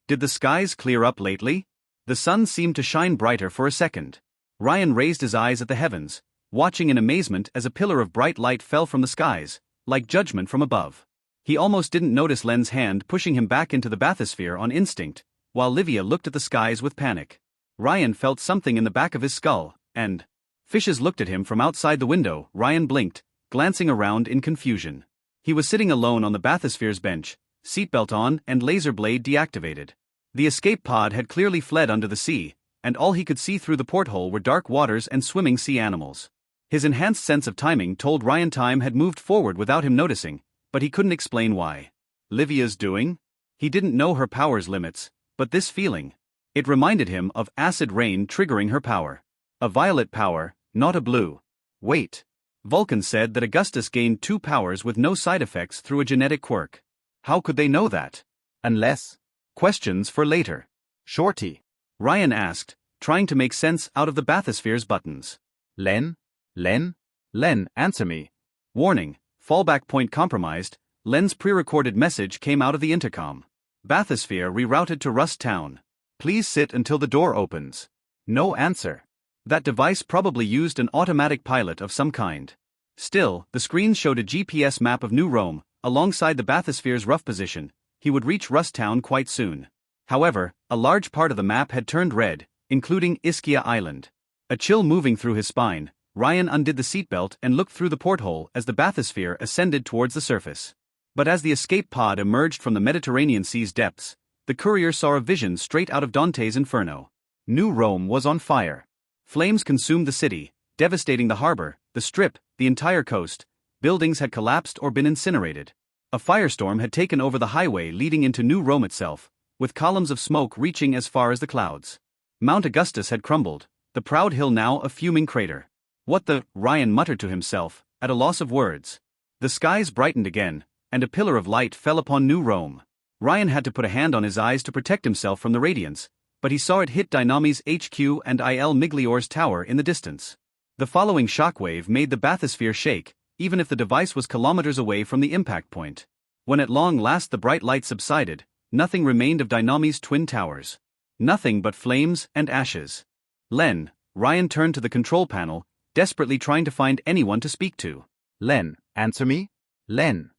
[SPEAKER 1] Did the skies clear up lately? The sun seemed to shine brighter for a second. Ryan raised his eyes at the heavens, watching in amazement as a pillar of bright light fell from the skies, like judgment from above. He almost didn't notice Len's hand pushing him back into the bathysphere on instinct, while Livia looked at the skies with panic. Ryan felt something in the back of his skull, and Fishes looked at him from outside the window. Ryan blinked, glancing around in confusion. He was sitting alone on the bathysphere's bench, seatbelt on and laser blade deactivated. The escape pod had clearly fled under the sea, and all he could see through the porthole were dark waters and swimming sea animals. His enhanced sense of timing told Ryan time had moved forward without him noticing, but he couldn't explain why. Livia's doing? He didn't know her power's limits, but this feeling. It reminded him of acid rain triggering her power. A violet power, not a blue. Wait. Vulcan said that Augustus gained 2 powers with no side effects through a genetic quirk. How could they know that? Unless. Questions for later. Shorty. Ryan asked, trying to make sense out of the bathysphere's buttons. Len? Len? Len, answer me. Warning, fallback point compromised. Len's pre-recorded message came out of the intercom. Bathysphere rerouted to Rust Town. Please sit until the door opens. No answer. That device probably used an automatic pilot of some kind. Still, the screen showed a GPS map of New Rome, alongside the bathysphere's rough position. He would reach Rust Town quite soon. However, a large part of the map had turned red, including Ischia Island. A chill moving through his spine, Ryan undid the seatbelt and looked through the porthole as the bathysphere ascended towards the surface. But as the escape pod emerged from the Mediterranean Sea's depths, the courier saw a vision straight out of Dante's Inferno. New Rome was on fire. Flames consumed the city, devastating the harbor, the strip, the entire coast. Buildings had collapsed or been incinerated. A firestorm had taken over the highway leading into New Rome itself, with columns of smoke reaching as far as the clouds. Mount Augustus had crumbled, the proud hill now a fuming crater. What the, Ryan muttered to himself, at a loss of words. The skies brightened again, and a pillar of light fell upon New Rome. Ryan had to put a hand on his eyes to protect himself from the radiance, but he saw it hit Dynami's HQ and Il Miglior's tower in the distance. The following shockwave made the bathysphere shake, even if the device was kilometers away from the impact point. When at long last the bright light subsided, nothing remained of Dynami's twin towers. Nothing but flames and ashes. Len, Ryan turned to the control panel, desperately trying to find anyone to speak to. Len, answer me? Len.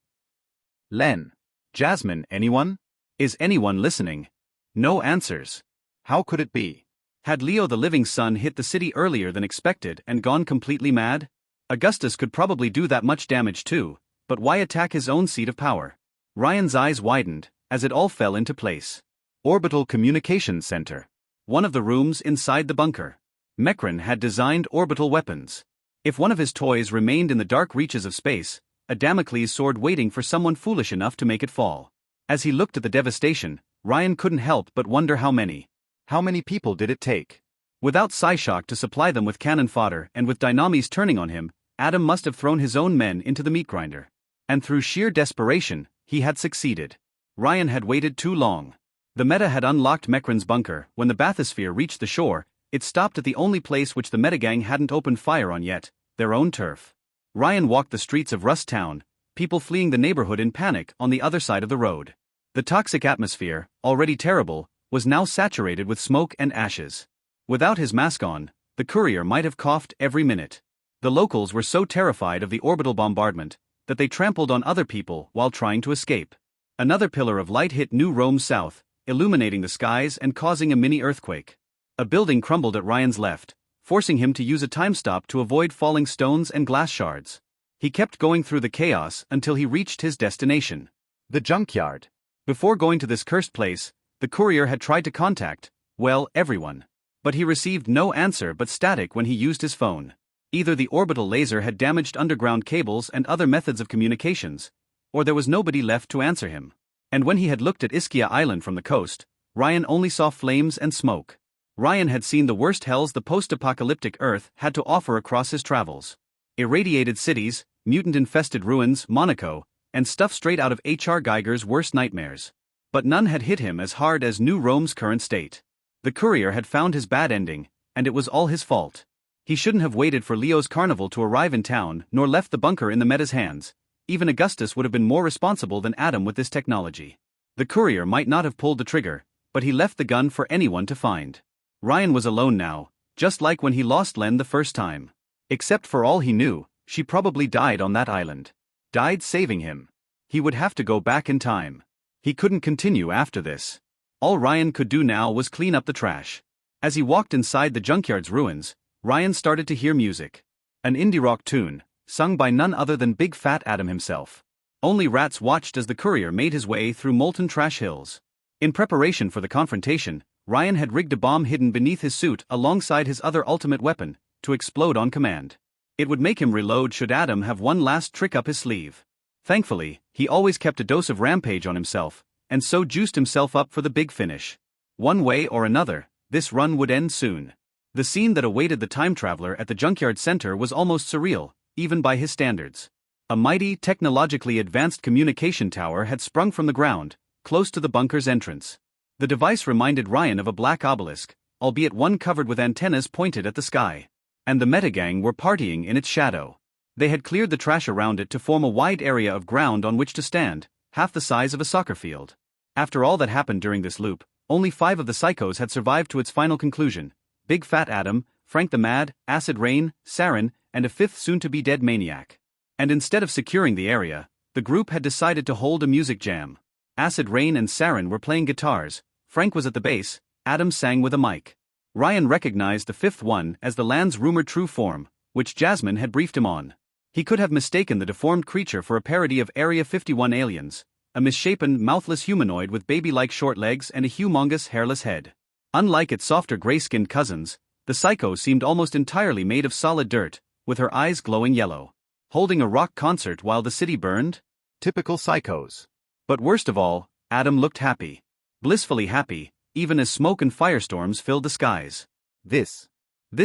[SPEAKER 1] Len. Jasmine, anyone? Is anyone listening? No answers. How could it be? Had Leo the Living Son hit the city earlier than expected and gone completely mad? Augustus could probably do that much damage too, but why attack his own seat of power? Ryan's eyes widened, as it all fell into place. Orbital Communications Center. One of the rooms inside the bunker. Mekran had designed orbital weapons. If one of his toys remained in the dark reaches of space, a Damocles sword waiting for someone foolish enough to make it fall. As he looked at the devastation, Ryan couldn't help but wonder how many. How many people did it take? Without Psyshock to supply them with cannon fodder and with Dynamis turning on him, Adam must have thrown his own men into the meat grinder. And through sheer desperation, he had succeeded. Ryan had waited too long. The meta had unlocked Mekran's bunker. When the bathysphere reached the shore, it stopped at the only place which the metagang hadn't opened fire on yet, their own turf. Ryan walked the streets of Rust Town, people fleeing the neighborhood in panic on the other side of the road. The toxic atmosphere, already terrible, was now saturated with smoke and ashes. Without his mask on, the courier might have coughed every minute. The locals were so terrified of the orbital bombardment that they trampled on other people while trying to escape. Another pillar of light hit New Rome south, illuminating the skies and causing a mini earthquake. A building crumbled at Ryan's left, forcing him to use a time stop to avoid falling stones and glass shards. He kept going through the chaos until he reached his destination. The junkyard. Before going to this cursed place, the courier had tried to contact, well, everyone. But he received no answer but static when he used his phone. Either the orbital laser had damaged underground cables and other methods of communications, or there was nobody left to answer him. And when he had looked at Ischia Island from the coast, Ryan only saw flames and smoke. Ryan had seen the worst hells the post-apocalyptic Earth had to offer across his travels. Irradiated cities, mutant-infested ruins, Monaco, and stuff straight out of H.R. Geiger's worst nightmares. But none had hit him as hard as New Rome's current state. The courier had found his bad ending, and it was all his fault. He shouldn't have waited for Leo's carnival to arrive in town, nor left the bunker in the meta's hands. Even Augustus would have been more responsible than Adam with this technology. The courier might not have pulled the trigger, but he left the gun for anyone to find. Ryan was alone now, just like when he lost Len the first time. Except for all he knew, she probably died on that island. Died saving him. He would have to go back in time. He couldn't continue after this. All Ryan could do now was clean up the trash. As he walked inside the junkyard's ruins, Ryan started to hear music. An indie rock tune, sung by none other than Big Fat Adam himself. Only rats watched as the courier made his way through molten trash hills. In preparation for the confrontation, Ryan had rigged a bomb hidden beneath his suit alongside his other ultimate weapon, to explode on command. It would make him reload should Adam have one last trick up his sleeve. Thankfully, he always kept a dose of rampage on himself, and so juiced himself up for the big finish. One way or another, this run would end soon. The scene that awaited the time traveler at the junkyard center was almost surreal, even by his standards. A mighty, technologically advanced communication tower had sprung from the ground, close to the bunker's entrance. The device reminded Ryan of a black obelisk, albeit one covered with antennas pointed at the sky. And the Metagang were partying in its shadow. They had cleared the trash around it to form a wide area of ground on which to stand, half the size of a soccer field. After all that happened during this loop, only 5 of the psychos had survived to its final conclusion: Big Fat Adam, Frank the Mad, Acid Rain, Saren, and a 5th soon-to-be-dead maniac. And instead of securing the area, the group had decided to hold a music jam. Acid Rain and Saren were playing guitars, Frank was at the bass, Adam sang with a mic. Ryan recognized the 5th one as the land's rumored true form, which Jasmine had briefed him on. He could have mistaken the deformed creature for a parody of Area 51 aliens, a misshapen, mouthless humanoid with baby-like short legs and a humongous hairless head. Unlike its softer gray-skinned cousins, the Psycho seemed almost entirely made of solid dirt, with her eyes glowing yellow. Holding a rock concert while the city burned? Typical Psychos. But worst of all, Adam looked happy. Blissfully happy, even as smoke and firestorms filled the skies. This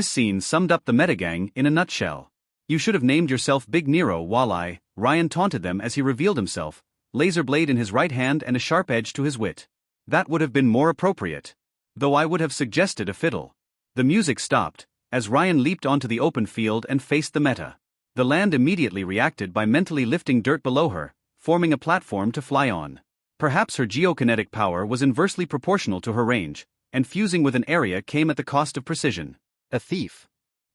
[SPEAKER 1] scene summed up the Metagang in a nutshell. You should have named yourself Big Nero Walleye, Ryan taunted them as he revealed himself, laser blade in his right hand and a sharp edge to his wit. That would have been more appropriate. Though I would have suggested a fiddle. The music stopped, as Ryan leaped onto the open field and faced the meta. The land immediately reacted by mentally lifting dirt below her, forming a platform to fly on. Perhaps her geokinetic power was inversely proportional to her range, and fusing with an area came at the cost of precision. A thief.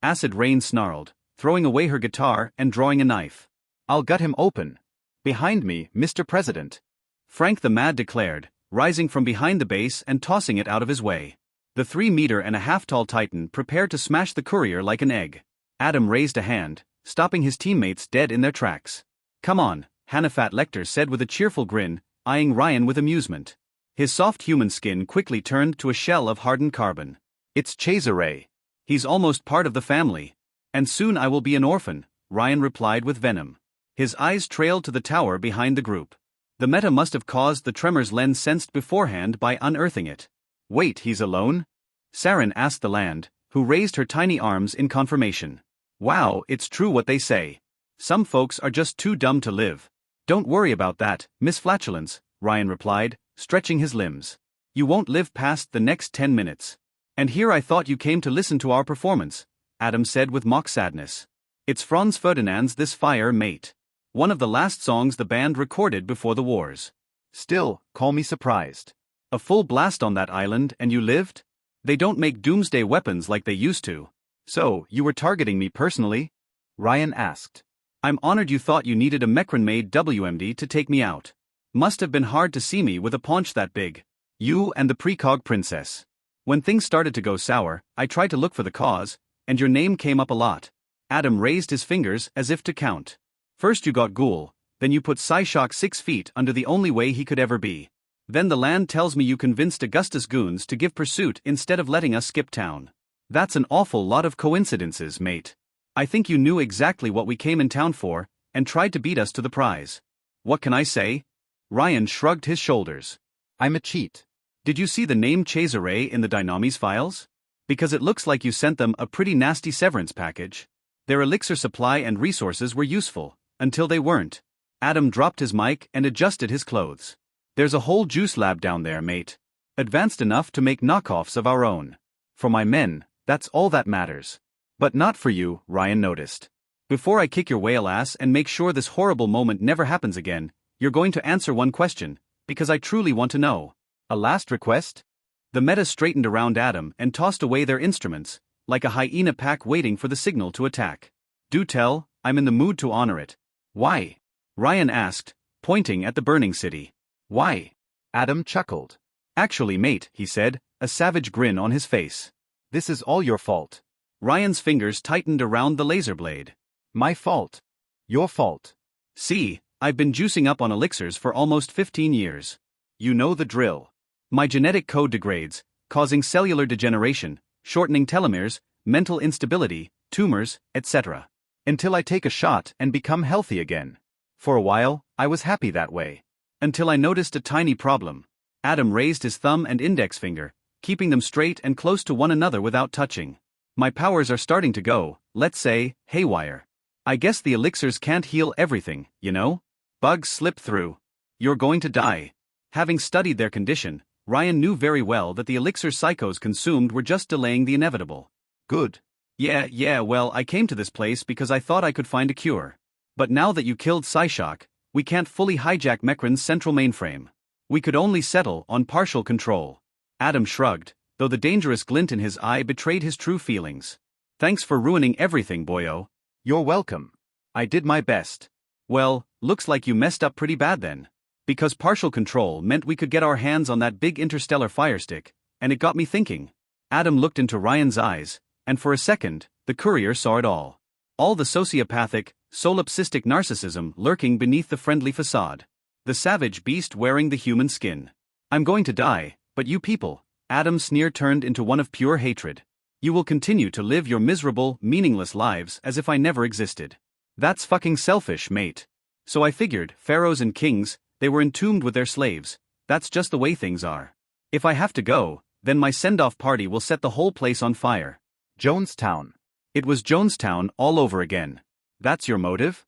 [SPEAKER 1] Acid Rain snarled, throwing away her guitar and drawing a knife. I'll gut him open. Behind me, Mr. President. Frank the Mad declared, rising from behind the base and tossing it out of his way. The 3-meter-and-a-half tall titan prepared to smash the courier like an egg. Adam raised a hand, stopping his teammates dead in their tracks. Come on, Hannafat Lecter said with a cheerful grin, eyeing Ryan with amusement. His soft human skin quickly turned to a shell of hardened carbon. It's Cesare. He's almost part of the family. And soon I will be an orphan, Ryan replied with venom. His eyes trailed to the tower behind the group. The meta must have caused the tremors Len sensed beforehand by unearthing it. Wait, he's alone? Saren asked the land, who raised her tiny arms in confirmation. Wow, it's true what they say. Some folks are just too dumb to live. Don't worry about that, Miss Flatulence, Ryan replied, stretching his limbs. You won't live past the next 10 minutes. And here I thought you came to listen to our performance, Adam said with mock sadness. It's Franz Ferdinand's This Fire Mate. One of the last songs the band recorded before the wars. Still, call me surprised. A full blast on that island and you lived? They don't make doomsday weapons like they used to. So, you were targeting me personally? Ryan asked. I'm honored you thought you needed a Mecron-made WMD to take me out. Must have been hard to see me with a paunch that big. You and the precog princess. When things started to go sour, I tried to look for the cause, and your name came up a lot. Adam raised his fingers as if to count. First you got Ghoul, then you put Psyshock 6 feet under the only way he could ever be. Then the land tells me you convinced Augustus Goons to give pursuit instead of letting us skip town. That's an awful lot of coincidences, mate. I think you knew exactly what we came in town for, and tried to beat us to the prize. What can I say? Ryan shrugged his shoulders. I'm a cheat. Did you see the name Cesare in the Dynamis files? Because it looks like you sent them a pretty nasty severance package. Their elixir supply and resources were useful, until they weren't. Adam dropped his mic and adjusted his clothes. There's a whole juice lab down there, mate. Advanced enough to make knockoffs of our own. For my men, that's all that matters. But not for you, Ryan noticed. Before I kick your whale ass and make sure this horrible moment never happens again, you're going to answer one question, because I truly want to know. A last request? The meta straightened around Adam and tossed away their instruments, like a hyena pack waiting for the signal to attack. Do tell, I'm in the mood to honor it. Why? Ryan asked, pointing at the burning city. Why? Adam chuckled. Actually, mate, he said, a savage grin on his face. This is all your fault. Ryan's fingers tightened around the laser blade.
[SPEAKER 3] My fault. Your fault.
[SPEAKER 1] See, I've been juicing up on elixirs for almost 15 years. You know the drill. My genetic code degrades, causing cellular degeneration, shortening telomeres, mental instability, tumors, etc.
[SPEAKER 3] Until I take a shot and become healthy again. For a while, I was happy that way.
[SPEAKER 1] Until I noticed a tiny problem. Adam raised his thumb and index finger, keeping them straight and close to one another without touching. My powers are starting to go, let's say, haywire. I guess the elixirs can't heal everything, you know? Bugs slip through. You're going to die. Having studied their condition, Ryan knew very well that the elixir psychos consumed were just delaying the inevitable.
[SPEAKER 3] Good.
[SPEAKER 1] Yeah, well, I came to this place because I thought I could find a cure. But now that you killed Psyshock, we can't fully hijack Mekran's central mainframe. We could only settle on partial control. Adam shrugged, though the dangerous glint in his eye betrayed his true feelings. Thanks for ruining everything, boyo.
[SPEAKER 3] You're welcome. I did my best.
[SPEAKER 1] Well, looks like you messed up pretty bad then. Because partial control meant we could get our hands on that big interstellar firestick, and it got me thinking. Adam looked into Ryan's eyes, and for a second, the courier saw it all. All the sociopathic, solipsistic narcissism lurking beneath the friendly facade. The savage beast wearing the human skin. I'm going to die, but you people, Adam's sneer turned into one of pure hatred. You will continue to live your miserable, meaningless lives as if I never existed. That's fucking selfish, mate. So I figured, pharaohs and kings, they were entombed with their slaves. That's just the way things are. If I have to go, then my send-off party will set the whole place on fire.
[SPEAKER 3] Jonestown.
[SPEAKER 1] It was Jonestown all over again. That's your motive?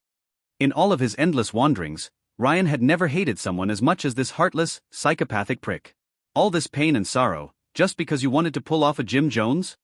[SPEAKER 1] In all of his endless wanderings, Ryan had never hated someone as much as this heartless, psychopathic prick. All this pain and sorrow, just because you wanted to pull off a Jim Jones?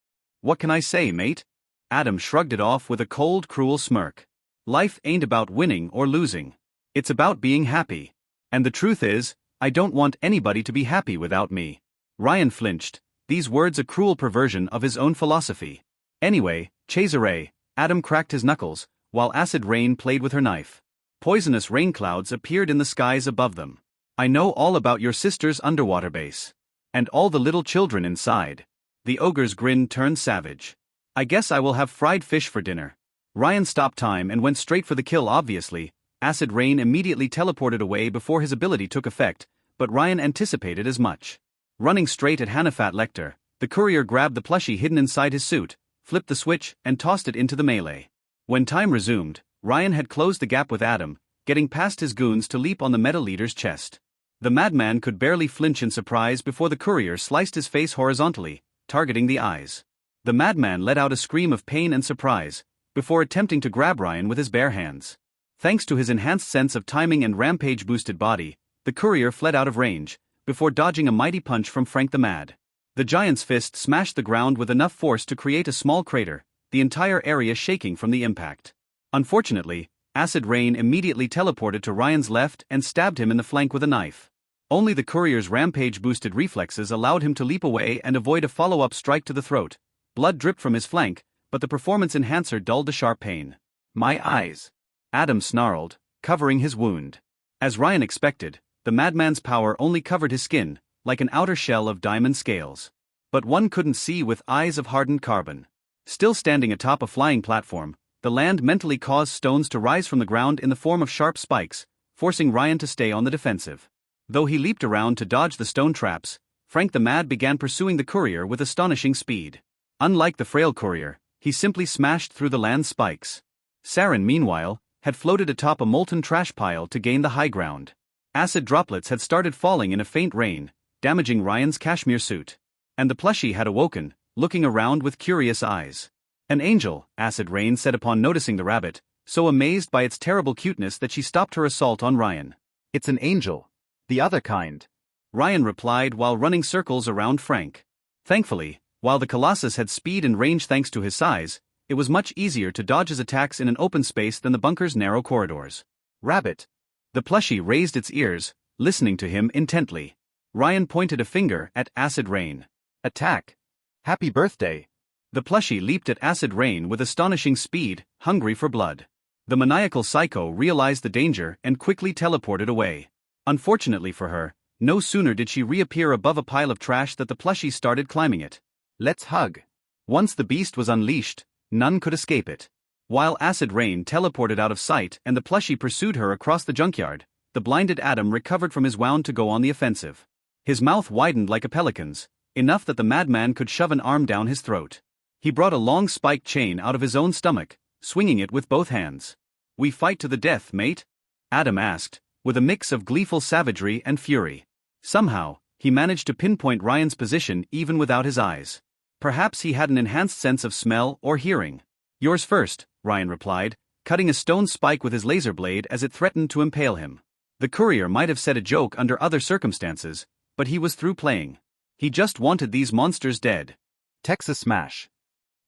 [SPEAKER 1] What can I say, mate? Adam shrugged it off with a cold, cruel smirk. Life ain't about winning or losing. It's about being happy. And the truth is, I don't want anybody to be happy without me. Ryan flinched, these words a cruel perversion of his own philosophy. Anyway, Cesare, Adam cracked his knuckles, while acid rain played with her knife. Poisonous rain clouds appeared in the skies above them. I know all about your sister's underwater base. And all the little children inside. The ogre's grin turned savage. I guess I will have fried fish for dinner. Ryan stopped time and went straight for the kill obviously. Acid rain immediately teleported away before his ability took effect, but Ryan anticipated as much. Running straight at Hannafat Lecter, the courier grabbed the plushie hidden inside his suit, flipped the switch, and tossed it into the melee. When time resumed, Ryan had closed the gap with Adam, getting past his goons to leap on the meta leader's chest. The madman could barely flinch in surprise before the courier sliced his face horizontally, targeting the eyes. The madman let out a scream of pain and surprise, before attempting to grab Ryan with his bare hands. Thanks to his enhanced sense of timing and rampage-boosted body, the courier fled out of range, before dodging a mighty punch from Frank the Mad. The giant's fist smashed the ground with enough force to create a small crater, the entire area shaking from the impact. Unfortunately, acid rain immediately teleported to Ryan's left and stabbed him in the flank with a knife. Only the courier's rampage-boosted reflexes allowed him to leap away and avoid a follow-up strike to the throat. Blood dripped from his flank, but the performance enhancer dulled the sharp pain. My eyes. Adam snarled, covering his wound. As Ryan expected, the madman's power only covered his skin, like an outer shell of diamond scales. But one couldn't see with eyes of hardened carbon. Still standing atop a flying platform, the land mentally caused stones to rise from the ground in the form of sharp spikes, forcing Ryan to stay on the defensive. Though he leaped around to dodge the stone traps, Frank the Mad began pursuing the courier with astonishing speed. Unlike the frail courier, he simply smashed through the land spikes. Saren, meanwhile, had floated atop a molten trash pile to gain the high ground. Acid droplets had started falling in a faint rain, damaging Ryan's cashmere suit. And the plushie had awoken, looking around with curious eyes. An angel, Acid Rain said upon noticing the rabbit, so amazed by its terrible cuteness that she stopped her assault on Ryan.
[SPEAKER 3] It's an angel. The other kind.
[SPEAKER 1] Ryan replied while running circles around Frank. Thankfully, while the Colossus had speed and range thanks to his size, it was much easier to dodge his attacks in an open space than the bunker's narrow corridors. Rabbit. The plushie raised its ears, listening to him intently. Ryan pointed a finger at Acid Rain. Attack. Happy birthday. The plushie leaped at Acid Rain with astonishing speed, hungry for blood. The maniacal psycho realized the danger and quickly teleported away. Unfortunately for her, no sooner did she reappear above a pile of trash that the plushie started climbing it. Let's hug.
[SPEAKER 3] Once the beast was unleashed, none could escape it. While acid rain teleported out of sight and the plushie pursued her across the junkyard, the blinded Adam recovered from his wound to go on the offensive. His mouth widened like a pelican's, enough that the madman could shove an arm down his throat. He brought a long spiked chain out of his own stomach, swinging it with both hands. "We fight to the death, mate?" Adam asked, with a mix of gleeful savagery and fury. Somehow, he managed to pinpoint Ryan's position even without his eyes. Perhaps he had an enhanced sense of smell or hearing. "Yours first," Ryan replied, cutting a stone spike with his laser blade as it threatened to impale him. The courier might have said a joke under other circumstances, but he was through playing. He just wanted these monsters dead. Texas smash.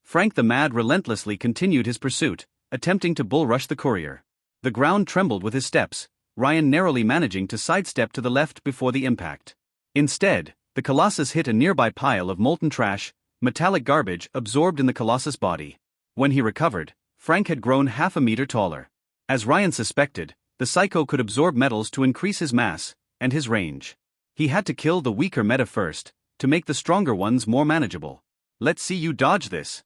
[SPEAKER 3] Frank the Mad relentlessly continued his pursuit, attempting to bull-rush the courier. The ground trembled with his steps, Ryan narrowly managing to sidestep to the left before the impact. Instead, the Colossus hit a nearby pile of molten trash, metallic garbage absorbed in the Colossus' body. When he recovered, Frank had grown half a meter taller. As Ryan suspected, the Psycho could absorb metals to increase his mass and his range. He had to kill the weaker meta first, to make the stronger ones more manageable. "Let's see you dodge this."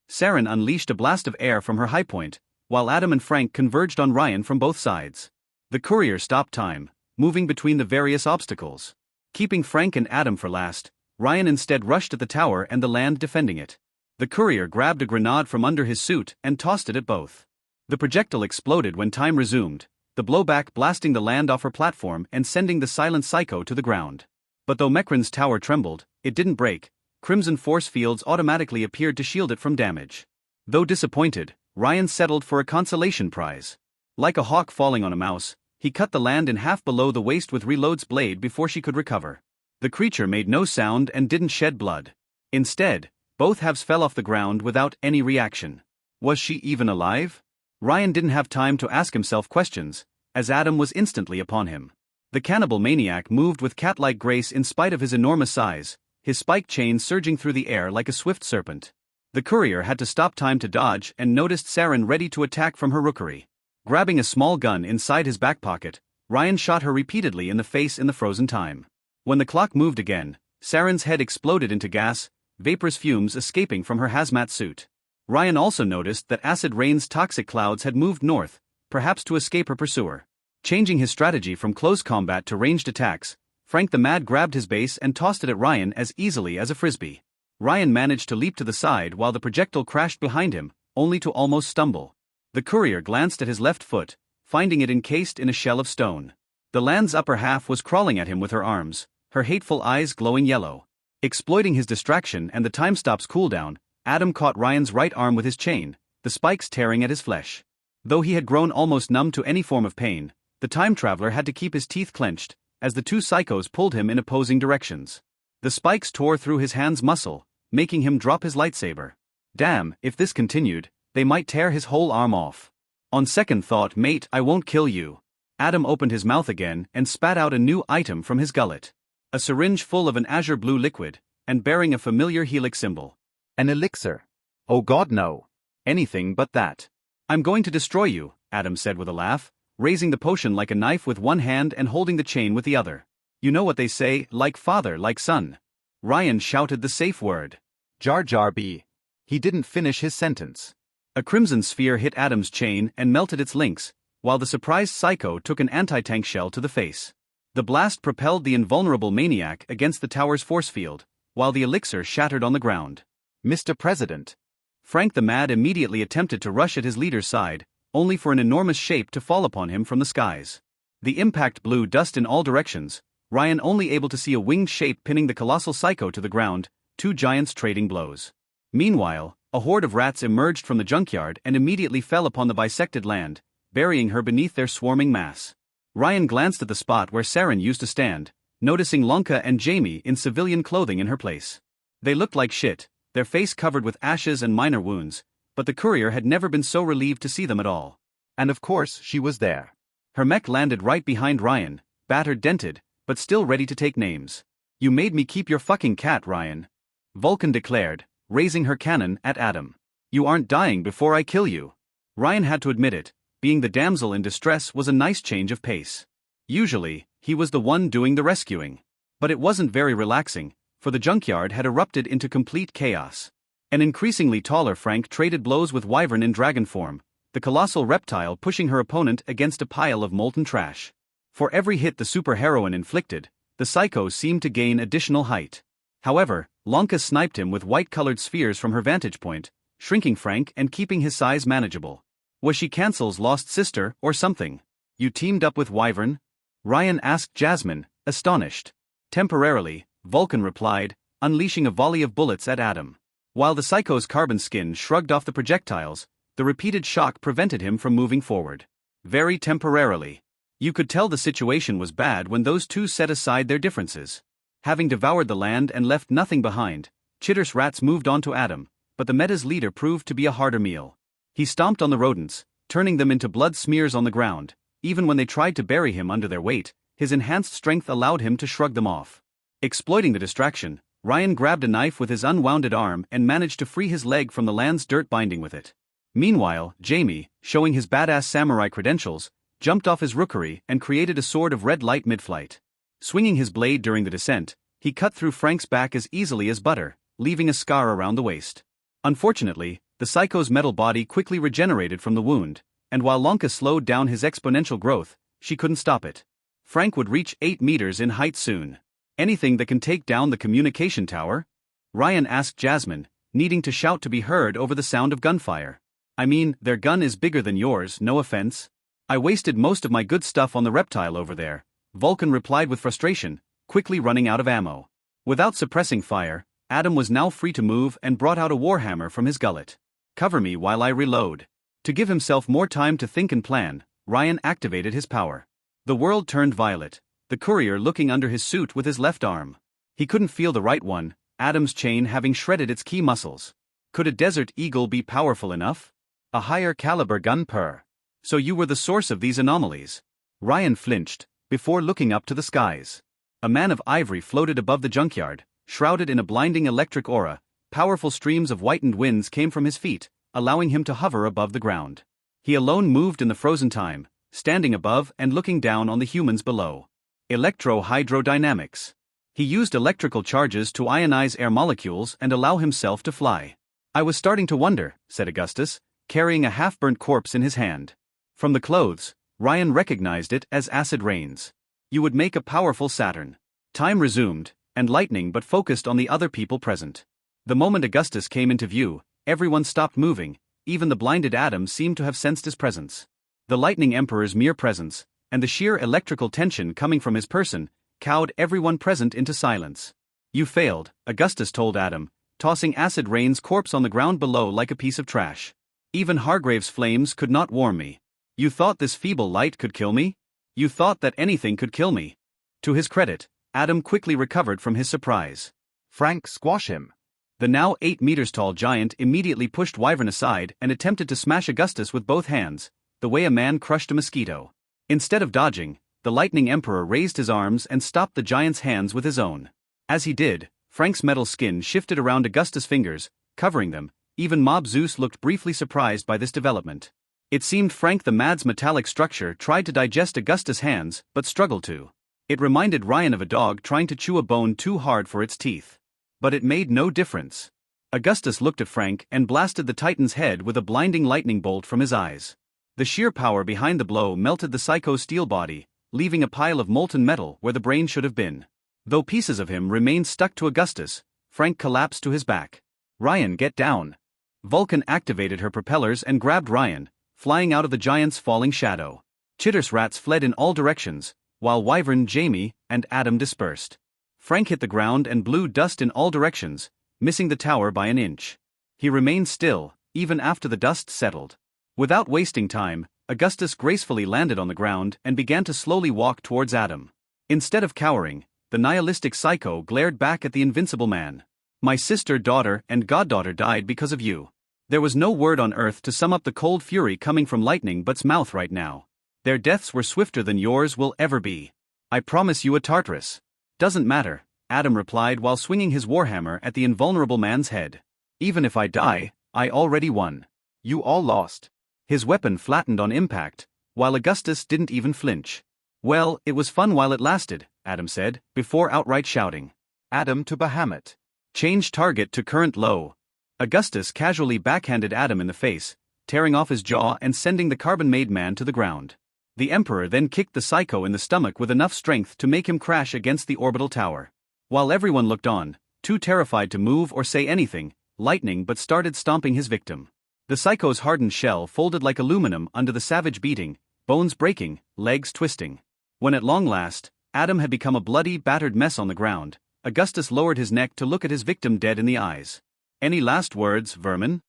[SPEAKER 3] Saren unleashed a blast of air from her high point, while Adam and Frank converged on Ryan from both sides. The courier stopped time, moving between the various obstacles. Keeping Frank and Adam for last, Ryan instead rushed at the tower and the land defending it. The courier grabbed a grenade from under his suit and tossed it at both. The projectile exploded when time resumed, the blowback blasting the land off her platform and sending the silent Psycho to the ground. But though Mekran's tower trembled, it didn't break. Crimson force fields automatically appeared to shield it from damage. Though disappointed, Ryan settled for a consolation prize. Like a hawk falling on a mouse, he cut the land in half below the waist with Reload's blade before she could recover. The creature made no sound and didn't shed blood. Instead, both halves fell off the ground without any reaction. Was she even alive? Ryan didn't have time to ask himself questions, as Adam was instantly upon him. The cannibal maniac moved with cat-like grace in spite of his enormous size, his spiked chain surging through the air like a swift serpent. The courier had to stop time to dodge and noticed Saren ready to attack from her rookery. Grabbing a small gun inside his back pocket, Ryan shot her repeatedly in the face in the frozen time. When the clock moved again, Saren's head exploded into gas, vaporous fumes escaping from her hazmat suit. Ryan also noticed that Acid Rain's toxic clouds had moved north, perhaps to escape her pursuer. Changing his strategy from close combat to ranged attacks, Frank the Mad grabbed his base and tossed it at Ryan as easily as a frisbee. Ryan managed to leap to the side while the projectile crashed behind him, only to almost stumble. The courier glanced at his left foot, finding it encased in a shell of stone. The land's upper half was crawling at him with her arms, her hateful eyes glowing yellow. Exploiting his distraction and the time stop's cooldown, Adam caught Ryan's right arm with his chain, the spikes tearing at his flesh. Though he had grown almost numb to any form of pain, the time traveler had to keep his teeth clenched, as the two psychos pulled him in opposing directions. The spikes tore through his hand's muscle, making him drop his lightsaber. Damn, if this continued, they might tear his whole arm off. "On second thought, mate, I won't kill you." Adam opened his mouth again and spat out a new item from his gullet. A syringe full of an azure blue liquid, and bearing a familiar helix symbol. An elixir. Oh god no. Anything but that. "I'm going to destroy you," Adam said with a laugh, raising the potion like a knife with one hand and holding the chain with the other. "You know what they say, like father, like son." Ryan shouted the safe word. Jar Jar B. He didn't finish his sentence. A crimson sphere hit Adam's chain and melted its links, while the surprised Psycho took an anti-tank shell to the face. The blast propelled the invulnerable maniac against the tower's force field, while the elixir shattered on the ground. "Mr. President." Frank the Mad immediately attempted to rush at his leader's side, only for an enormous shape to fall upon him from the skies. The impact blew dust in all directions, Ryan only able to see a winged shape pinning the colossal Psycho to the ground, two giants trading blows. Meanwhile, a horde of rats emerged from the junkyard and immediately fell upon the bisected land, burying her beneath their swarming mass. Ryan glanced at the spot where Saren used to stand, noticing Lonka and Jamie in civilian clothing in her place. They looked like shit, their face covered with ashes and minor wounds, but the courier had never been so relieved to see them at all. And of course she was there. Her mech landed right behind Ryan, battered, dented, but still ready to take names. "You made me keep your fucking cat, Ryan," Vulcan declared, raising her cannon at Adam. "You aren't dying before I kill you." Ryan had to admit it, being the damsel in distress was a nice change of pace. Usually, he was the one doing the rescuing. But it wasn't very relaxing, for the junkyard had erupted into complete chaos. An increasingly taller Frank traded blows with Wyvern in dragon form, the colossal reptile pushing her opponent against a pile of molten trash. For every hit the superheroine inflicted, the psycho seemed to gain additional height. However, Lanka sniped him with white-colored spheres from her vantage point, shrinking Frank and keeping his size manageable. Was she Cancel's lost sister or something? You teamed up with Wyvern? Ryan asked Jasmine, astonished. Temporarily, Vulcan replied, unleashing a volley of bullets at Adam. While the psycho's carbon skin shrugged off the projectiles, the repeated shock prevented him from moving forward. Very temporarily. You could tell the situation was bad when those two set aside their differences. Having devoured the land and left nothing behind, Chitter's rats moved on to Adam, but the meta's leader proved to be a harder meal. He stomped on the rodents, turning them into blood smears on the ground. Even when they tried to bury him under their weight, his enhanced strength allowed him to shrug them off. Exploiting the distraction, Ryan grabbed a knife with his unwounded arm and managed to free his leg from the land's dirt binding with it. Meanwhile, Jamie, showing his badass samurai credentials, jumped off his rookery and created a sword of red light mid-flight. Swinging his blade during the descent, he cut through Frank's back as easily as butter, leaving a scar around the waist. Unfortunately, the psycho's metal body quickly regenerated from the wound, and while Lanka slowed down his exponential growth, she couldn't stop it. Frank would reach 8 meters in height soon. Anything that can take down the communication tower? Ryan asked Jasmine, needing to shout to be heard over the sound of gunfire. I mean, their gun is bigger than yours, no offense. I wasted most of my good stuff on the reptile over there, Vulcan replied with frustration, quickly running out of ammo. Without suppressing fire, Adam was now free to move and brought out a warhammer from his gullet. Cover me while I reload. To give himself more time to think and plan, Ryan activated his power. The world turned violet, the courier looking under his suit with his left arm. He couldn't feel the right one, Adam's chain having shredded its key muscles. Could a Desert Eagle be powerful enough? A higher caliber gun per. So you were the source of these anomalies. Ryan flinched, before looking up to the skies. A man of ivory floated above the junkyard, shrouded in a blinding electric aura. Powerful streams of whitened winds came from his feet, allowing him to hover above the ground. He alone moved in the frozen time, standing above and looking down on the humans below. Electro-hydrodynamics. He used electrical charges to ionize air molecules and allow himself to fly. I was starting to wonder, said Augustus, carrying a half-burnt corpse in his hand. From the clothes, Ryan recognized it as acid rains. You would make a powerful Saturn. Time resumed, and lightning but focused on the other people present. The moment Augustus came into view, everyone stopped moving, even the blinded Adam seemed to have sensed his presence. The Lightning Emperor's mere presence, and the sheer electrical tension coming from his person, cowed everyone present into silence. You failed, Augustus told Adam, tossing Acid Rain's corpse on the ground below like a piece of trash. Even Hargrave's flames could not warm me. You thought this feeble light could kill me? You thought that anything could kill me. To his credit, Adam quickly recovered from his surprise.
[SPEAKER 1] Frank, squash him.
[SPEAKER 3] The now 8 meters tall giant immediately pushed Wyvern aside and attempted to smash Augustus with both hands, the way a man crushed a mosquito. Instead of dodging, the Lightning Emperor raised his arms and stopped the giant's hands with his own. As he did, Frank's metal skin shifted around Augustus' fingers, covering them. Even Mob Zeus looked briefly surprised by this development. It seemed Frank the Mad's metallic structure tried to digest Augustus' hands, but struggled to. It reminded Ryan of a dog trying to chew a bone too hard for its teeth. But it made no difference. Augustus looked at Frank and blasted the Titan's head with a blinding lightning bolt from his eyes. The sheer power behind the blow melted the psycho's steel body, leaving a pile of molten metal where the brain should have been. Though pieces of him remained stuck to Augustus, Frank collapsed to his back. Ryan, get down. Vulcan activated her propellers and grabbed Ryan, flying out of the giant's falling shadow. Chitter's rats fled in all directions, while Wyvern, Jamie, and Adam dispersed. Frank hit the ground and blew dust in all directions, missing the tower by an inch. He remained still, even after the dust settled. Without wasting time, Augustus gracefully landed on the ground and began to slowly walk towards Adam. Instead of cowering, the nihilistic psycho glared back at the invincible man. My sister, daughter, and goddaughter died because of you. There was no word on earth to sum up the cold fury coming from Lightning But's mouth right now. Their deaths were swifter than yours will ever be. I promise you a Tartarus. Doesn't matter, Adam replied while swinging his warhammer at the invulnerable man's head. Even if I die, I already won. You all lost. His weapon flattened on impact, while Augustus didn't even flinch. Well, it was fun while it lasted, Adam said, before outright shouting. Adam to Bahamut. Change target to current low. Augustus casually backhanded Adam in the face, tearing off his jaw and sending the carbon-made man to the ground. The Emperor then kicked the psycho in the stomach with enough strength to make him crash against the orbital tower. While everyone looked on, too terrified to move or say anything, Lightning but started stomping his victim. The psycho's hardened shell folded like aluminum under the savage beating, bones breaking, legs twisting. When at long last, Adam had become a bloody, battered mess on the ground, Augustus lowered his neck to look at his victim dead in the eyes. "Any last words, vermin?"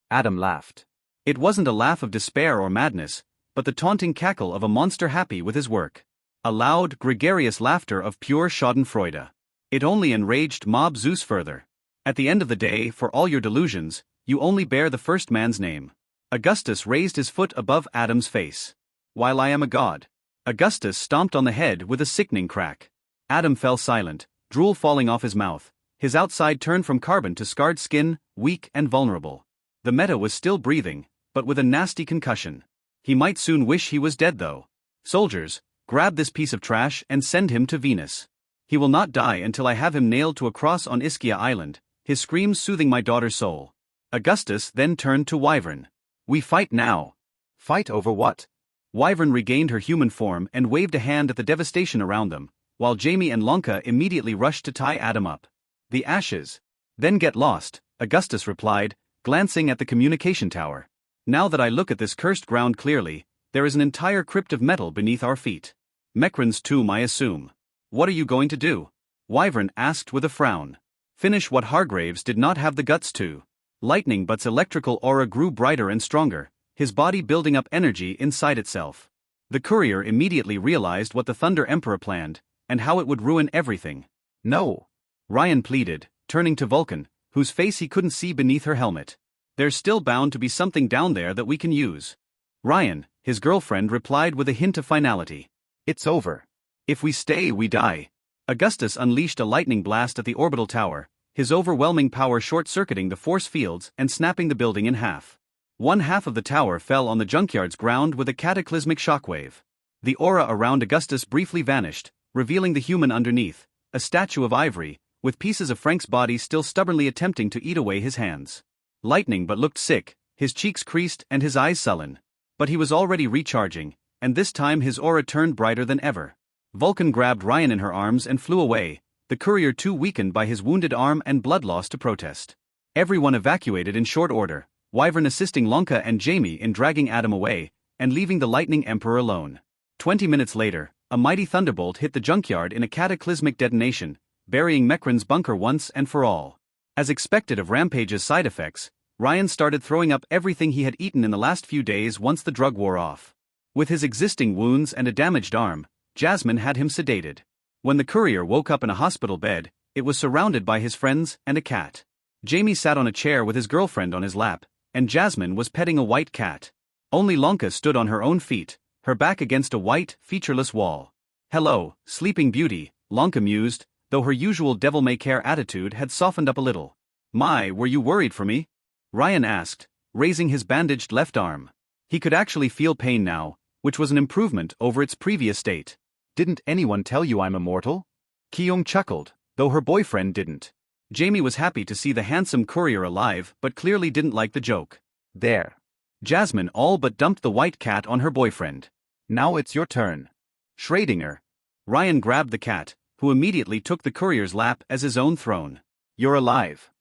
[SPEAKER 3] Adam laughed. It wasn't a laugh of despair or madness, but the taunting cackle of a monster happy with his work. A loud, gregarious laughter of pure schadenfreude. It only enraged Mob Zeus further. At the end of the day, for all your delusions, you only bear the first man's name. Augustus raised his foot above Adam's face. "While I am a god." Augustus stomped on the head with a sickening crack. Adam fell silent, drool falling off his mouth, his outside turned from carbon to scarred skin, weak and vulnerable. The meta was still breathing, but with a nasty concussion. He might soon wish he was dead though. "Soldiers, grab this piece of trash and send him to Venus. He will not die until I have him nailed to a cross on Ischia Island," his screams soothing my daughter's soul. Augustus then turned to Wyvern. "We fight now." "Fight over what?" Wyvern regained her human form and waved a hand at the devastation around them, while Jamie and Lonka immediately rushed to tie Adam up. "The ashes. Then get lost," Augustus replied, glancing at the communication tower. "Now that I look at this cursed ground clearly, there is an entire crypt of metal beneath our feet. Mecran's tomb, I assume. What are you going to do?" Wyvern asked with a frown. "Finish what Hargraves did not have the guts to." Lightning Butt's electrical aura grew brighter and stronger, his body building up energy inside itself. The courier immediately realized what the Thunder Emperor planned, and how it would ruin everything. "No," Ryan pleaded, turning to Vulcan, whose face he couldn't see beneath her helmet. "There's still bound to be something down there that we can use." Ryan, his girlfriend, replied with a hint of finality. "It's over. If we stay, we die." Augustus unleashed a lightning blast at the orbital tower, his overwhelming power short-circuiting the force fields and snapping the building in half. One half of the tower fell on the junkyard's ground with a cataclysmic shockwave. The aura around Augustus briefly vanished, revealing the human underneath, a statue of ivory, with pieces of Frank's body still stubbornly attempting to eat away his hands. Lightning but looked sick, his cheeks creased and his eyes sullen. But he was already recharging, and this time his aura turned brighter than ever. Vulcan grabbed Ryan in her arms and flew away, the courier too weakened by his wounded arm and blood loss to protest. Everyone evacuated in short order, Wyvern assisting Lonka and Jamie in dragging Adam away, and leaving the Lightning Emperor alone. 20 minutes later, a mighty thunderbolt hit the junkyard in a cataclysmic detonation, burying Mecran's bunker once and for all. As expected of Rampage's side effects, Ryan started throwing up everything he had eaten in the last few days once the drug wore off. With his existing wounds and a damaged arm, Jasmine had him sedated. When the courier woke up in a hospital bed, it was surrounded by his friends and a cat. Jamie sat on a chair with his girlfriend on his lap, and Jasmine was petting a white cat. Only Lonka stood on her own feet, her back against a white, featureless wall. "Hello, Sleeping Beauty," Lonka mused, though her usual devil-may-care attitude had softened up a little. "My, were you worried for me?" Ryan asked, raising his bandaged left arm. He could actually feel pain now, which was an improvement over its previous state. "Didn't anyone tell you I'm immortal?" Kyung chuckled, though her boyfriend didn't. Jamie was happy to see the handsome courier alive but clearly didn't like the joke. "There." Jasmine all but dumped the white cat on her boyfriend. "Now it's your turn." "Schrödinger." Ryan grabbed the cat, who immediately took the courier's lap as his own throne. "You're alive."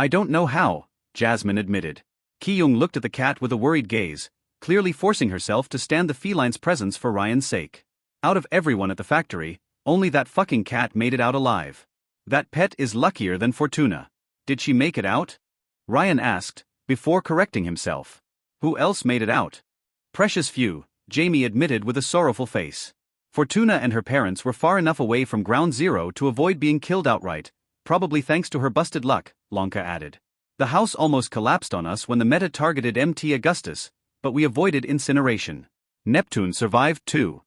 [SPEAKER 3] "I don't know how," Jasmine admitted. Kyung looked at the cat with a worried gaze, clearly forcing herself to stand the feline's presence for Ryan's sake. Out of everyone at the factory, only that fucking cat made it out alive. That pet is luckier than Fortuna. Did she make it out? Ryan asked, before correcting himself. Who else made it out? Precious few, Jamie admitted with a sorrowful face. Fortuna and her parents were far enough away from ground zero to avoid being killed outright, probably thanks to her busted luck, Lonka added. The house almost collapsed on us when the meta targeted MT Augustus, but we avoided incineration. Neptune survived too.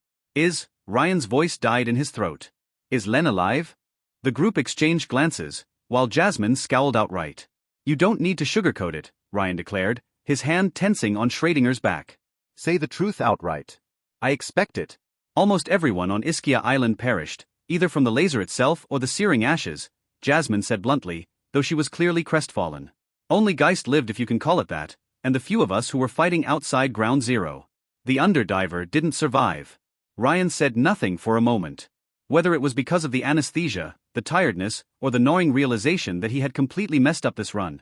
[SPEAKER 3] Ryan's voice died in his throat. Is Len alive? The group exchanged glances, while Jasmine scowled outright. You don't need to sugarcoat it, Ryan declared, his hand tensing on Schrödinger's back. Say the truth outright. I expect it. Almost everyone on Ischia Island perished, either from the laser itself or the searing ashes, Jasmine said bluntly, though she was clearly crestfallen. Only Geist lived, if you can call it that, and the few of us who were fighting outside Ground Zero. The underdiver didn't survive. Ryan said nothing for a moment. Whether it was because of the anesthesia, the tiredness, or the gnawing realization that he had completely messed up this run,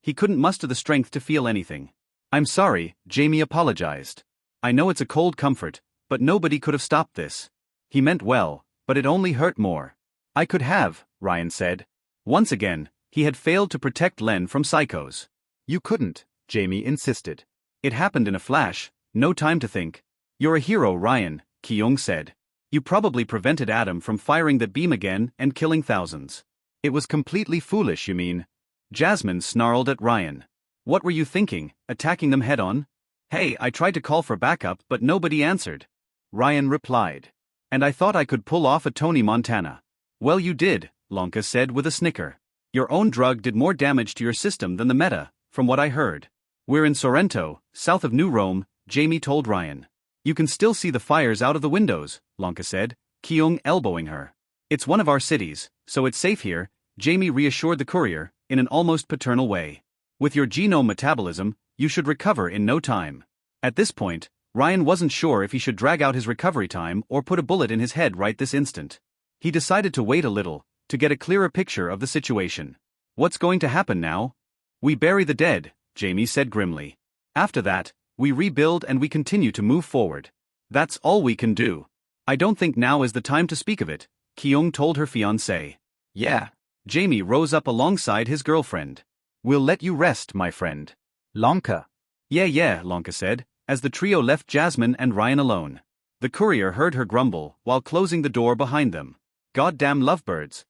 [SPEAKER 3] he couldn't muster the strength to feel anything. "I'm sorry," Jamie apologized. "I know it's a cold comfort, but nobody could have stopped this." He meant well, but it only hurt more. "I could have," Ryan said. Once again, he had failed to protect Len from psychos. "You couldn't," Jamie insisted. "It happened in a flash, no time to think." "You're a hero, Ryan," Kyung said. "You probably prevented Adam from firing the beam again and killing thousands." "It was completely foolish, you mean?" Jasmine snarled at Ryan. "What were you thinking, attacking them head-on?" "Hey, I tried to call for backup but nobody answered," Ryan replied. "And I thought I could pull off a Tony Montana." "Well, you did," Lonka said with a snicker. "Your own drug did more damage to your system than the meta, from what I heard." "We're in Sorrento, south of New Rome," Jamie told Ryan. "You can still see the fires out of the windows," Lonka said, Kyung elbowing her. "It's one of our cities, so it's safe here," Jamie reassured the courier, in an almost paternal way. "With your genome metabolism, you should recover in no time." At this point, Ryan wasn't sure if he should drag out his recovery time or put a bullet in his head right this instant. He decided to wait a little, to get a clearer picture of the situation. "What's going to happen now?" "We bury the dead," Jamie said grimly. "After that, we rebuild and we continue to move forward. That's all we can do." "I don't think now is the time to speak of it," Kyung told her fiancé. "Yeah." Jamie rose up alongside his girlfriend. "We'll let you rest, my friend." "Lonka." Yeah, Lonka said, as the trio left Jasmine and Ryan alone. The courier heard her grumble while closing the door behind them. "Goddamn lovebirds."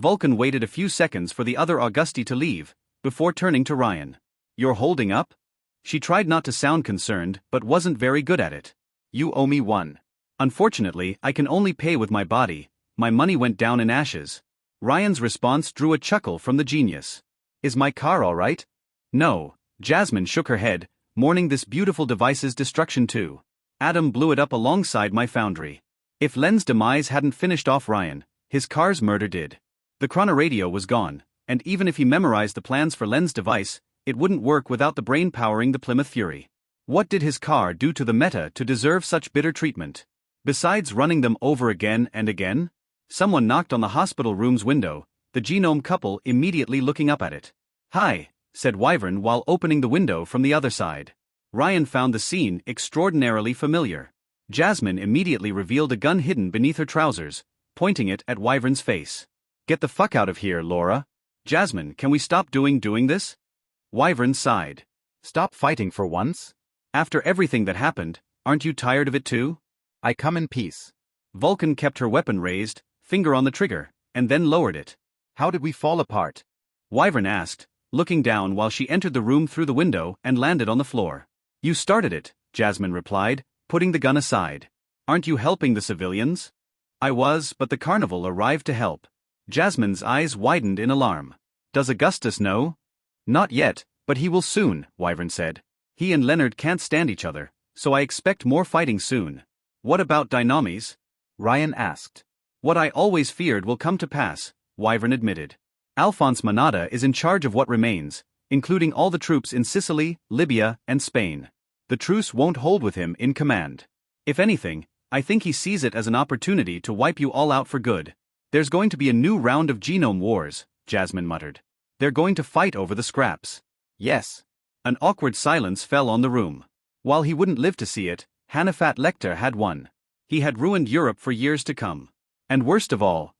[SPEAKER 3] Vulcan waited a few seconds for the other Augusti to leave, before turning to Ryan. "You're holding up?" She tried not to sound concerned but wasn't very good at it. "You owe me one." "Unfortunately, I can only pay with my body, my money went down in ashes." Ryan's response drew a chuckle from the genius. "Is my car all right?" "No." Jasmine shook her head, mourning this beautiful device's destruction too. "Adam blew it up alongside my foundry." If Len's demise hadn't finished off Ryan, his car's murder did. The chronoradio was gone, and even if he memorized the plans for Len's device, it wouldn't work without the brain powering the Plymouth Fury. What did his car do to the meta to deserve such bitter treatment? Besides running them over again and again? Someone knocked on the hospital room's window, the genome couple immediately looking up at it. "Hi," said Wyvern while opening the window from the other side. Ryan found the scene extraordinarily familiar. Jasmine immediately revealed a gun hidden beneath her trousers, pointing it at Wyvern's face. "Get the fuck out of here, Laura." "Jasmine, can we stop doing this?" Wyvern sighed. "Stop fighting for once? After everything that happened, aren't you tired of it too?" "I come in peace." Vulcan kept her weapon raised, finger on the trigger, and then lowered it. "How did we fall apart?" Wyvern asked, looking down while she entered the room through the window and landed on the floor. "You started it," Jasmine replied, putting the gun aside. "Aren't you helping the civilians?" "I was, but the carnival arrived to help." Jasmine's eyes widened in alarm. "Does Augustus know?" "Not yet, but he will soon," Wyvern said. "He and Leonard can't stand each other, so I expect more fighting soon." "What about Dynamis?" Ryan asked. "What I always feared will come to pass," Wyvern admitted. "Alphonse Manada is in charge of what remains, including all the troops in Sicily, Libya, and Spain. The truce won't hold with him in command. If anything, I think he sees it as an opportunity to wipe you all out for good." "There's going to be a new round of genome wars," Jasmine muttered. "They're going to fight over the scraps." "Yes." An awkward silence fell on the room. While he wouldn't live to see it, Hannafat Lecter had won. He had ruined Europe for years to come. And worst of all,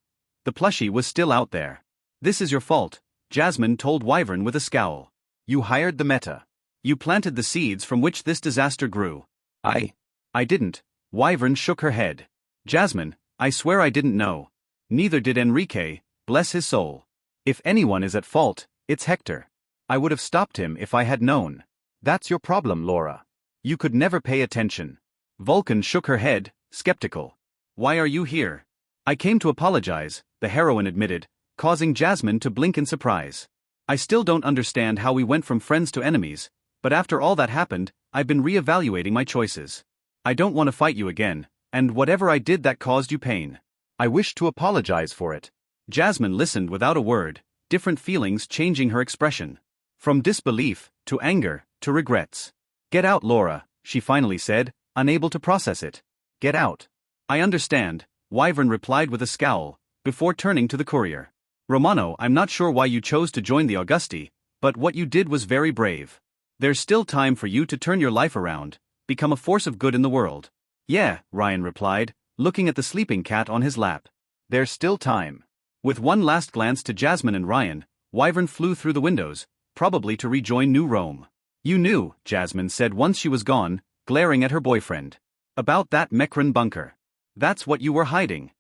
[SPEAKER 3] the plushie was still out there. "This is your fault," Jasmine told Wyvern with a scowl. "You hired the meta. You planted the seeds from which this disaster grew." I didn't." Wyvern shook her head. "Jasmine, I swear I didn't know. Neither did Enrique, bless his soul. If anyone is at fault, it's Hector. I would have stopped him if I had known." "That's your problem, Laura. You could never pay attention." Vulcan shook her head, skeptical. "Why are you here?" "I came to apologize," the heroine admitted, causing Jasmine to blink in surprise. "I still don't understand how we went from friends to enemies, but after all that happened, I've been re-evaluating my choices. I don't want to fight you again, and whatever I did that caused you pain. I wish to apologize for it." Jasmine listened without a word, different feelings changing her expression.
[SPEAKER 1] From disbelief, to anger, to regrets. "Get out, Laura," she finally said, unable to process it. "Get out." "I understand," Wyvern replied with a scowl, before turning to the courier. "Romano, I'm not sure why you chose to join the Augusti, but what you did was very brave. There's still time for you to turn your life around, become a force of good in the world." "Yeah," Ryan replied, looking at the sleeping cat on his lap. "There's still time." With one last glance to Jasmine and Ryan, Wyvern flew through the windows, probably to rejoin New Rome. "You knew," Jasmine said once she was gone, glaring at her boyfriend. "About that Mekran bunker. That's what you were hiding."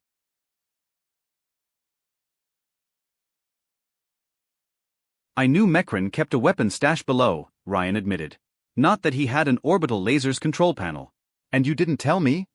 [SPEAKER 1] "I knew Mekran kept a weapon stash below," Ryan admitted. "Not that he had an orbital lasers control panel." "And you didn't tell me?"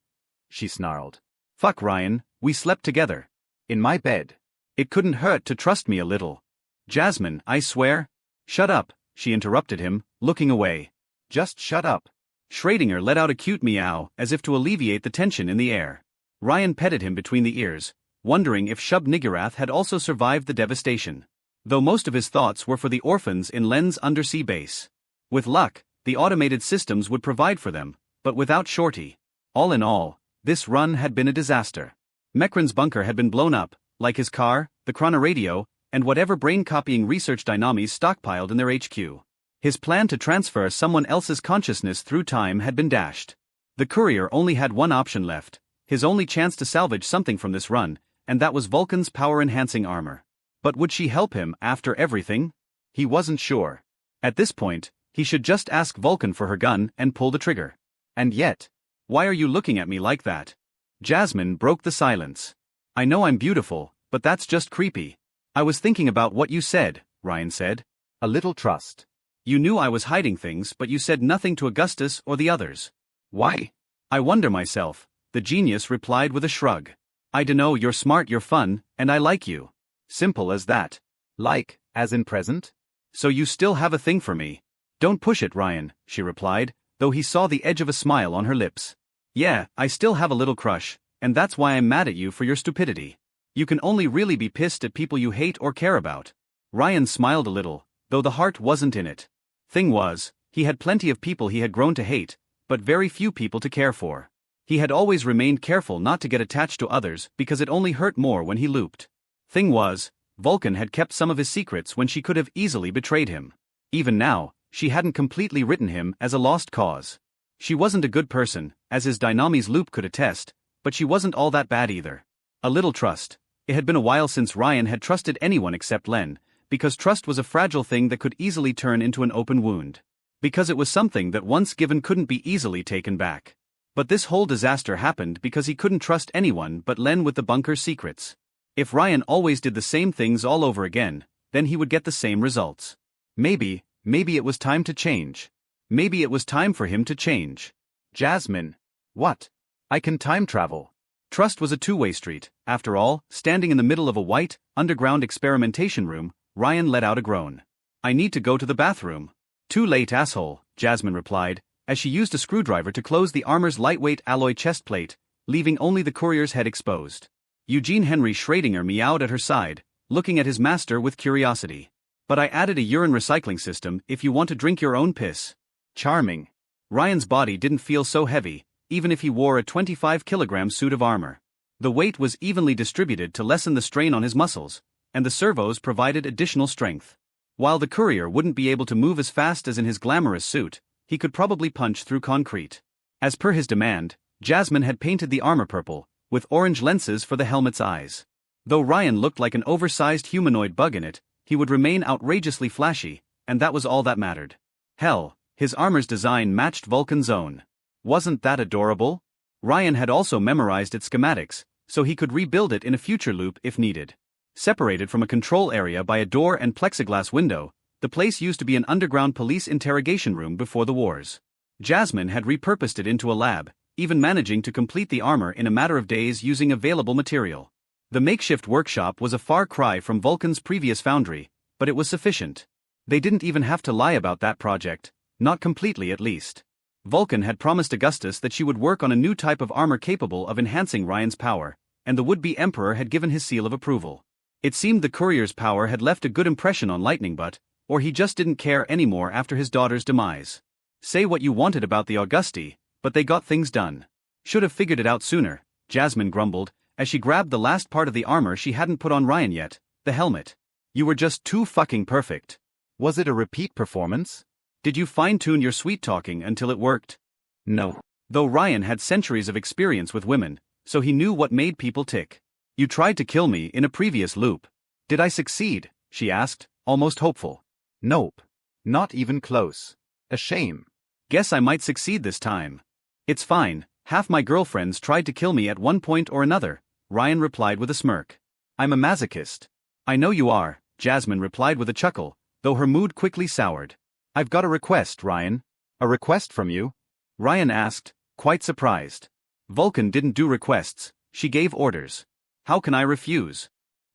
[SPEAKER 1] she snarled. "Fuck Ryan, we slept together. In my bed. It couldn't hurt to trust me a little." "Jasmine, I swear." "Shut up," she interrupted him, looking away. "Just shut up." Schrödinger let out a cute meow, as if to alleviate the tension in the air. Ryan petted him between the ears, wondering if Shub-Niggurath had also survived the devastation. Though most of his thoughts were for the orphans in Len's undersea base. With luck, the automated systems would provide for them, but without Shorty. All in all, this run had been a disaster. Mekran's bunker had been blown up, like his car, the chronoradio, and whatever brain-copying research dynamis stockpiled in their HQ. His plan to transfer someone else's consciousness through time had been dashed. The courier only had one option left, his only chance to salvage something from this run, and that was Vulcan's power-enhancing armor. But would she help him after everything? He wasn't sure. At this point, he should just ask Vulcan for her gun and pull the trigger. And yet, "Why are you looking at me like that?" Jasmine broke the silence. "I know I'm beautiful, but that's just creepy." "I was thinking about what you said," Ryan said. "A little trust. You knew I was hiding things, but you said nothing to Augustus or the others." "Why?" "I wonder myself," the genius replied with a shrug. "I dunno, you're smart, you're fun, and I like you. Simple as that." "Like, as in present?" "So you still have a thing for me?" "Don't push it, Ryan," she replied, though he saw the edge of a smile on her lips. "Yeah, I still have a little crush, and that's why I'm mad at you for your stupidity. You can only really be pissed at people you hate or care about." Ryan smiled a little, though the heart wasn't in it. Thing was, he had plenty of people he had grown to hate, but very few people to care for. He had always remained careful not to get attached to others because it only hurt more when he looped. Thing was, Vulcan had kept some of his secrets when she could have easily betrayed him. Even now, she hadn't completely written him as a lost cause. She wasn't a good person, as his Dynamis loop could attest, but she wasn't all that bad either. A little trust. It had been a while since Ryan had trusted anyone except Len, because trust was a fragile thing that could easily turn into an open wound. Because it was something that once given couldn't be easily taken back. But this whole disaster happened because he couldn't trust anyone but Len with the bunker's secrets. If Ryan always did the same things all over again, then he would get the same results. Maybe it was time to change. Maybe it was time for him to change. "Jasmine." "What?" "I can time travel." Trust was a two-way street. After all, standing in the middle of a white, underground experimentation room, Ryan let out a groan. "I need to go to the bathroom." "Too late, asshole," Jasmine replied, as she used a screwdriver to close the armor's lightweight alloy chest plate, leaving only the courier's head exposed. Eugene Henry Schrödinger meowed at her side, looking at his master with curiosity. "But I added a urine recycling system if you want to drink your own piss." Charming. Ryan's body didn't feel so heavy, even if he wore a 25-kilogram suit of armor. The weight was evenly distributed to lessen the strain on his muscles, and the servos provided additional strength. While the courier wouldn't be able to move as fast as in his glamorous suit, he could probably punch through concrete. As per his demand, Jasmine had painted the armor purple, with orange lenses for the helmet's eyes. Though Ryan looked like an oversized humanoid bug in it, he would remain outrageously flashy, and that was all that mattered. Hell, his armor's design matched Vulcan's own. Wasn't that adorable? Ryan had also memorized its schematics, so he could rebuild it in a future loop if needed. Separated from a control area by a door and plexiglass window, the place used to be an underground police interrogation room before the wars. Jasmine had repurposed it into a lab, even managing to complete the armor in a matter of days using available material. The makeshift workshop was a far cry from Vulcan's previous foundry, but it was sufficient. They didn't even have to lie about that project, not completely at least. Vulcan had promised Augustus that she would work on a new type of armor capable of enhancing Ryan's power, and the would-be emperor had given his seal of approval. It seemed the courier's power had left a good impression on Lightning, but,
[SPEAKER 3] or he just didn't care anymore after his daughter's demise. Say what you wanted about the Augusti, but they got things done. Should have figured it out sooner, Jasmine grumbled, as she grabbed the last part of the armor she hadn't put on Ryan yet, the helmet. You were just too fucking perfect.
[SPEAKER 1] Was it a repeat performance?
[SPEAKER 3] Did you fine-tune your sweet-talking until it worked?
[SPEAKER 1] No.
[SPEAKER 3] Though Ryan had centuries of experience with women, so he knew what made people tick. You tried to kill me in a previous loop. Did I succeed? She asked, almost hopeful.
[SPEAKER 1] Nope. Not even close. A shame.
[SPEAKER 3] Guess I might succeed this time. It's fine, half my girlfriends tried to kill me at one point or another, Ryan replied with a smirk. I'm a masochist. I know you are, Jasmine replied with a chuckle, though her mood quickly soured.
[SPEAKER 1] I've got a request, Ryan. A request from you?
[SPEAKER 3] Ryan asked, quite surprised. Vulcan didn't do requests, she gave orders. How can I refuse?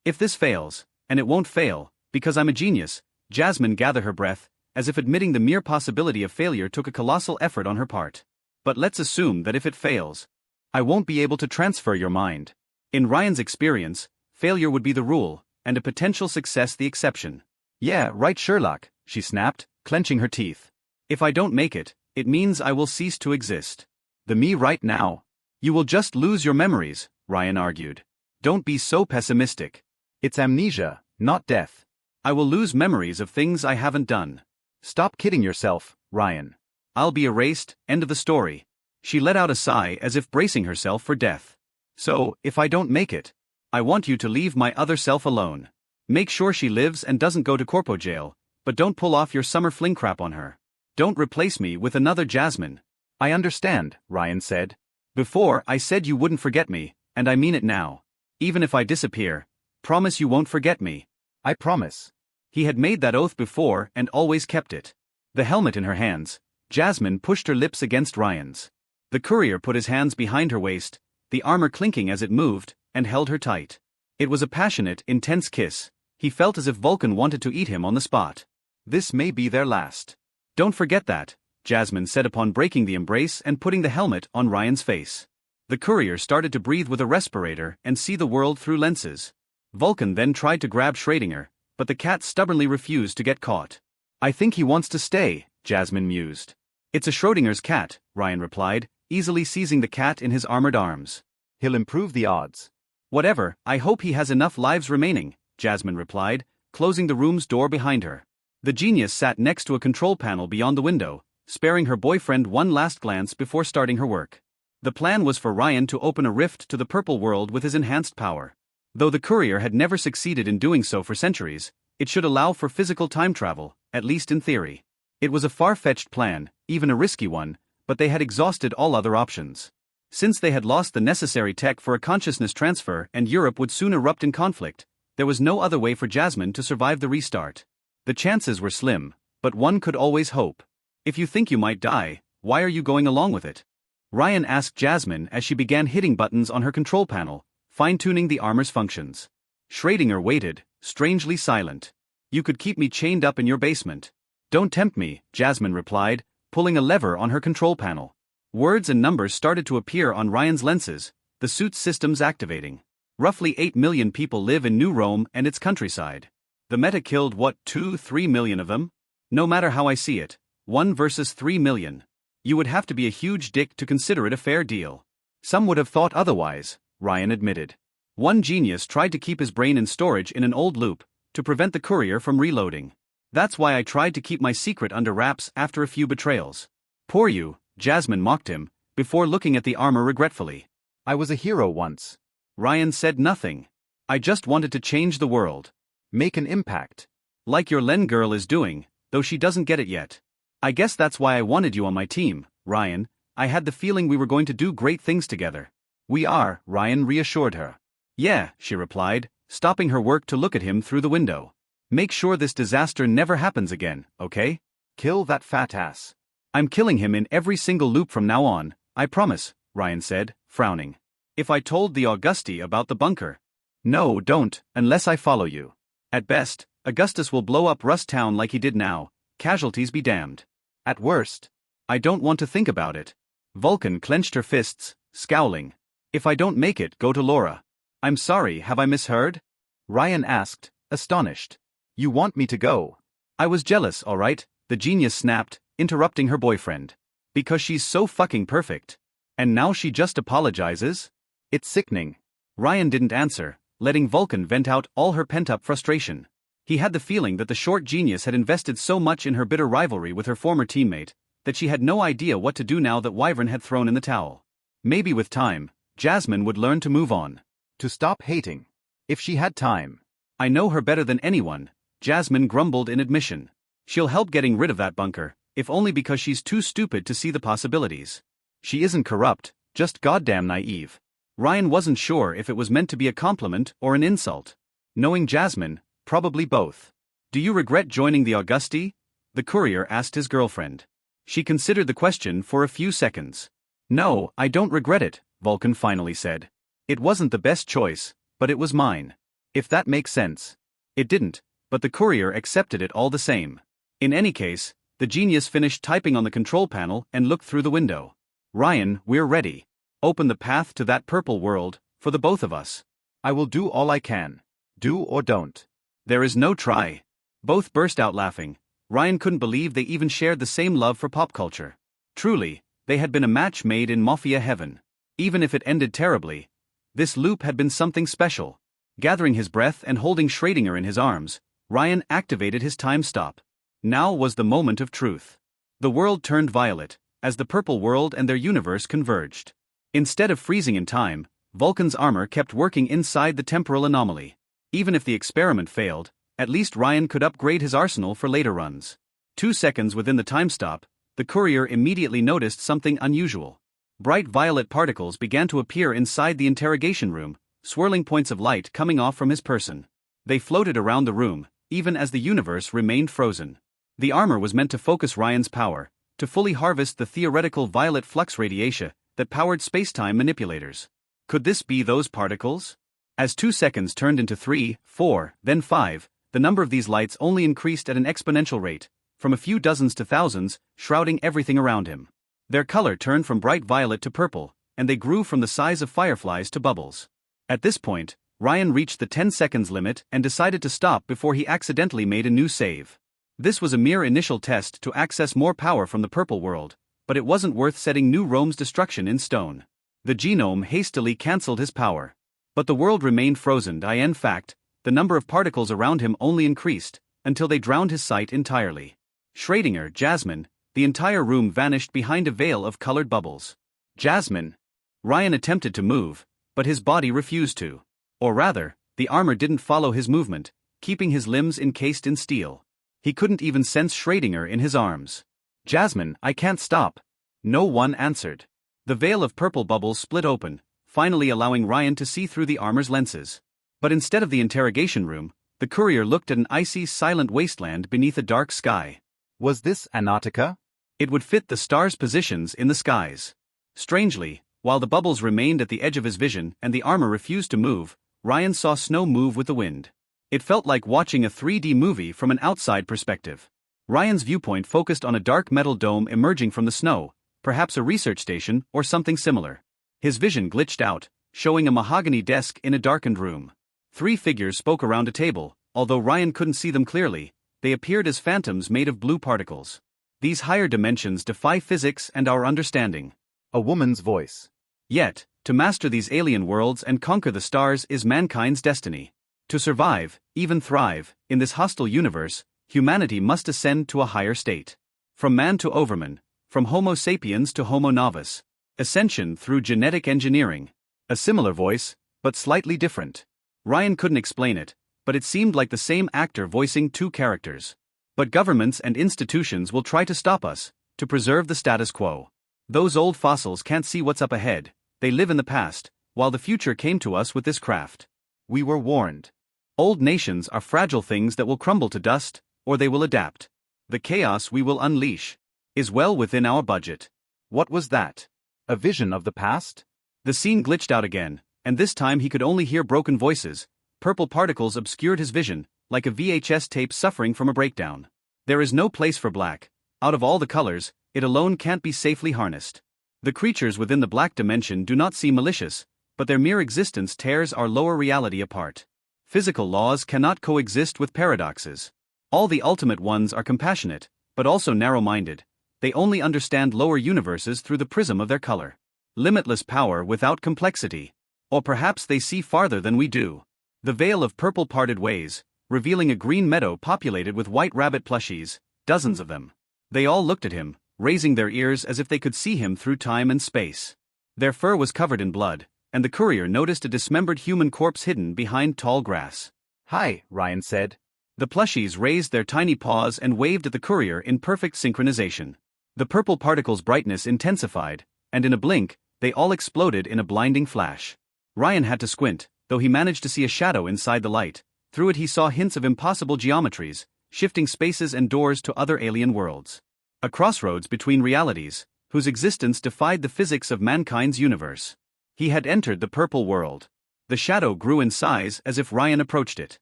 [SPEAKER 3] If this fails, and it won't fail, because I'm a genius, Jasmine gathered her breath, as if admitting the mere possibility of failure took a colossal effort on her part. But let's assume that if it fails, I won't be able to transfer your mind. In Ryan's experience, failure would be the rule, and a potential success the exception.
[SPEAKER 1] Yeah, right, Sherlock, she snapped, clenching her teeth.
[SPEAKER 3] If I don't make it, it means I will cease to exist.
[SPEAKER 1] The me right now.
[SPEAKER 3] You will just lose your memories, Ryan argued. Don't be so pessimistic.
[SPEAKER 1] It's amnesia, not death.
[SPEAKER 3] I will lose memories of things I haven't done.
[SPEAKER 1] Stop kidding yourself, Ryan.
[SPEAKER 3] I'll be erased, end of the story. She let out a sigh as if bracing herself for death. So, if I don't make it, I want you to leave my other self alone. Make sure she lives and doesn't go to corpo jail, but don't pull off your summer fling crap on her. Don't replace me with another Jasmine.
[SPEAKER 1] I understand, Ryan said.
[SPEAKER 3] Before, I said you wouldn't forget me, and I mean it now. Even if I disappear, promise you won't forget me.
[SPEAKER 1] I promise.
[SPEAKER 3] He had made that oath before and always kept it. The helmet in her hands, Jasmine pushed her lips against Ryan's. The courier put his hands behind her waist, the armor clinking as it moved, and held her tight. It was a passionate, intense kiss. He felt as if Vulcan wanted to eat him on the spot.
[SPEAKER 1] This may be their last.
[SPEAKER 3] Don't forget that, Jasmine said upon breaking the embrace and putting the helmet on Ryan's face. The courier started to breathe with a respirator and see the world through lenses. Vulcan then tried to grab Schrödinger, but the cat stubbornly refused to get caught. I think he wants to stay, Jasmine mused. It's a Schrödinger's cat, Ryan replied, easily seizing the cat in his armored arms.
[SPEAKER 1] He'll improve the odds.
[SPEAKER 3] Whatever, I hope he has enough lives remaining, Jasmine replied, closing the room's door behind her. The genius sat next to a control panel beyond the window, sparing her boyfriend one last glance before starting her work. The plan was for Ryan to open a rift to the purple world with his enhanced power. Though the courier had never succeeded in doing so for centuries, it should allow for physical time travel, at least in theory. It was a far-fetched plan, even a risky one, but they had exhausted all other options. Since they had lost the necessary tech for a consciousness transfer and Europe would soon erupt in conflict, there was no other way for Jasmine to survive the restart. The chances were slim, but one could always hope. If you think you might die, why are you going along with it? Ryan asked Jasmine as she began hitting buttons on her control panel, fine-tuning the armor's functions. Schrödinger waited, strangely silent. You could keep me chained up in your basement. Don't tempt me, Jasmine replied, pulling a lever on her control panel. Words and numbers started to appear on Ryan's lenses, the suit's systems activating. Roughly 8 million people live in New Rome and its countryside. The meta killed 2-3 million of them? No matter how I see it, 1 versus 3 million. You would have to be a huge dick to consider it a fair deal. Some would have thought otherwise, Ryan admitted. One genius tried to keep his brain in storage in an old loop, to prevent the courier from reloading. That's why I tried to keep my secret under wraps after a few betrayals. Poor you, Jasmine mocked him, before looking at the armor regretfully.
[SPEAKER 1] I was a hero once.
[SPEAKER 3] Ryan said nothing. I just wanted to change the world.
[SPEAKER 1] Make an impact.
[SPEAKER 3] Like your Len girl is doing, though she doesn't get it yet. I guess that's why I wanted you on my team, Ryan. I had the feeling we were going to do great things together. We are, Ryan reassured her. Yeah, she replied, stopping her work to look at him through the window. Make sure this disaster never happens again, okay?
[SPEAKER 1] Kill that fat ass.
[SPEAKER 3] I'm killing him in every single loop from now on, I promise, Ryan said, frowning. If I told the Augusti about the bunker. No, don't, unless I follow you. At best, Augustus will blow up Rust Town like he did now, casualties be damned. At worst, I don't want to think about it. Vulcan clenched her fists, scowling. If I don't make it, go to Laura. I'm sorry, have I misheard?
[SPEAKER 1] Ryan asked, astonished. You want me to go?
[SPEAKER 3] I was jealous, alright, the genius snapped, interrupting her boyfriend. Because she's so fucking perfect. And now she just apologizes? It's sickening. Ryan didn't answer, letting Vulcan vent out all her pent-up frustration. He had the feeling that the short genius had invested so much in her bitter rivalry with her former teammate, that she had no idea what to do now that Wyvern had thrown in the towel. Maybe with time, Jasmine would learn to move on. To stop hating. If she had time. I know her better than anyone, Jasmine grumbled in admission. She'll help getting rid of that bunker, if only because she's too stupid to see the possibilities. She isn't corrupt, just goddamn naive. Ryan wasn't sure if it was meant to be a compliment or an insult. Knowing Jasmine, probably both. Do you regret joining the Augusti? The courier asked his girlfriend. She considered the question for a few seconds. No, I don't regret it, Vulcan finally said. It wasn't the best choice, but it was mine. If that makes sense. It didn't, but the courier accepted it all the same. In any case, the genius finished typing on the control panel and looked through the window. Ryan, we're ready. Open the path to that purple world, for the both of us. I will do all I can. Do or don't. There is no try. Both burst out laughing. Ryan couldn't believe they even shared the same love for pop culture. Truly, they had been a match made in Mafia heaven. Even if it ended terribly, this loop had been something special. Gathering his breath and holding Schrödinger in his arms, Ryan activated his time stop. Now was the moment of truth. The world turned violet, as the purple world and their universe converged. Instead of freezing in time, Vulcan's armor kept working inside the temporal anomaly. Even if the experiment failed, at least Ryan could upgrade his arsenal for later runs. 2 seconds within the time stop, the courier immediately noticed something unusual. Bright violet particles began to appear inside the interrogation room, swirling points of light coming off from his person. They floated around the room, even as the universe remained frozen. The armor was meant to focus Ryan's power, to fully harvest the theoretical violet flux radiation that powered spacetime manipulators. Could this be those particles? As 2 seconds turned into 3, 4, then 5, the number of these lights only increased at an exponential rate, from a few dozens to thousands, shrouding everything around him. Their color turned from bright violet to purple, and they grew from the size of fireflies to bubbles. At this point, Ryan reached the 10 seconds limit and decided to stop before he accidentally made a new save. This was a mere initial test to access more power from the purple world, but it wasn't worth setting New Rome's destruction in stone. The genome hastily cancelled his power. But the world remained frozen. In fact, the number of particles around him only increased, until they drowned his sight entirely. Schrödinger, Jasmine, the entire room vanished behind a veil of colored bubbles. Jasmine. Ryan attempted to move, but his body refused to. Or rather, the armor didn't follow his movement, keeping his limbs encased in steel. He couldn't even sense Schrödinger in his arms. Jasmine, I can't stop. No one answered. The veil of purple bubbles split open, finally allowing Ryan to see through the armor's lenses. But instead of the interrogation room, the courier looked at an icy, silent wasteland beneath a dark sky. Was this Antarctica? It would fit the stars' positions in the skies. Strangely, while the bubbles remained at the edge of his vision and the armor refused to move, Ryan saw snow move with the wind. It felt like watching a 3D movie from an outside perspective. Ryan's viewpoint focused on a dark metal dome emerging from the snow, perhaps a research station or something similar. His vision glitched out, showing a mahogany desk in a darkened room. 3 figures spoke around a table, although Ryan couldn't see them clearly. They appeared as phantoms made of blue particles. These higher dimensions defy physics and our understanding. A woman's voice. Yet, to master these alien worlds and conquer the stars is mankind's destiny. To survive, even thrive, in this hostile universe, humanity must ascend to a higher state. From man to overman, from Homo sapiens to Homo novus. Ascension through genetic engineering. A similar voice, but slightly different. Ryan couldn't explain it, but it seemed like the same actor voicing 2 characters. But governments and institutions will try to stop us, to preserve the status quo. Those old fossils can't see what's up ahead, they live in the past, while the future came to us with this craft. We were warned. Old nations are fragile things that will crumble to dust, or they will adapt. The chaos we will unleash is well within our budget. What was that? A vision of the past? The scene glitched out again, and this time he could only hear broken voices. Purple particles obscured his vision, like a VHS tape suffering from a breakdown. There is no place for black. Out of all the colors, it alone can't be safely harnessed. The creatures within the black dimension do not seem malicious, but their mere existence tears our lower reality apart. Physical laws cannot coexist with paradoxes. All the ultimate ones are compassionate, but also narrow-minded. They only understand lower universes through the prism of their color. Limitless power without complexity. Or perhaps they see farther than we do. The veil of purple parted ways, revealing a green meadow populated with white rabbit plushies, dozens of them. They all looked at him, raising their ears as if they could see him through time and space. Their fur was covered in blood, and the courier noticed a dismembered human corpse hidden behind tall grass.
[SPEAKER 1] "Hi," Ryan said.
[SPEAKER 3] The plushies raised their tiny paws and waved at the courier in perfect synchronization. The purple particles' brightness intensified, and in a blink, they all exploded in a blinding flash. Ryan had to squint, though he managed to see a shadow inside the light. Through it he saw hints of impossible geometries, shifting spaces and doors to other alien worlds. A crossroads between realities, whose existence defied the physics of mankind's universe. He had entered the purple world. The shadow grew in size as if Ryan approached it.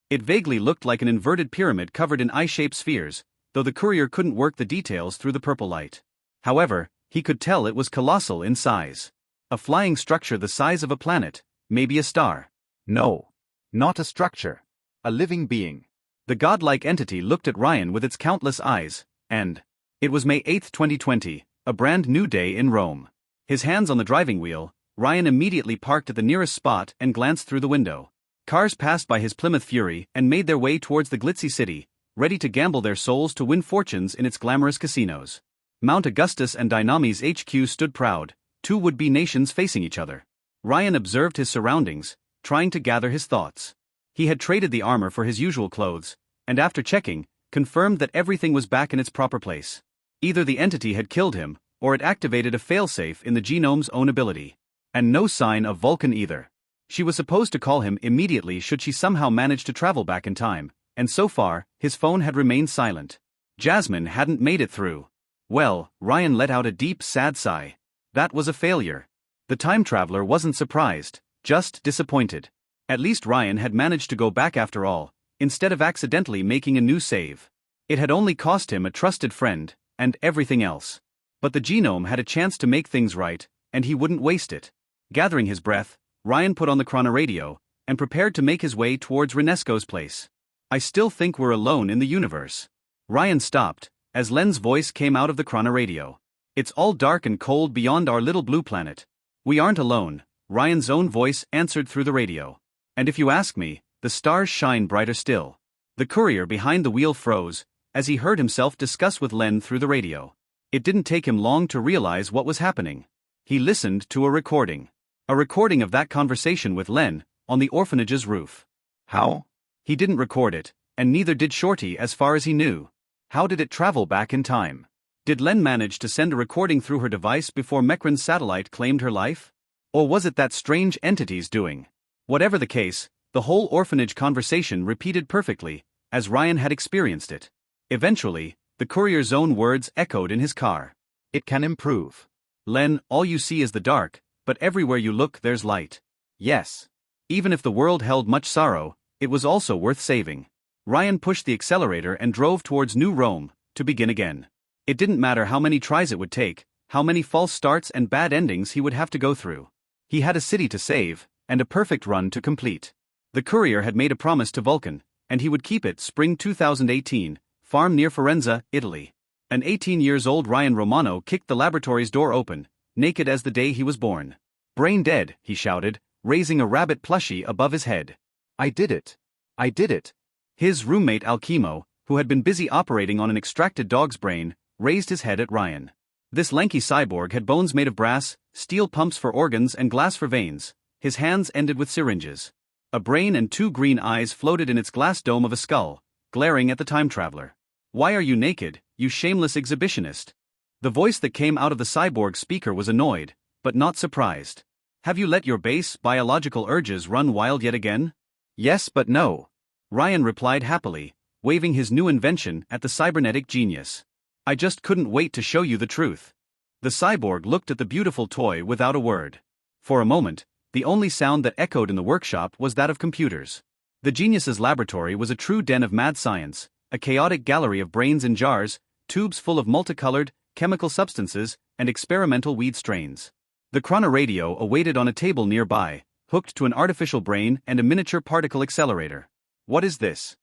[SPEAKER 3] It vaguely looked like an inverted pyramid covered in eye-shaped spheres, though the courier couldn't work the details through the purple light. However, he could tell it was colossal in size. A flying structure the size of a planet, maybe a star.
[SPEAKER 1] No. Not a structure. A living being.
[SPEAKER 3] The godlike entity looked at Ryan with its countless eyes, and... It was May 8, 2020, a brand new day in Rome. His hands on the driving wheel, Ryan immediately parked at the nearest spot and glanced through the window. Cars passed by his Plymouth Fury and made their way towards the glitzy city, ready to gamble their souls to win fortunes in its glamorous casinos. Mount Augustus and Dynamis HQ stood proud, two would-be nations facing each other. Ryan observed his surroundings, trying to gather his thoughts. He had traded the armor for his usual clothes, and after checking, confirmed that everything was back in its proper place. Either the entity had killed him, or it activated a failsafe in the genome's own ability. And no sign of Vulcan either. She was supposed to call him immediately should she somehow manage to travel back in time, and so far, his phone had remained silent. Jasmine hadn't made it through. Well, Ryan let out a deep, sad sigh. That was a failure. The time traveler wasn't surprised, just disappointed. At least Ryan had managed to go back after all, instead of accidentally making a new save. It had only cost him a trusted friend, and everything else. But the genome had a chance to make things right, and he wouldn't waste it. Gathering his breath, Ryan put on the chronoradio, and prepared to make his way towards Renesco's place. "I still think we're alone in the universe." Ryan stopped, as Len's voice came out of the chronoradio. "It's all dark and cold beyond our little blue planet." "We aren't alone," Ryan's own voice answered through the radio. "And if you ask me, the stars shine brighter still." The courier behind the wheel froze, as he heard himself discuss with Len through the radio. It didn't take him long to realize what was happening. He listened to a recording. A recording of that conversation with Len, on the orphanage's roof. How? He didn't record it, and neither did Shorty as far as he knew. How did it travel back in time? Did Len manage to send a recording through her device before Mekran's satellite claimed her life? Or was it that strange entity's doing? Whatever the case, the whole orphanage conversation repeated perfectly, as Ryan had experienced it. Eventually, the courier's own words echoed in his car. "It can improve. Len, all you see is the dark, but everywhere you look there's light." Yes. Even if the world held much sorrow, it was also worth saving. Ryan pushed the accelerator and drove towards New Rome, to begin again. It didn't matter how many tries it would take, how many false starts and bad endings he would have to go through. He had a city to save, and a perfect run to complete. The courier had made a promise to Vulcan, and he would keep it. Spring 2018, farm near Firenze, Italy. An 18-years-old Ryan Romano kicked the laboratory's door open, naked as the day he was born. "Brain dead," he shouted, raising a rabbit plushie above his head. "I did it. I did it." His roommate Alchemo, who had been busy operating on an extracted dog's brain, raised his head at Ryan. This lanky cyborg had bones made of brass, steel pumps for organs and glass for veins. His hands ended with syringes. A brain and two green eyes floated in its glass dome of a skull, glaring at the time traveler. "Why are you naked, you shameless exhibitionist?" The voice that came out of the cyborg speaker was annoyed, but not surprised. "Have you let your base biological urges run wild yet again?" "Yes but no," Ryan replied happily, waving his new invention at the cybernetic genius. "I just couldn't wait to show you the truth." The cyborg looked at the beautiful toy without a word. For a moment, the only sound that echoed in the workshop was that of computers. The genius's laboratory was a true den of mad science, a chaotic gallery of brains in jars, tubes full of multicolored, chemical substances, and experimental weed strains. The chronoradio awaited on a table nearby, hooked to an artificial brain and a miniature particle accelerator. "What is this?"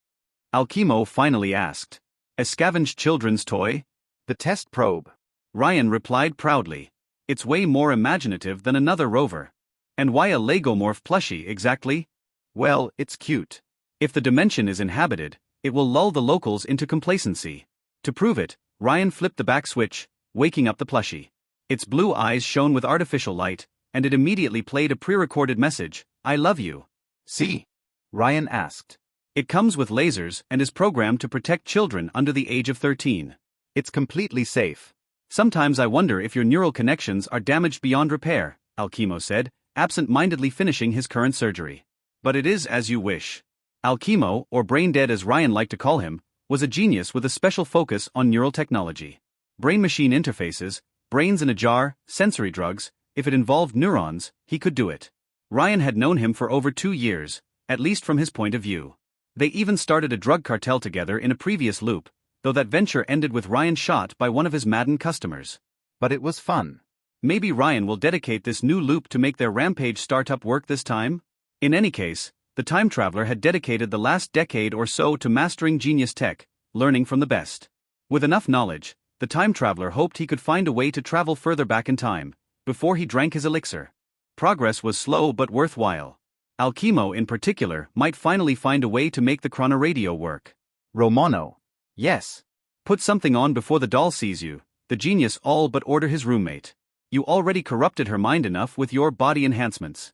[SPEAKER 3] Alchemo finally asked. A scavenged children's toy?
[SPEAKER 1] The test probe.
[SPEAKER 3] Ryan replied proudly. It's way more imaginative than another rover. And why a Legomorph plushie exactly?
[SPEAKER 1] Well, it's cute.
[SPEAKER 3] If the dimension is inhabited, it will lull the locals into complacency. To prove it, Ryan flipped the back switch, waking up the plushie. Its blue eyes shone with artificial light, and it immediately played a pre-recorded message, "I love you."
[SPEAKER 1] See? Ryan asked.
[SPEAKER 3] It comes with lasers and is programmed to protect children under the age of 13.
[SPEAKER 1] It's completely safe.
[SPEAKER 3] Sometimes I wonder if your neural connections are damaged beyond repair, Alchemo said, absent-mindedly finishing his current surgery. But it is as you wish. Alchemo, or Braindead as Ryan liked to call him, was a genius with a special focus on neural technology. Brain-machine interfaces, brains in a jar, sensory drugs, if it involved neurons, he could do it. Ryan had known him for over 2 years, at least from his point of view. They even started a drug cartel together in a previous loop, though that venture ended with Ryan shot by one of his maddened customers.
[SPEAKER 1] But it was fun.
[SPEAKER 3] Maybe Ryan will dedicate this new loop to make their rampage startup work this time? In any case, the time traveler had dedicated the last decade or so to mastering genius tech, learning from the best. With enough knowledge, the time traveler hoped he could find a way to travel further back in time, before he drank his elixir. Progress was slow but worthwhile. Alchemo in particular might finally find a way to make the chronoradio work.
[SPEAKER 1] Romano. Yes.
[SPEAKER 3] Put something on before the doll sees you, the genius all but ordered his roommate. You already corrupted her mind enough with your body enhancements.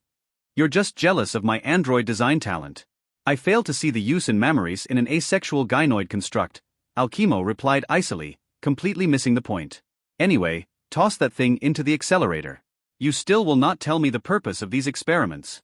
[SPEAKER 3] You're just jealous of my android design talent. I fail to see the use in mammaries in an asexual gynoid construct, Alchemo replied icily, completely missing the point. Anyway, toss that thing into the accelerator. You still will not tell me the purpose of these experiments.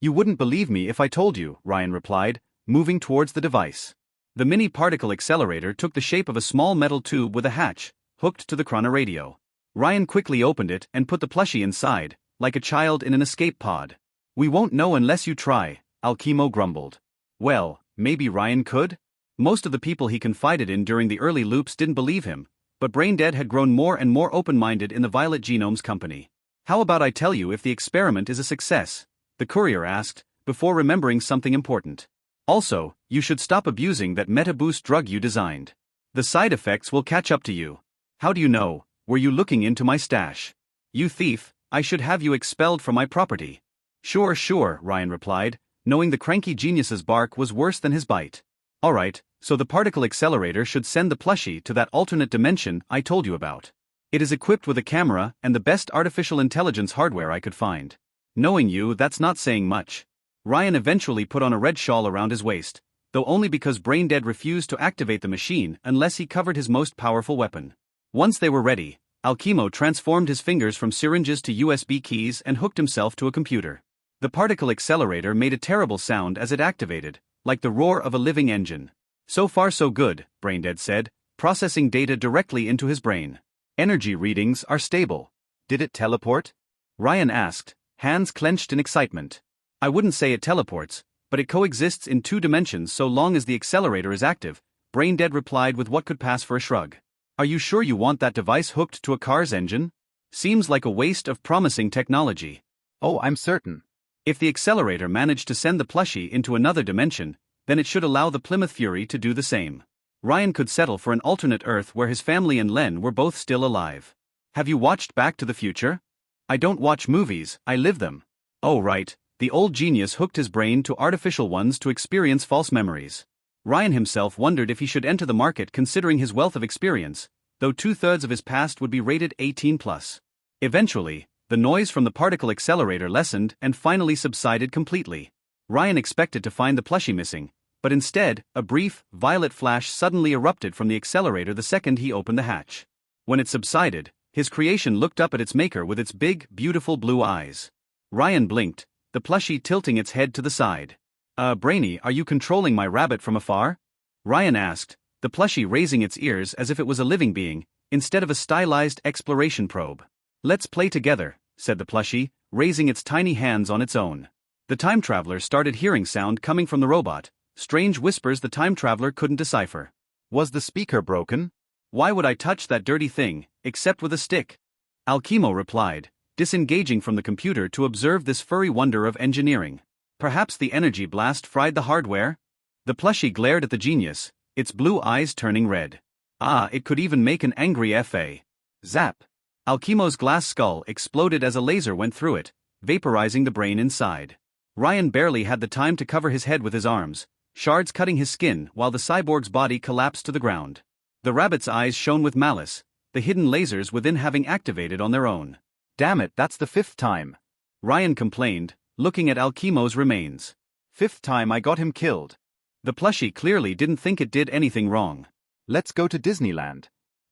[SPEAKER 3] You wouldn't believe me if I told you, Ryan replied, moving towards the device. The mini particle accelerator took the shape of a small metal tube with a hatch, hooked to the chronoradio. Ryan quickly opened it and put the plushie inside, like a child in an escape pod. We won't know unless you try, Alchemo grumbled. Well, maybe Ryan could? Most of the people he confided in during the early loops didn't believe him, but Braindead had grown more and more open-minded in the Violet Genomes Company. How about I tell you if the experiment is a success? The courier asked, before remembering something important. Also, you should stop abusing that meta-boost drug you designed. The side effects will catch up to you. How do you know? Were you looking into my stash? You thief, I should have you expelled from my property. Sure, Ryan replied, knowing the cranky genius's bark was worse than his bite. Alright, so the particle accelerator should send the plushie to that alternate dimension I told you about. It is equipped with a camera and the best artificial intelligence hardware I could find. Knowing you, that's not saying much. Ryan eventually put on a red shawl around his waist, though only because Braindead refused to activate the machine unless he covered his most powerful weapon. Once they were ready, Alchemo transformed his fingers from syringes to USB keys and hooked himself to a computer. The particle accelerator made a terrible sound as it activated, like the roar of a living engine. So far so good, Braindead said, processing data directly into his brain. Energy readings are stable.
[SPEAKER 1] Did it teleport?
[SPEAKER 3] Ryan asked, hands clenched in excitement. I wouldn't say it teleports, but it coexists in 2 dimensions so long as the accelerator is active, Braindead replied with what could pass for a shrug. Are you sure you want that device hooked to a car's engine? Seems like a waste of promising technology.
[SPEAKER 1] Oh, I'm certain.
[SPEAKER 3] If the accelerator managed to send the plushie into another dimension, then it should allow the Plymouth Fury to do the same. Ryan could settle for an alternate Earth where his family and Len were both still alive. Have you watched Back to the Future? I don't watch movies, I live them. Oh right, the old genius hooked his brain to artificial ones to experience false memories. Ryan himself wondered if he should enter the market considering his wealth of experience, though 2/3 of his past would be rated 18+. Eventually, the noise from the particle accelerator lessened and finally subsided completely. Ryan expected to find the plushie missing, but instead, a brief, violet flash suddenly erupted from the accelerator the second he opened the hatch. When it subsided, his creation looked up at its maker with its big, beautiful blue eyes. Ryan blinked, the plushie tilting its head to the side. Brainy, are you controlling my rabbit from afar? Ryan asked, the plushie raising its ears as if it was a living being, instead of a stylized exploration probe. Let's play together, said the plushie, raising its tiny hands on its own. The time traveler started hearing sound coming from the robot, strange whispers the time traveler couldn't decipher.
[SPEAKER 1] Was the speaker broken?
[SPEAKER 3] Why would I touch that dirty thing, except with a stick? Alchemo replied, disengaging from the computer to observe this furry wonder of engineering. Perhaps the energy blast fried the hardware? The plushie glared at the genius, its blue eyes turning red. Ah, it could even make an angry FA. Zap! Alkimo's glass skull exploded as a laser went through it, vaporizing the brain inside. Ryan barely had the time to cover his head with his arms, shards cutting his skin while the cyborg's body collapsed to the ground. The rabbit's eyes shone with malice, the hidden lasers within having activated on their own.
[SPEAKER 1] Damn it, that's the 5th time.
[SPEAKER 3] Ryan complained, looking at Alkimo's remains.
[SPEAKER 1] 5th time I got him killed.
[SPEAKER 3] The plushie clearly didn't think it did anything wrong.
[SPEAKER 1] Let's go to Disneyland.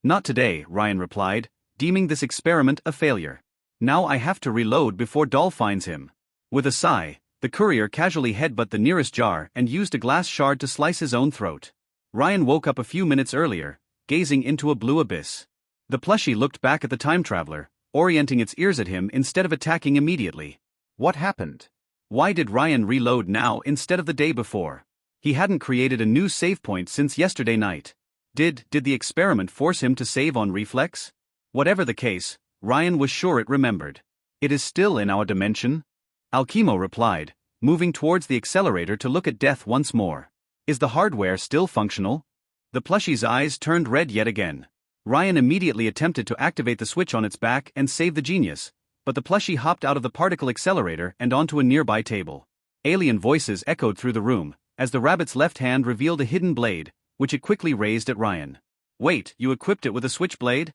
[SPEAKER 3] Not today, Ryan replied, deeming this experiment a failure. Now I have to reload before Doll finds him. With a sigh, the courier casually headbutted the nearest jar and used a glass shard to slice his own throat. Ryan woke up a few minutes earlier, gazing into a blue abyss. The plushie looked back at the time traveler, orienting its ears at him instead of attacking immediately.
[SPEAKER 1] What happened?
[SPEAKER 3] Why did Ryan reload now instead of the day before? He hadn't created a new save point since yesterday night. Did the experiment force him to save on reflex? Whatever the case, Ryan was sure it remembered. It is still in our dimension? Alkimo replied, moving towards the accelerator to look at Death once more. Is the hardware still functional? The plushie's eyes turned red yet again. Ryan immediately attempted to activate the switch on its back and save the genius, but the plushie hopped out of the particle accelerator and onto a nearby table. Alien voices echoed through the room, as the rabbit's left hand revealed a hidden blade, which it quickly raised at Ryan. Wait, you equipped it with a switchblade?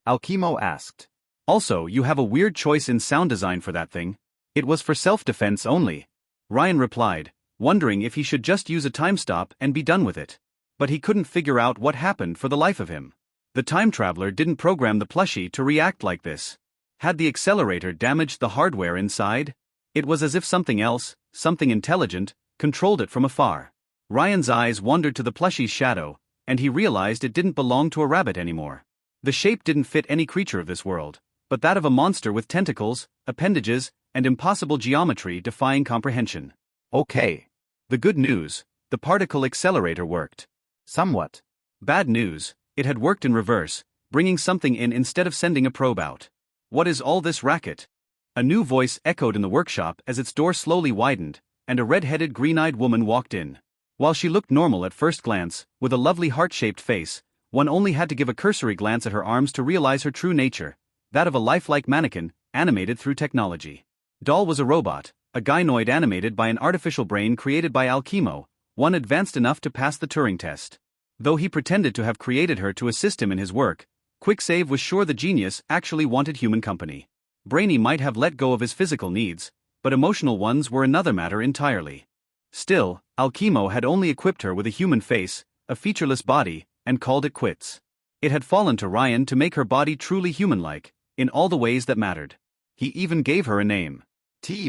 [SPEAKER 1] Alkimo asked.
[SPEAKER 3] Also, you have a weird choice in sound design for that thing. It was for self-defense only. Ryan replied, wondering if he should just use a time stop and be done with it. But he couldn't figure out what happened for the life of him. The time traveler didn't program the plushie to react like this. Had the accelerator damaged the hardware inside? It was as if something else, something intelligent, controlled it from afar. Ryan's eyes wandered to the plushie's shadow, and he realized it didn't belong to a rabbit anymore. The shape didn't fit any creature of this world, but that of a monster with tentacles, appendages, and impossible geometry defying comprehension.
[SPEAKER 1] Okay.
[SPEAKER 3] The good news, the particle accelerator worked.
[SPEAKER 1] Somewhat.
[SPEAKER 3] Bad news, it had worked in reverse, bringing something in instead of sending a probe out. What is all this racket? A new voice echoed in the workshop as its door slowly widened, and a red-headed green-eyed woman walked in. While she looked normal at first glance, with a lovely heart-shaped face, one only had to give a cursory glance at her arms to realize her true nature, that of a lifelike mannequin, animated through technology. Doll was a robot, a gynoid animated by an artificial brain created by Alkimo, one advanced enough to pass the Turing test. Though he pretended to have created her to assist him in his work, Quicksave was sure the genius actually wanted human company. Brainy might have let go of his physical needs, but emotional ones were another matter entirely. Still, Alkimo had only equipped her with a human face, a featureless body, and called it quits. It had fallen to Ryan to make her body truly human-like, in all the ways that mattered. He even gave her a name.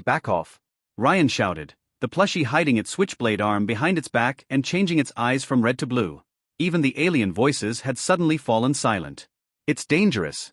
[SPEAKER 1] Back off.
[SPEAKER 3] Ryan shouted, the plushie hiding its switchblade arm behind its back and changing its eyes from red to blue. Even the alien voices had suddenly fallen silent. It's dangerous.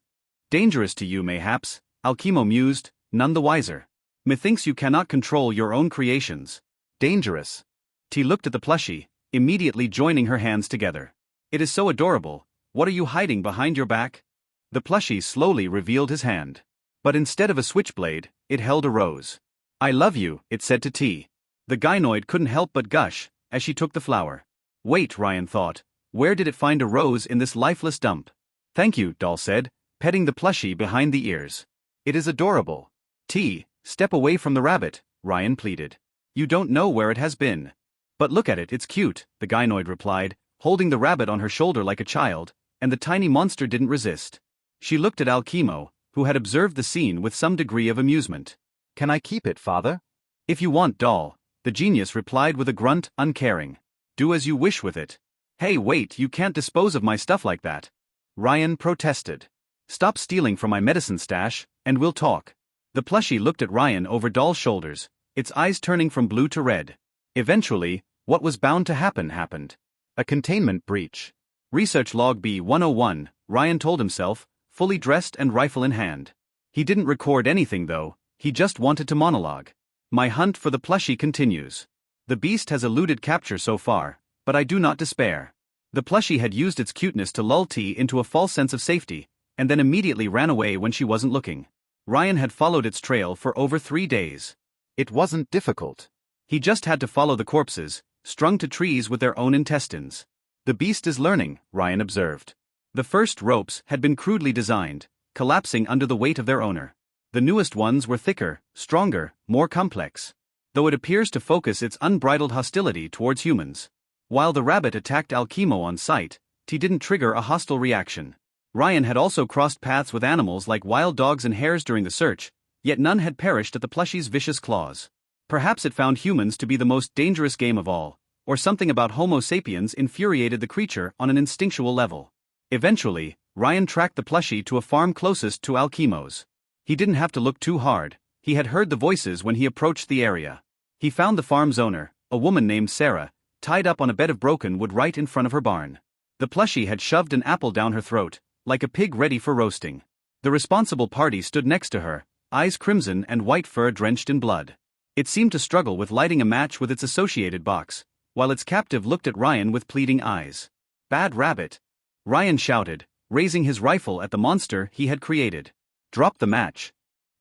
[SPEAKER 3] Dangerous to you mayhaps, Alkimo mused, none the wiser. Methinks you cannot control your own creations.
[SPEAKER 1] Dangerous.
[SPEAKER 3] T looked at the plushie, immediately joining her hands together. It is so adorable, what are you hiding behind your back? The plushie slowly revealed his hand. But instead of a switchblade, it held a rose. I love you, it said to T. The gynoid couldn't help but gush, as she took the flower. Wait, Ryan thought, where did it find a rose in this lifeless dump? Thank you, Doll said, petting the plushie behind the ears. It is adorable. T, step away from the rabbit, Ryan pleaded. You don't know where it has been. But look at it, it's cute, the gynoid replied, holding the rabbit on her shoulder like a child, and the tiny monster didn't resist. She looked at Alkimo, who had observed the scene with some degree of amusement.
[SPEAKER 1] Can I keep it, father?
[SPEAKER 3] If you want, Doll, the genius replied with a grunt, uncaring. Do as you wish with it. Hey, wait, you can't dispose of my stuff like that. Ryan protested. Stop stealing from my medicine stash, and we'll talk. The plushie looked at Ryan over Doll's shoulders, its eyes turning from blue to red. Eventually, what was bound to happen happened. A containment breach. Research log B-101, Ryan told himself, fully dressed and rifle in hand. He didn't record anything though, he just wanted to monologue. My hunt for the plushie continues. The beast has eluded capture so far, but I do not despair. The plushie had used its cuteness to lull T into a false sense of safety, and then immediately ran away when she wasn't looking. Ryan had followed its trail for over 3 days.
[SPEAKER 1] It wasn't difficult.
[SPEAKER 3] He just had to follow the corpses,
[SPEAKER 1] strung to trees with their own intestines. The beast is learning, Ryan observed. The first ropes had been crudely designed, collapsing under the weight of their owner. The newest ones were thicker, stronger, more complex. Though it appears to focus its unbridled hostility towards humans. While the rabbit attacked Alchemo on sight, he didn't trigger a hostile reaction. Ryan had also crossed paths with animals like wild dogs and hares during the search, yet none had perished at the plushie's vicious claws. Perhaps it found humans to be the most dangerous game of all, or something about Homo sapiens infuriated the creature on an instinctual level. Eventually, Ryan tracked the plushie to a farm closest to Alchemo's. He didn't have to look too hard, he had heard the voices when he approached the area. He found the farm's owner, a woman named Sarah, tied up on a bed of broken wood right in front of her barn. The plushie had shoved an apple down her throat, like a pig ready for roasting. The responsible party stood next to her, eyes crimson and white fur drenched in blood. It seemed to struggle with lighting a match with its associated box, while its captive looked at Ryan with pleading eyes. "Bad rabbit!" Ryan shouted, raising his rifle at the monster he had created. "Drop the match."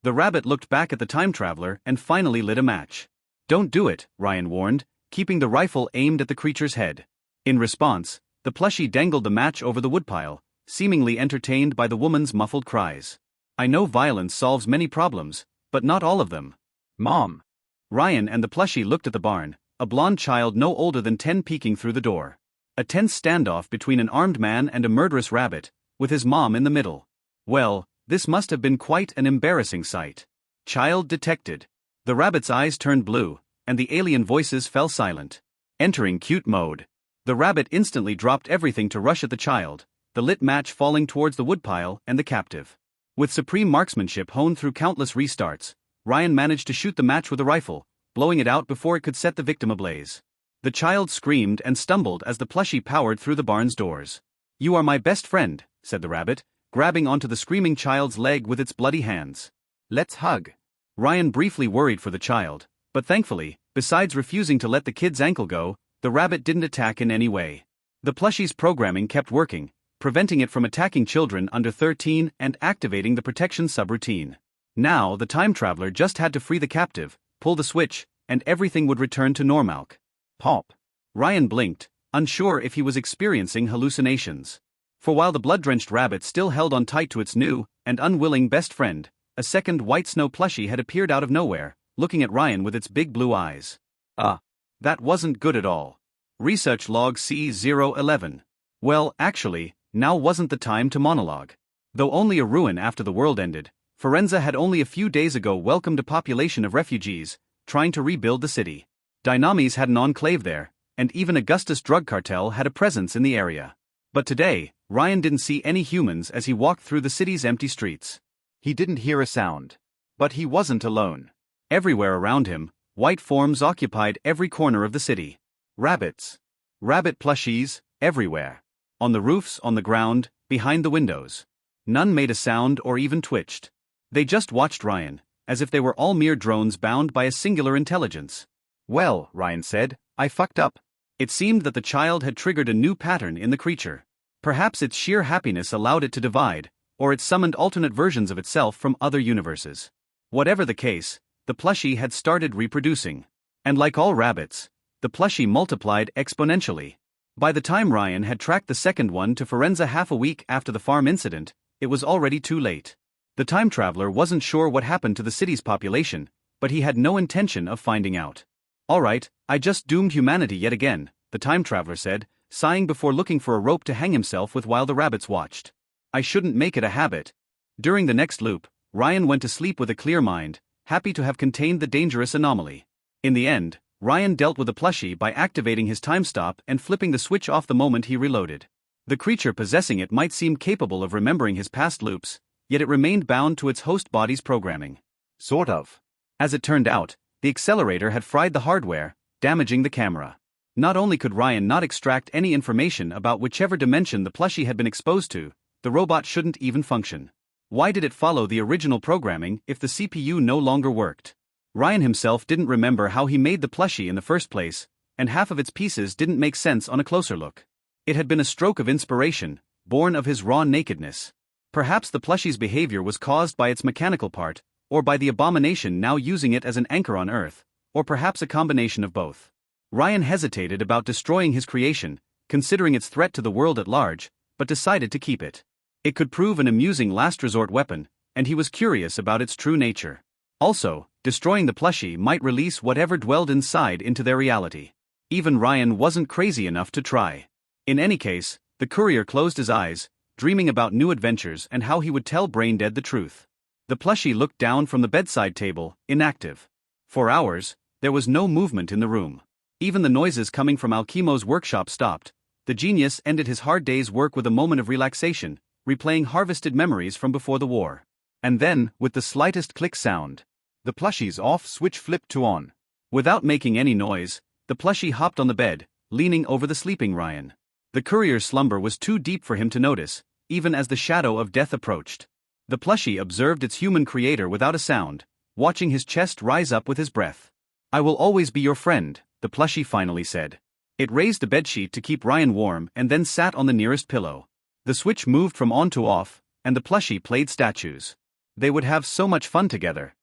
[SPEAKER 1] The rabbit looked back at the time traveler and finally lit a match. "Don't do it," Ryan warned, keeping the rifle aimed at the creature's head. In response, the plushie dangled the match over the woodpile, seemingly entertained by the woman's muffled cries. "I know violence solves many problems, but not all of them. Mom." Ryan and the plushie looked at the barn, a blonde child no older than 10 peeking through the door. A tense standoff between an armed man and a murderous rabbit, with his mom in the middle. Well, this must have been quite an embarrassing sight. Child detected. The rabbit's eyes turned blue, and the alien voices fell silent. Entering cute mode. The rabbit instantly dropped everything to rush at the child, the lit match falling towards the woodpile and the captive. With supreme marksmanship honed through countless restarts, Ryan managed to shoot the match with a rifle, blowing it out before it could set the victim ablaze. The child screamed and stumbled as the plushie powered through the barn's doors. "You are my best friend," said the rabbit, grabbing onto the screaming child's leg with its bloody hands. "Let's hug." Ryan briefly worried for the child, but thankfully, besides refusing to let the kid's ankle go, the rabbit didn't attack in any way. The plushie's programming kept working, preventing it from attacking children under 13 and activating the protection subroutine. Now the time traveler just had to free the captive, pull the switch, and everything would return to normalk. Pop. Ryan blinked, unsure if he was experiencing hallucinations. For while the blood-drenched rabbit still held on tight to its new and unwilling best friend, a second white snow plushie had appeared out of nowhere, looking at Ryan with its big blue eyes. That wasn't good at all. Research log C011. Well, actually, now wasn't the time to monologue. Though only a ruin after the world ended, Firenze had only a few days ago welcomed a population of refugees, trying to rebuild the city. Dynamis had an enclave there, and even Augustus drug cartel had a presence in the area. But today, Ryan didn't see any humans as he walked through the city's empty streets. He didn't hear a sound. But he wasn't alone. Everywhere around him, white forms occupied every corner of the city. Rabbits. Rabbit plushies, everywhere. On the roofs, on the ground, behind the windows. None made a sound or even twitched. They just watched Ryan, as if they were all mere drones bound by a singular intelligence. "Well," Ryan said, "I fucked up." It seemed that the child had triggered a new pattern in the creature. Perhaps its sheer happiness allowed it to divide, or it summoned alternate versions of itself from other universes. Whatever the case, the plushie had started reproducing. And like all rabbits, the plushie multiplied exponentially. By the time Ryan had tracked the second one to Firenze half a week after the farm incident, it was already too late. The time traveler wasn't sure what happened to the city's population, but he had no intention of finding out. "All right, I just doomed humanity yet again," the time traveler said, sighing before looking for a rope to hang himself with while the rabbits watched. "I shouldn't make it a habit." During the next loop, Ryan went to sleep with a clear mind, happy to have contained the dangerous anomaly. In the end, Ryan dealt with the plushie by activating his time stop and flipping the switch off the moment he reloaded. The creature possessing it might seem capable of remembering his past loops, yet it remained bound to its host body's programming. Sort of. As it turned out, the accelerator had fried the hardware, damaging the camera. Not only could Ryan not extract any information about whichever dimension the plushie had been exposed to, the robot shouldn't even function. Why did it follow the original programming if the CPU no longer worked? Ryan himself didn't remember how he made the plushie in the first place, and half of its pieces didn't make sense on a closer look. It had been a stroke of inspiration, born of his raw nakedness. Perhaps the plushie's behavior was caused by its mechanical part, or by the abomination now using it as an anchor on Earth, or perhaps a combination of both.
[SPEAKER 3] Ryan hesitated about destroying his creation, considering its threat to the world at large, but decided to keep it. It could prove an amusing last resort weapon, and he was curious about its true nature. Also, destroying the plushie might release whatever dwelled inside into their reality. Even Ryan wasn't crazy enough to try. In any case, the courier closed his eyes, dreaming about new adventures and how he would tell Braindead the truth. The plushie looked down from the bedside table, inactive. For hours, there was no movement in the room. Even the noises coming from Alchemo's workshop stopped. The genius ended his hard day's work with a moment of relaxation, replaying harvested memories from before the war. And then, with the slightest click sound, the plushie's off switch flipped to on. Without making any noise, the plushie hopped on the bed, leaning over the sleeping Ryan. The courier's slumber was too deep for him to notice, even as the shadow of death approached. The plushie observed its human creator without a sound, watching his chest rise up with his breath. "I will always be your friend," the plushie finally said. It raised the bedsheet to keep Ryan warm and then sat on the nearest pillow. The switch moved from on to off, and the plushie played statues. They would have so much fun together.